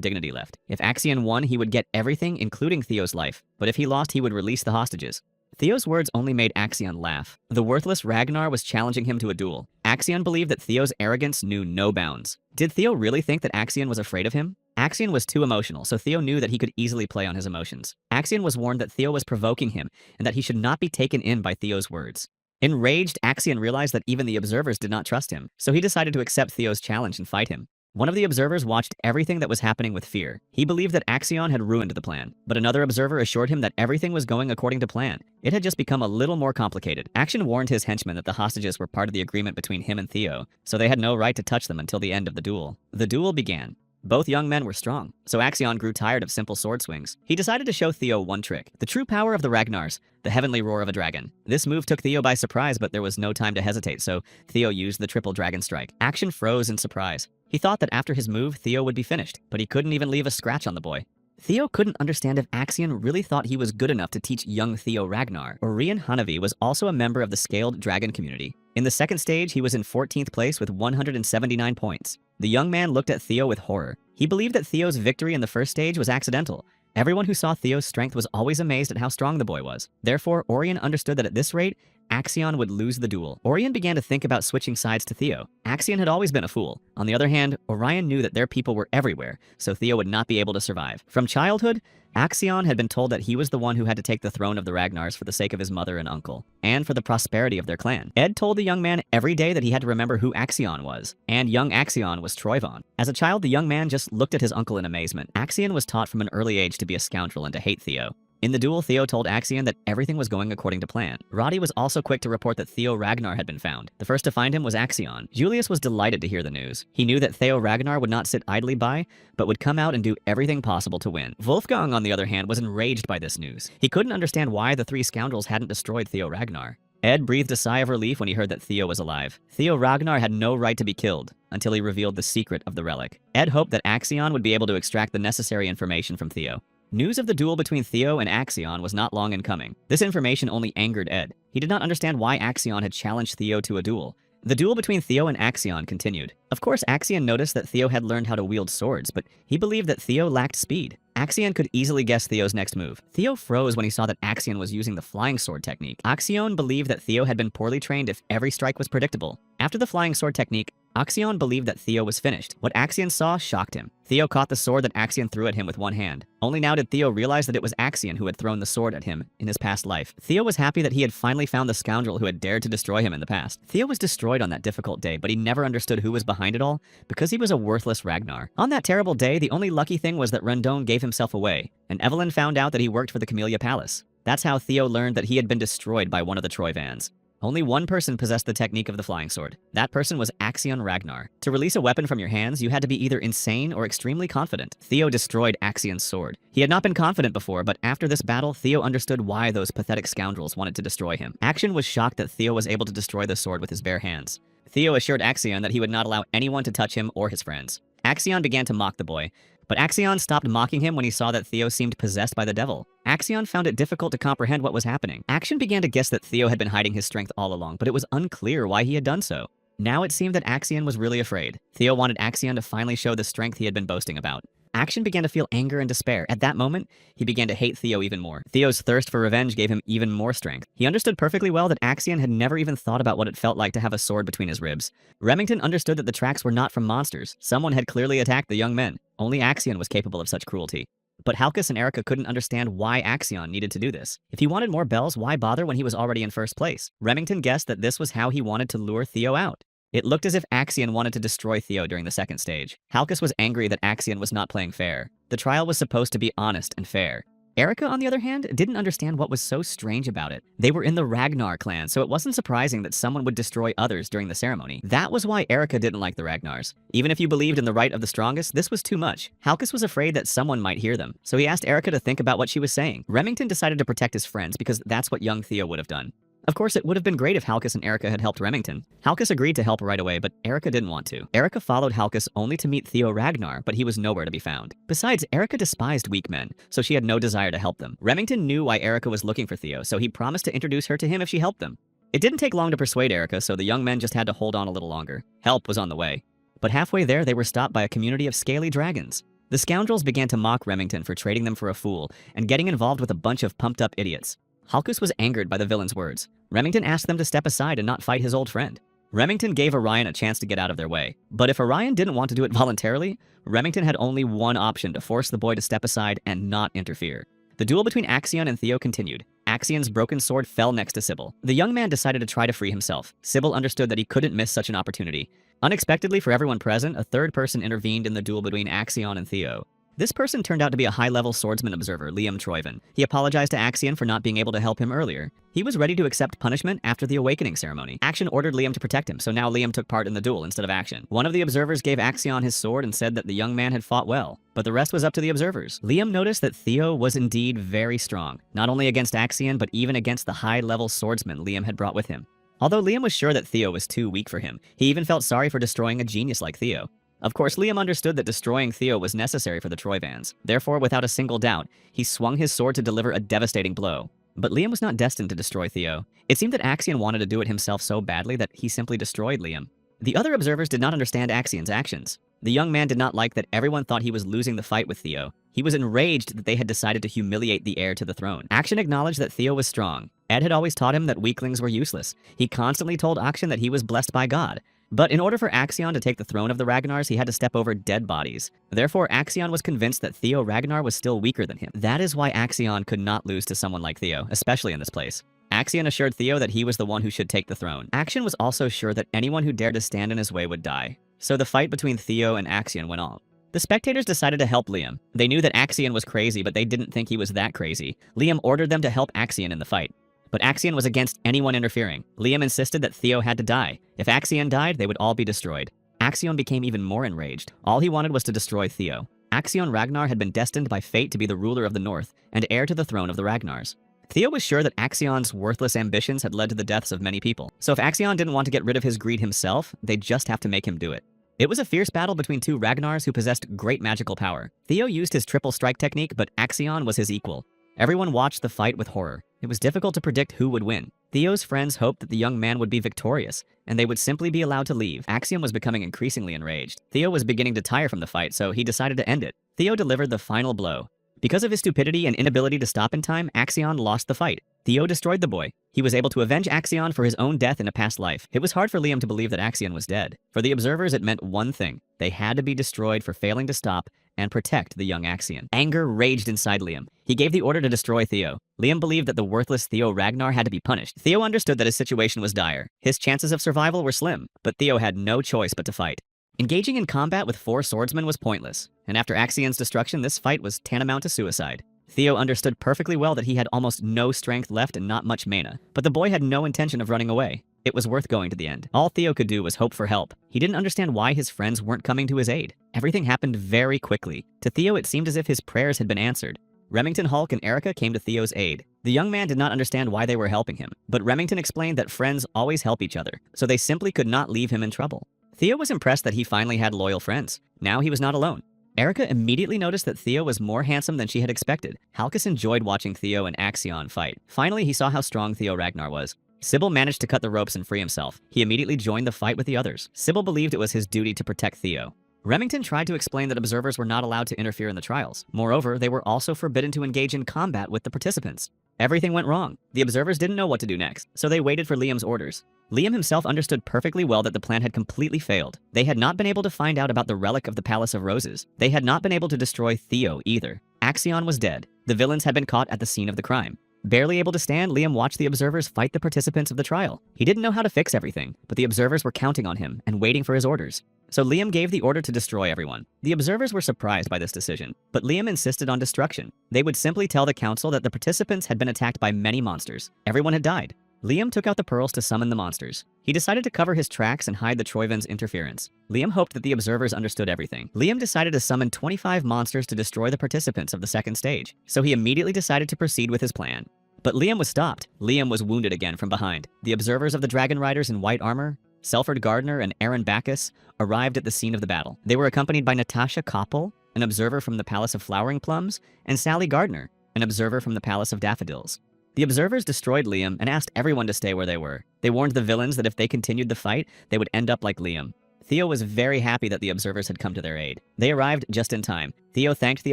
dignity left. If Axion won, he would get everything, including Theo's life. But if he lost, he would release the hostages. Theo's words only made Axion laugh. The worthless Ragnar was challenging him to a duel. Axion believed that Theo's arrogance knew no bounds. Did Theo really think that Axion was afraid of him? Axion was too emotional, so Theo knew that he could easily play on his emotions. Axion was warned that Theo was provoking him and that he should not be taken in by Theo's words. Enraged, Axion realized that even the observers did not trust him, so he decided to accept Theo's challenge and fight him. One of the observers watched everything that was happening with fear. He believed that Axion had ruined the plan, but another observer assured him that everything was going according to plan. It had just become a little more complicated. Axion warned his henchmen that the hostages were part of the agreement between him and Theo, so they had no right to touch them until the end of the duel. The duel began. Both young men were strong, so Axion grew tired of simple sword swings. He decided to show Theo one trick, the true power of the Ragnars, the heavenly roar of a dragon. This move took Theo by surprise, but there was no time to hesitate, so Theo used the triple dragon strike. Axion froze in surprise. He thought that after his move, Theo would be finished, but he couldn't even leave a scratch on the boy. Theo couldn't understand if Axion really thought he was good enough to teach young Theo Ragnar. Orion Hanavi was also a member of the Scaled Dragon community. In the second stage, he was in 14th place with 179 points. The young man looked at Theo with horror. He believed that Theo's victory in the first stage was accidental. Everyone who saw Theo's strength was always amazed at how strong the boy was. Therefore, Orion understood that at this rate, Axion would lose the duel. Orion began to think about switching sides to Theo. Axion had always been a fool. On the other hand, Orion knew that their people were everywhere, so Theo would not be able to survive. From childhood, Axion had been told that he was the one who had to take the throne of the Ragnars for the sake of his mother and uncle, and for the prosperity of their clan. Ed told the young man every day that he had to remember who Axion was, and young Axion was Troyvon. As a child, the young man just looked at his uncle in amazement. Axion was taught from an early age to be a scoundrel and to hate Theo. In the duel, Theo told Axion that everything was going according to plan. Roddy was also quick to report that Theo Ragnar had been found. The first to find him was Axion. Julius was delighted to hear the news. He knew that Theo Ragnar would not sit idly by, but would come out and do everything possible to win. Wolfgang, on the other hand, was enraged by this news. He couldn't understand why the three scoundrels hadn't destroyed Theo Ragnar. Ed breathed a sigh of relief when he heard that Theo was alive. Theo Ragnar had no right to be killed until he revealed the secret of the relic. Ed hoped that Axion would be able to extract the necessary information from Theo. News of the duel between Theo and Axion was not long in coming. This information only angered Ed. He did not understand why Axion had challenged Theo to a duel. The duel between Theo and Axion continued. Of course, Axion noticed that Theo had learned how to wield swords, but he believed that Theo lacked speed. Axion could easily guess Theo's next move. Theo froze when he saw that Axion was using the flying sword technique. Axion believed that Theo had been poorly trained if every strike was predictable. After the flying sword technique, Axion believed that Theo was finished. What Axion saw shocked him. Theo caught the sword that Axion threw at him with one hand. Only now did Theo realize that it was Axion who had thrown the sword at him in his past life. Theo was happy that he had finally found the scoundrel who had dared to destroy him in the past. Theo was destroyed on that difficult day, but he never understood who was behind it all because he was a worthless Ragnar. On that terrible day, the only lucky thing was that Rendon gave himself away, and Evelyn found out that he worked for the Camellia Palace. That's how Theo learned that he had been destroyed by one of the Troyvans. Only one person possessed the technique of the flying sword. That person was Axion Ragnar. To release a weapon from your hands, you had to be either insane or extremely confident. Theo destroyed Axion's sword. He had not been confident before, but after this battle, Theo understood why those pathetic scoundrels wanted to destroy him. Axion was shocked that Theo was able to destroy the sword with his bare hands. Theo assured Axion that he would not allow anyone to touch him or his friends. Axion began to mock the boy, but Axion stopped mocking him when he saw that Theo seemed possessed by the devil. Axion found it difficult to comprehend what was happening. Axion began to guess that Theo had been hiding his strength all along, but it was unclear why he had done so. Now it seemed that Axion was really afraid. Theo wanted Axion to finally show the strength he had been boasting about. Axion began to feel anger and despair. At that moment, he began to hate Theo even more. Theo's thirst for revenge gave him even more strength. He understood perfectly well that Axion had never even thought about what it felt like to have a sword between his ribs. Remington understood that the tracks were not from monsters. Someone had clearly attacked the young men. Only Axion was capable of such cruelty. But Halkus and Erica couldn't understand why Axion needed to do this. If he wanted more bells, why bother when he was already in first place? Remington guessed that this was how he wanted to lure Theo out. It looked as if Axion wanted to destroy Theo during the second stage. Halkus was angry that Axion was not playing fair. The trial was supposed to be honest and fair. Erica, on the other hand, didn't understand what was so strange about it. They were in the Ragnar clan, so it wasn't surprising that someone would destroy others during the ceremony. That was why Erica didn't like the Ragnars. Even if you believed in the right of the strongest, this was too much. Halkus was afraid that someone might hear them, so he asked Erica to think about what she was saying. Remington decided to protect his friends because that's what young Theo would have done. Of course, it would have been great if Halkus and Erica had helped Remington. Halkus agreed to help right away, but Erica didn't want to. Erica followed Halkus only to meet Theo Ragnar, but he was nowhere to be found. Besides, Erica despised weak men, so she had no desire to help them. Remington knew why Erica was looking for Theo, so he promised to introduce her to him if she helped them. It didn't take long to persuade Erica, so the young men just had to hold on a little longer. Help was on the way. But halfway there, they were stopped by a community of scaly dragons. The scoundrels began to mock Remington for trading them for a fool and getting involved with a bunch of pumped-up idiots. Halkus was angered by the villain's words. Remington asked them to step aside and not fight his old friend. Remington gave Orion a chance to get out of their way. But if Orion didn't want to do it voluntarily, Remington had only one option: to force the boy to step aside and not interfere. The duel between Axion and Theo continued. Axion's broken sword fell next to Sybil. The young man decided to try to free himself. Sybil understood that he couldn't miss such an opportunity. Unexpectedly for everyone present, a third person intervened in the duel between Axion and Theo. This person turned out to be a high-level swordsman observer, Liam Troyvon. He apologized to Axion for not being able to help him earlier. He was ready to accept punishment after the awakening ceremony. Action ordered Liam to protect him, so now Liam took part in the duel instead of Action. One of the observers gave Axion his sword and said that the young man had fought well, but the rest was up to the observers. Liam noticed that Theo was indeed very strong, not only against Axion, but even against the high-level swordsman Liam had brought with him. Although Liam was sure that Theo was too weak for him, he even felt sorry for destroying a genius like Theo. Of course, Liam understood that destroying Theo was necessary for the Troyvans. Therefore, without a single doubt, he swung his sword to deliver a devastating blow. But Liam was not destined to destroy Theo. It seemed that Axion wanted to do it himself so badly that he simply destroyed Liam. The other observers did not understand Axion's actions. The young man did not like that everyone thought he was losing the fight with Theo. He was enraged that they had decided to humiliate the heir to the throne. Axion acknowledged that Theo was strong. Ed had always taught him that weaklings were useless. He constantly told Axion that he was blessed by God. But in order for Axion to take the throne of the Ragnars, he had to step over dead bodies. Therefore, Axion was convinced that Theo Ragnar was still weaker than him. That is why Axion could not lose to someone like Theo, especially in this place. Axion assured Theo that he was the one who should take the throne. Axion was also sure that anyone who dared to stand in his way would die. So the fight between Theo and Axion went on. The spectators decided to help Liam. They knew that Axion was crazy, but they didn't think he was that crazy. Liam ordered them to help Axion in the fight. But Axion was against anyone interfering. Liam insisted that Theo had to die. If Axion died, they would all be destroyed. Axion became even more enraged. All he wanted was to destroy Theo. Axion Ragnar had been destined by fate to be the ruler of the North and heir to the throne of the Ragnars. Theo was sure that Axion's worthless ambitions had led to the deaths of many people. So if Axion didn't want to get rid of his greed himself, they'd just have to make him do it. It was a fierce battle between two Ragnars who possessed great magical power. Theo used his triple strike technique, but Axion was his equal. Everyone watched the fight with horror. It was difficult to predict who would win. Theo's friends hoped that the young man would be victorious, and they would simply be allowed to leave. Axion was becoming increasingly enraged. Theo was beginning to tire from the fight, so he decided to end it. Theo delivered the final blow. Because of his stupidity and inability to stop in time, Axion lost the fight. Theo destroyed the boy. He was able to avenge Axion for his own death in a past life. It was hard for Liam to believe that Axion was dead. For the observers, it meant one thing. They had to be destroyed for failing to stop and protect the young Axion. Anger raged inside Liam. He gave the order to destroy Theo. Liam believed that the worthless Theo Ragnar had to be punished. Theo understood that his situation was dire. His chances of survival were slim, but Theo had no choice but to fight. Engaging in combat with 4 swordsmen was pointless, and after Axion's destruction, this fight was tantamount to suicide. Theo understood perfectly well that he had almost no strength left and not much mana, but the boy had no intention of running away. It was worth going to the end. All Theo could do was hope for help. He didn't understand why his friends weren't coming to his aid. Everything happened very quickly. To Theo, it seemed as if his prayers had been answered. Remington, Hulk, and Erica came to Theo's aid. The young man did not understand why they were helping him, but Remington explained that friends always help each other, so they simply could not leave him in trouble. Theo was impressed that he finally had loyal friends. Now he was not alone. Erica immediately noticed that Theo was more handsome than she had expected. Halkus enjoyed watching Theo and Axion fight. Finally, he saw how strong Theo Ragnar was. Sybil managed to cut the ropes and free himself. He immediately joined the fight with the others. Sybil believed it was his duty to protect Theo. Remington tried to explain that observers were not allowed to interfere in the trials. Moreover, they were also forbidden to engage in combat with the participants. Everything went wrong. The observers didn't know what to do next, so they waited for Liam's orders. Liam himself understood perfectly well that the plan had completely failed. They had not been able to find out about the relic of the Palace of Roses. They had not been able to destroy Theo either. Axion was dead. The villains had been caught at the scene of the crime. Barely able to stand, Liam watched the observers fight the participants of the trial. He didn't know how to fix everything, but the observers were counting on him and waiting for his orders. So Liam gave the order to destroy everyone. The observers were surprised by this decision, but Liam insisted on destruction. They would simply tell the council that the participants had been attacked by many monsters. Everyone had died. Liam took out the pearls to summon the monsters. He decided to cover his tracks and hide the Troyvans' interference. Liam hoped that the observers understood everything. Liam decided to summon 25 monsters to destroy the participants of the second stage, so he immediately decided to proceed with his plan. But Liam was stopped. Liam was wounded again from behind. The observers of the Dragon Riders in white armor, Selford Gardner and Aaron Bacchus, arrived at the scene of the battle. They were accompanied by Natasha Koppel, an observer from the Palace of Flowering Plums, and Sally Gardner, an observer from the Palace of Daffodils. The observers destroyed Liam and asked everyone to stay where they were. They warned the villains that if they continued the fight, they would end up like Liam. Theo was very happy that the observers had come to their aid. They arrived just in time. Theo thanked the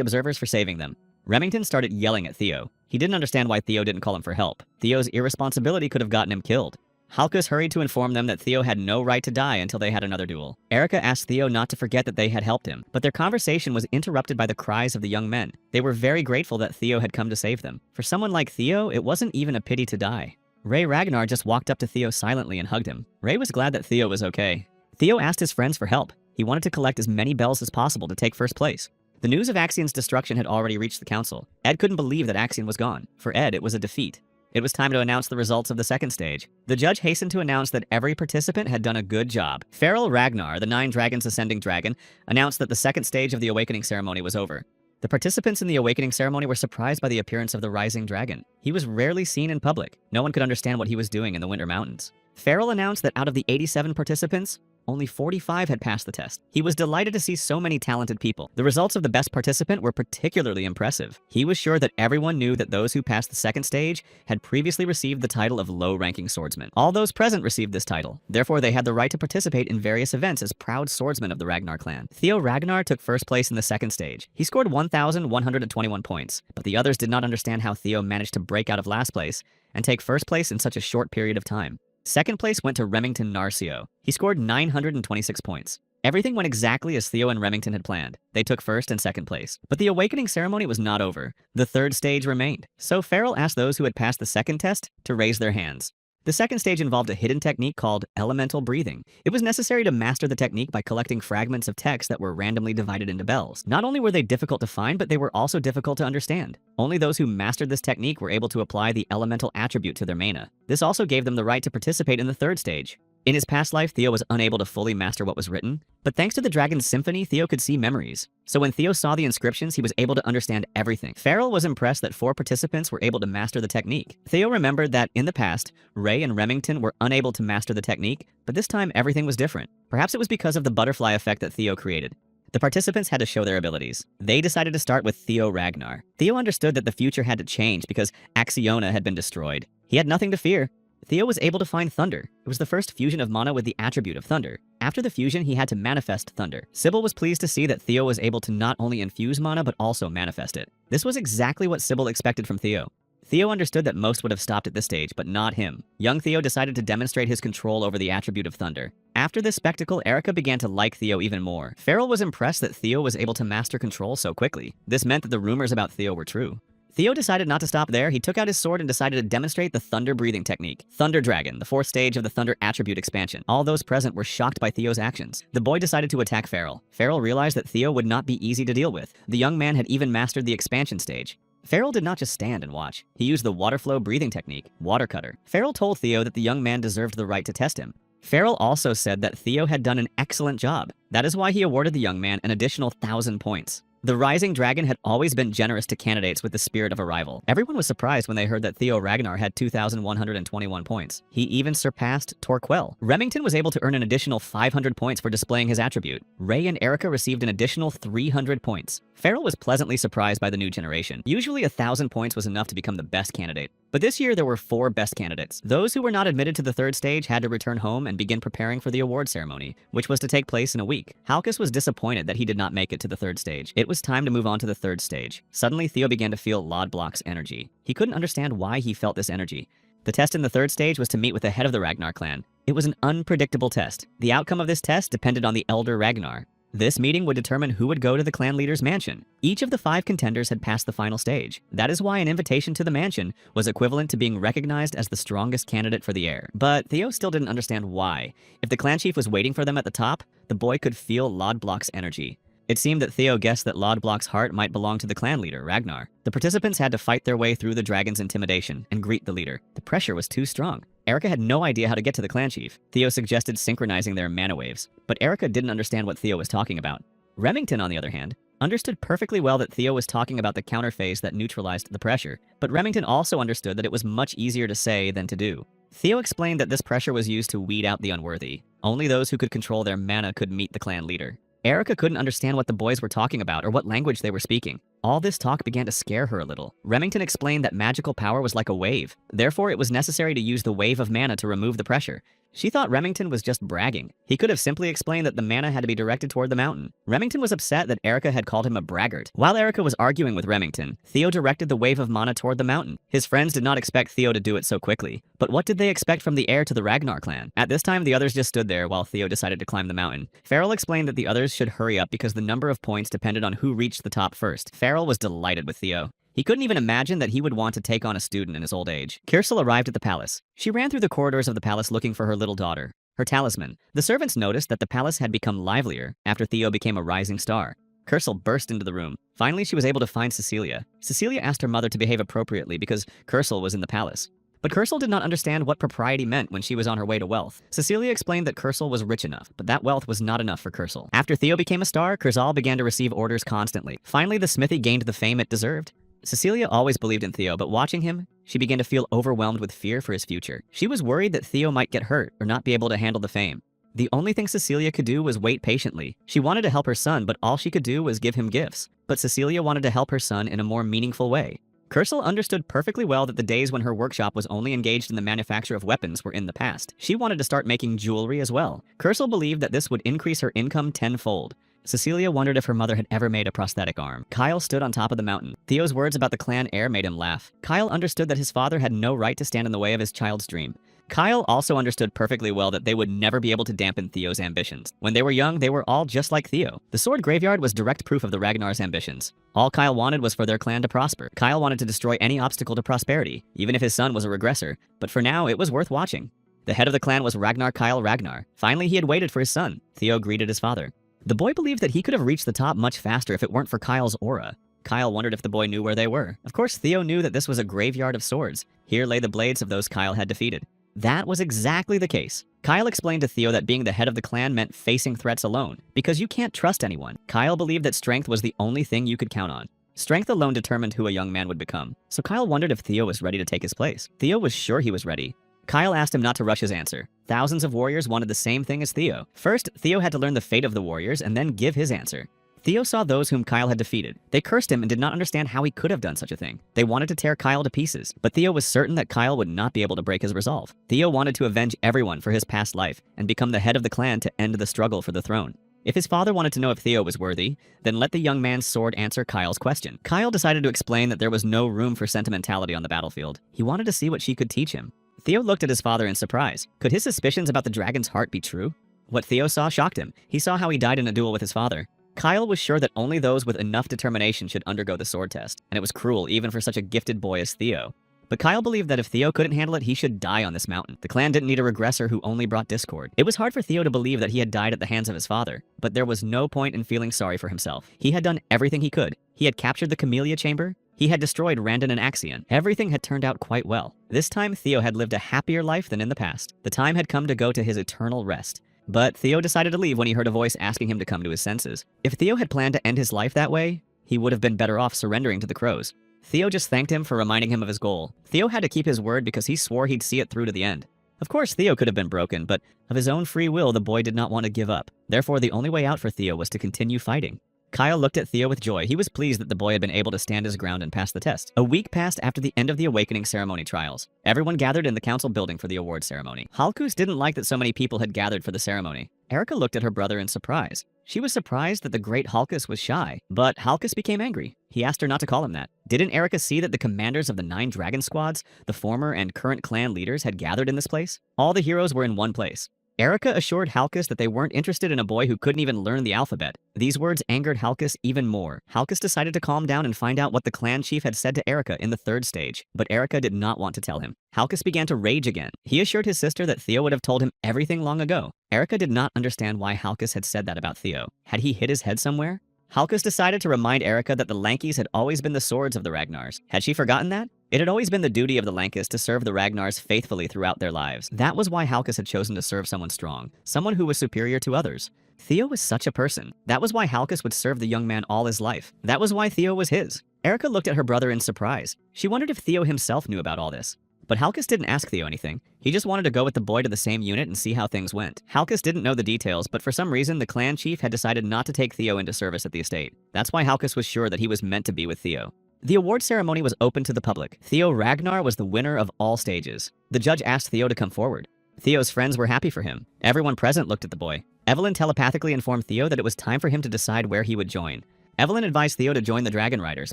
observers for saving them. Remington started yelling at Theo. He didn't understand why Theo didn't call him for help. Theo's irresponsibility could have gotten him killed. Halkus hurried to inform them that Theo had no right to die until they had another duel. Erica asked Theo not to forget that they had helped him, but their conversation was interrupted by the cries of the young men. They were very grateful that Theo had come to save them. For someone like Theo, it wasn't even a pity to die. Ray Ragnar just walked up to Theo silently and hugged him. Ray was glad that Theo was okay. Theo asked his friends for help. He wanted to collect as many bells as possible to take first place. The news of Axion's destruction had already reached the council. Ed couldn't believe that Axion was gone. For Ed, it was a defeat. It was time to announce the results of the second stage. The judge hastened to announce that every participant had done a good job. Feral Ragnar, the 9 Dragons Ascending Dragon, announced that the second stage of the awakening ceremony was over. The participants in the awakening ceremony were surprised by the appearance of the rising dragon. He was rarely seen in public. No one could understand what he was doing in the Winter Mountains. Feral announced that out of the 87 participants, only 45 had passed the test. He was delighted to see so many talented people. The results of the best participant were particularly impressive. He was sure that everyone knew that those who passed the second stage had previously received the title of low-ranking swordsman. All those present received this title. Therefore, they had the right to participate in various events as proud swordsmen of the Ragnar clan. Theo Ragnar took first place in the second stage. He scored 1,121 points, but the others did not understand how Theo managed to break out of last place and take first place in such a short period of time. Second place went to Remington Narcio. He scored 926 points. Everything went exactly as Theo and Remington had planned. They took first and second place. But the awakening ceremony was not over. The third stage remained. So Farrell asked those who had passed the second test to raise their hands. The second stage involved a hidden technique called elemental breathing. It was necessary to master the technique by collecting fragments of text that were randomly divided into bells. Not only were they difficult to find, but they were also difficult to understand. Only those who mastered this technique were able to apply the elemental attribute to their mana. This also gave them the right to participate in the third stage. In his past life, Theo was unable to fully master what was written, but thanks to the Dragon's Symphony, Theo could see memories. So when Theo saw the inscriptions, he was able to understand everything. Farrell was impressed that 4 participants were able to master the technique. Theo remembered that in the past, Ray and Remington were unable to master the technique, but this time everything was different. Perhaps it was because of the butterfly effect that Theo created. The participants had to show their abilities. They decided to start with Theo Ragnar. Theo understood that the future had to change because Axiona had been destroyed. He had nothing to fear. Theo was able to find thunder. It was the first fusion of mana with the attribute of thunder. After the fusion, he had to manifest thunder. Sybil was pleased to see that Theo was able to not only infuse mana, but also manifest it. This was exactly what Sybil expected from Theo. Theo understood that most would have stopped at this stage, but not him. Young Theo decided to demonstrate his control over the attribute of thunder. After this spectacle, Erica began to like Theo even more. Farrell was impressed that Theo was able to master control so quickly. This meant that the rumors about Theo were true. Theo decided not to stop there. He took out his sword and decided to demonstrate the thunder breathing technique. Thunder Dragon, the 4th stage of the thunder attribute expansion. All those present were shocked by Theo's actions. The boy decided to attack Farrell. Farrell realized that Theo would not be easy to deal with. The young man had even mastered the expansion stage. Farrell did not just stand and watch. He used the water flow breathing technique, Water Cutter. Farrell told Theo that the young man deserved the right to test him. Farrell also said that Theo had done an excellent job. That is why he awarded the young man an additional 1,000 points. The Rising Dragon had always been generous to candidates with the spirit of a rival. Everyone was surprised when they heard that Theo Ragnar had 2,121 points. He even surpassed Torquell. Remington was able to earn an additional 500 points for displaying his attribute. Ray and Erica received an additional 300 points. Farrell was pleasantly surprised by the new generation. Usually 1,000 points was enough to become the best candidate. But this year there were 4 best candidates. Those who were not admitted to the third stage had to return home and begin preparing for the award ceremony, which was to take place in a week. Halkus was disappointed that he did not make it to the third stage. It was time to move on to the third stage. Suddenly, Theo began to feel Lodblok's energy. He couldn't understand why he felt this energy. The test in the third stage was to meet with the head of the Ragnar clan. It was an unpredictable test. The outcome of this test depended on the Elder Ragnar. This meeting would determine who would go to the clan leader's mansion. Each of the 5 contenders had passed the final stage. That is why an invitation to the mansion was equivalent to being recognized as the strongest candidate for the heir. But Theo still didn't understand why. If the clan chief was waiting for them at the top, the boy could feel Lodblok's energy. It seemed that Theo guessed that Lodblok's heart might belong to the clan leader, Ragnar. The participants had to fight their way through the dragon's intimidation and greet the leader. The pressure was too strong. Erica had no idea how to get to the clan chief. Theo suggested synchronizing their mana waves, but Erica didn't understand what Theo was talking about. Remington, on the other hand, understood perfectly well that Theo was talking about the counter phase that neutralized the pressure, but Remington also understood that it was much easier to say than to do. Theo explained that this pressure was used to weed out the unworthy. Only those who could control their mana could meet the clan leader. Erica couldn't understand what the boys were talking about or what language they were speaking. All this talk began to scare her a little. Remington explained that magical power was like a wave. Therefore, it was necessary to use the wave of mana to remove the pressure. She thought Remington was just bragging. He could have simply explained that the mana had to be directed toward the mountain. Remington was upset that Erica had called him a braggart. While Erica was arguing with Remington, Theo directed the wave of mana toward the mountain. His friends did not expect Theo to do it so quickly. But what did they expect from the heir to the Ragnar clan? At this time, the others just stood there while Theo decided to climb the mountain. Farrell explained that the others should hurry up because the number of points depended on who reached the top first. Farrell was delighted with Theo. He couldn't even imagine that he would want to take on a student in his old age. Kirsel arrived at the palace. She ran through the corridors of the palace looking for her little daughter, her talisman. The servants noticed that the palace had become livelier after Theo became a rising star. Kirsel burst into the room. Finally, she was able to find Cecilia. Cecilia asked her mother to behave appropriately because Kirsel was in the palace. But Kirsel did not understand what propriety meant when she was on her way to wealth. Cecilia explained that Kirsel was rich enough, but that wealth was not enough for Kirsel. After Theo became a star, Kirsal began to receive orders constantly. Finally, the smithy gained the fame it deserved. Cecilia always believed in Theo, but watching him, she began to feel overwhelmed with fear for his future. She was worried that Theo might get hurt or not be able to handle the fame. The only thing Cecilia could do was wait patiently. She wanted to help her son, but all she could do was give him gifts. But Cecilia wanted to help her son in a more meaningful way. Kursel understood perfectly well that the days when her workshop was only engaged in the manufacture of weapons were in the past. She wanted to start making jewelry as well. Kursel believed that this would increase her income tenfold. Cecilia wondered if her mother had ever made a prosthetic arm. Kyle stood on top of the mountain. Theo's words about the clan heir made him laugh. Kyle understood that his father had no right to stand in the way of his child's dream. Kyle also understood perfectly well that they would never be able to dampen Theo's ambitions. When they were young, they were all just like Theo. The sword graveyard was direct proof of the Ragnar's ambitions. All Kyle wanted was for their clan to prosper. Kyle wanted to destroy any obstacle to prosperity, even if his son was a regressor. But for now, it was worth watching. The head of the clan was Ragnar Kyle Ragnar. Finally, he had waited for his son. Theo greeted his father. The boy believed that he could have reached the top much faster if it weren't for Kyle's aura. Kyle wondered if the boy knew where they were. Of course, Theo knew that this was a graveyard of swords. Here lay the blades of those Kyle had defeated. That was exactly the case. Kyle explained to Theo that being the head of the clan meant facing threats alone, because you can't trust anyone. Kyle believed that strength was the only thing you could count on. Strength alone determined who a young man would become. So Kyle wondered if Theo was ready to take his place. Theo was sure he was ready. Kyle asked him not to rush his answer. Thousands of warriors wanted the same thing as Theo. First, Theo had to learn the fate of the warriors and then give his answer. Theo saw those whom Kyle had defeated. They cursed him and did not understand how he could have done such a thing. They wanted to tear Kyle to pieces, but Theo was certain that Kyle would not be able to break his resolve. Theo wanted to avenge everyone for his past life and become the head of the clan to end the struggle for the throne. If his father wanted to know if Theo was worthy, then let the young man's sword answer Kyle's question. Kyle decided to explain that there was no room for sentimentality on the battlefield. He wanted to see what she could teach him. Theo looked at his father in surprise. Could his suspicions about the dragon's heart be true? What Theo saw shocked him. He saw how he died in a duel with his father. Kyle was sure that only those with enough determination should undergo the sword test, and it was cruel even for such a gifted boy as Theo. But Kyle believed that if Theo couldn't handle it, he should die on this mountain. The clan didn't need a regressor who only brought discord. It was hard for Theo to believe that he had died at the hands of his father, but there was no point in feeling sorry for himself. He had done everything he could. He had captured the Camellia Chamber. He had destroyed Randon and Axion. Everything had turned out quite well. This time, Theo had lived a happier life than in the past. The time had come to go to his eternal rest. But Theo decided to leave when he heard a voice asking him to come to his senses. If Theo had planned to end his life that way, he would have been better off surrendering to the crows. Theo just thanked him for reminding him of his goal. Theo had to keep his word because he swore he'd see it through to the end. Of course, Theo could have been broken, but of his own free will, the boy did not want to give up. Therefore, the only way out for Theo was to continue fighting. Kyle looked at Theo with joy. He was pleased that the boy had been able to stand his ground and pass the test. A week passed after the end of the Awakening ceremony trials. Everyone gathered in the council building for the award ceremony. Halkus didn't like that so many people had gathered for the ceremony. Erica looked at her brother in surprise. She was surprised that the great Halkus was shy, but Halkus became angry. He asked her not to call him that. Didn't Erica see that the commanders of the 9 dragon squads, the former and current clan leaders, had gathered in this place? All the heroes were in one place. Erica assured Halkus that they weren't interested in a boy who couldn't even learn the alphabet. These words angered Halkus even more. Halkus decided to calm down and find out what the clan chief had said to Erica in the 3rd stage, but Erica did not want to tell him. Halkus began to rage again. He assured his sister that Theo would have told him everything long ago. Erica did not understand why Halkus had said that about Theo. Had he hid his head somewhere? Halkus decided to remind Erica that the Lankies had always been the swords of the Ragnars. Had she forgotten that? It had always been the duty of the Lankies to serve the Ragnars faithfully throughout their lives. That was why Halkus had chosen to serve someone strong, someone who was superior to others. Theo was such a person. That was why Halkus would serve the young man all his life. That was why Theo was his. Erica looked at her brother in surprise. She wondered if Theo himself knew about all this. But Halkus didn't ask Theo anything. He just wanted to go with the boy to the same unit and see how things went. Halkus didn't know the details, but for some reason, the clan chief had decided not to take Theo into service at the estate. That's why Halkus was sure that he was meant to be with Theo. The award ceremony was open to the public. Theo Ragnar was the winner of all stages. The judge asked Theo to come forward. Theo's friends were happy for him. Everyone present looked at the boy. Evelyn telepathically informed Theo that it was time for him to decide where he would join. Evelyn advised Theo to join the Dragon Riders,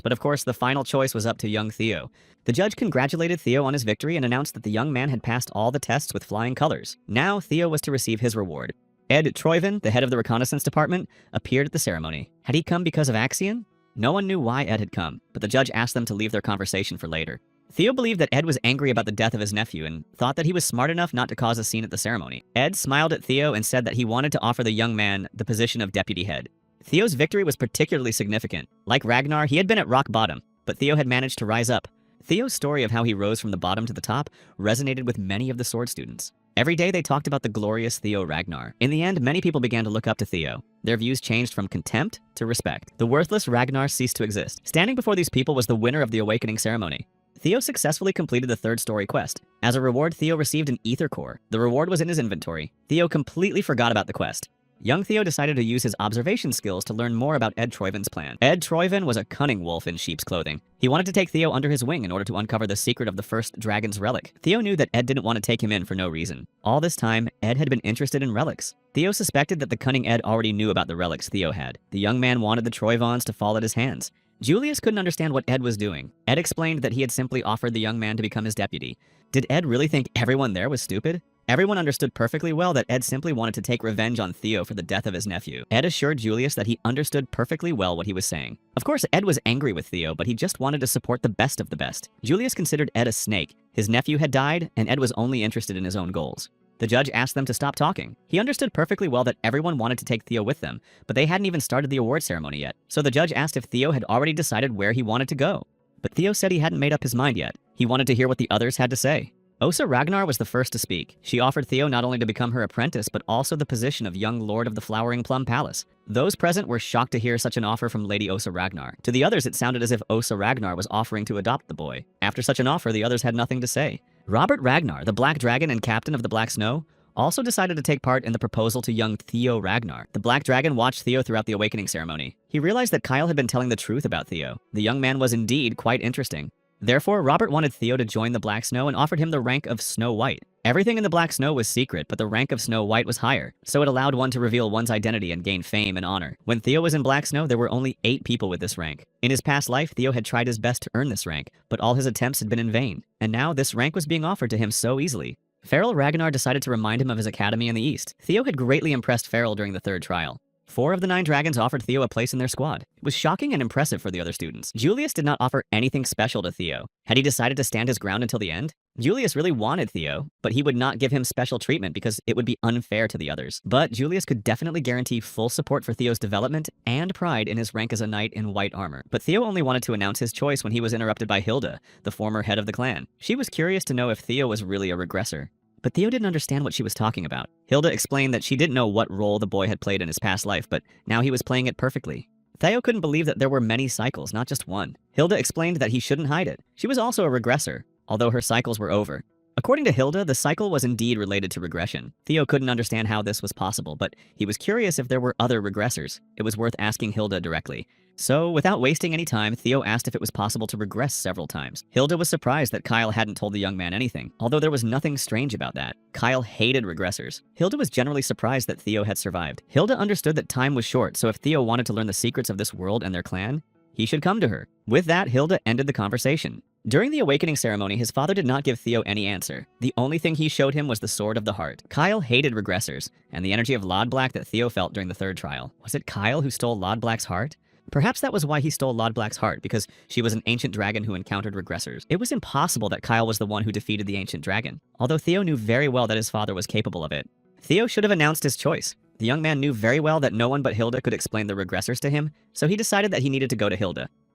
but of course the final choice was up to young Theo. The judge congratulated Theo on his victory and announced that the young man had passed all the tests with flying colors. Now Theo was to receive his reward. Ed Troyven, the head of the reconnaissance department, appeared at the ceremony. Had he come because of Axion? No one knew why Ed had come, but the judge asked them to leave their conversation for later. Theo believed that Ed was angry about the death of his nephew and thought that he was smart enough not to cause a scene at the ceremony. Ed smiled at Theo and said that he wanted to offer the young man the position of deputy head. Theo's victory was particularly significant. Like Ragnar, he had been at rock bottom, but Theo had managed to rise up. Theo's story of how he rose from the bottom to the top resonated with many of the sword students. Every day they talked about the glorious Theo Ragnar. In the end, many people began to look up to Theo. Their views changed from contempt to respect. The worthless Ragnar ceased to exist. Standing before these people was the winner of the Awakening ceremony. Theo successfully completed the 3rd story quest. As a reward, Theo received an ether core. The reward was in his inventory. Theo completely forgot about the quest. Young Theo decided to use his observation skills to learn more about Ed Troiven's plan. Ed Troiven was a cunning wolf in sheep's clothing. He wanted to take Theo under his wing in order to uncover the secret of the first dragon's relic. Theo knew that Ed didn't want to take him in for no reason. All this time, Ed had been interested in relics. Theo suspected that the cunning Ed already knew about the relics Theo had. The young man wanted the Troivons to fall at his hands. Julius couldn't understand what Ed was doing. Ed explained that he had simply offered the young man to become his deputy. Did Ed really think everyone there was stupid? Everyone understood perfectly well that Ed simply wanted to take revenge on Theo for the death of his nephew. Ed assured Julius that he understood perfectly well what he was saying. Of course, Ed was angry with Theo, but he just wanted to support the best of the best. Julius considered Ed a snake. His nephew had died, and Ed was only interested in his own goals. The judge asked them to stop talking. He understood perfectly well that everyone wanted to take Theo with them, but they hadn't even started the award ceremony yet. So the judge asked if Theo had already decided where he wanted to go. But Theo said he hadn't made up his mind yet. He wanted to hear what the others had to say. Osa Ragnar was the first to speak. She offered Theo not only to become her apprentice, but also the position of young lord of the Flowering Plum Palace. Those present were shocked to hear such an offer from Lady Osa Ragnar. To the others, it sounded as if Osa Ragnar was offering to adopt the boy. After such an offer, the others had nothing to say. Robert Ragnar, the Black Dragon and captain of the Black Snow, also decided to take part in the proposal to young Theo Ragnar. The Black Dragon watched Theo throughout the awakening ceremony. He realized that Kyle had been telling the truth about Theo. The young man was indeed quite interesting. Therefore, Robert wanted Theo to join the Black Snow and offered him the rank of Snow White. Everything in the Black Snow was secret, but the rank of Snow White was higher, so it allowed one to reveal one's identity and gain fame and honor. When Theo was in Black Snow, there were only 8 people with this rank. In his past life, Theo had tried his best to earn this rank, but all his attempts had been in vain, and now this rank was being offered to him so easily. Farrell Ragnar decided to remind him of his academy in the East. Theo had greatly impressed Farrell during the 3rd trial. 4 of the 9 dragons offered Theo a place in their squad. It was shocking and impressive for the other students. Julius did not offer anything special to Theo. Had he decided to stand his ground until the end? Julius really wanted Theo, but he would not give him special treatment because it would be unfair to the others. But Julius could definitely guarantee full support for Theo's development and pride in his rank as a knight in white armor. But Theo only wanted to announce his choice when he was interrupted by Hilda, the former head of the clan. She was curious to know if Theo was really a regressor. But Theo didn't understand what she was talking about. Hilda explained that she didn't know what role the boy had played in his past life, but now he was playing it perfectly. Theo couldn't believe that there were many cycles, not just one. Hilda explained that he shouldn't hide it. She was also a regressor, although her cycles were over. According to Hilda, the cycle was indeed related to regression. Theo couldn't understand how this was possible, but he was curious if there were other regressors. It was worth asking Hilda directly. So, without wasting any time, Theo asked if it was possible to regress several times. Hilda was surprised that Kyle hadn't told the young man anything, although there was nothing strange about that. Kyle hated regressors. Hilda was generally surprised that Theo had survived. Hilda understood that time was short, so if Theo wanted to learn the secrets of this world and their clan, he should come to her. With that, Hilda ended the conversation. During the awakening ceremony, his father did not give Theo any answer. The only thing he showed him was the Sword of the Heart. Kyle hated regressors, and the energy of Lod Black that Theo felt during the 3rd trial. Was it Kyle who stole Lod Black's heart? Perhaps that was why he stole Lod Black's heart, because she was an ancient dragon who encountered regressors. It was impossible that Kyle was the one who defeated the ancient dragon, although Theo knew very well that his father was capable of it. Theo should have announced his choice. The young man knew very well that no one but Hilda could explain the regressors to him, so he decided that he needed to go to Hilda.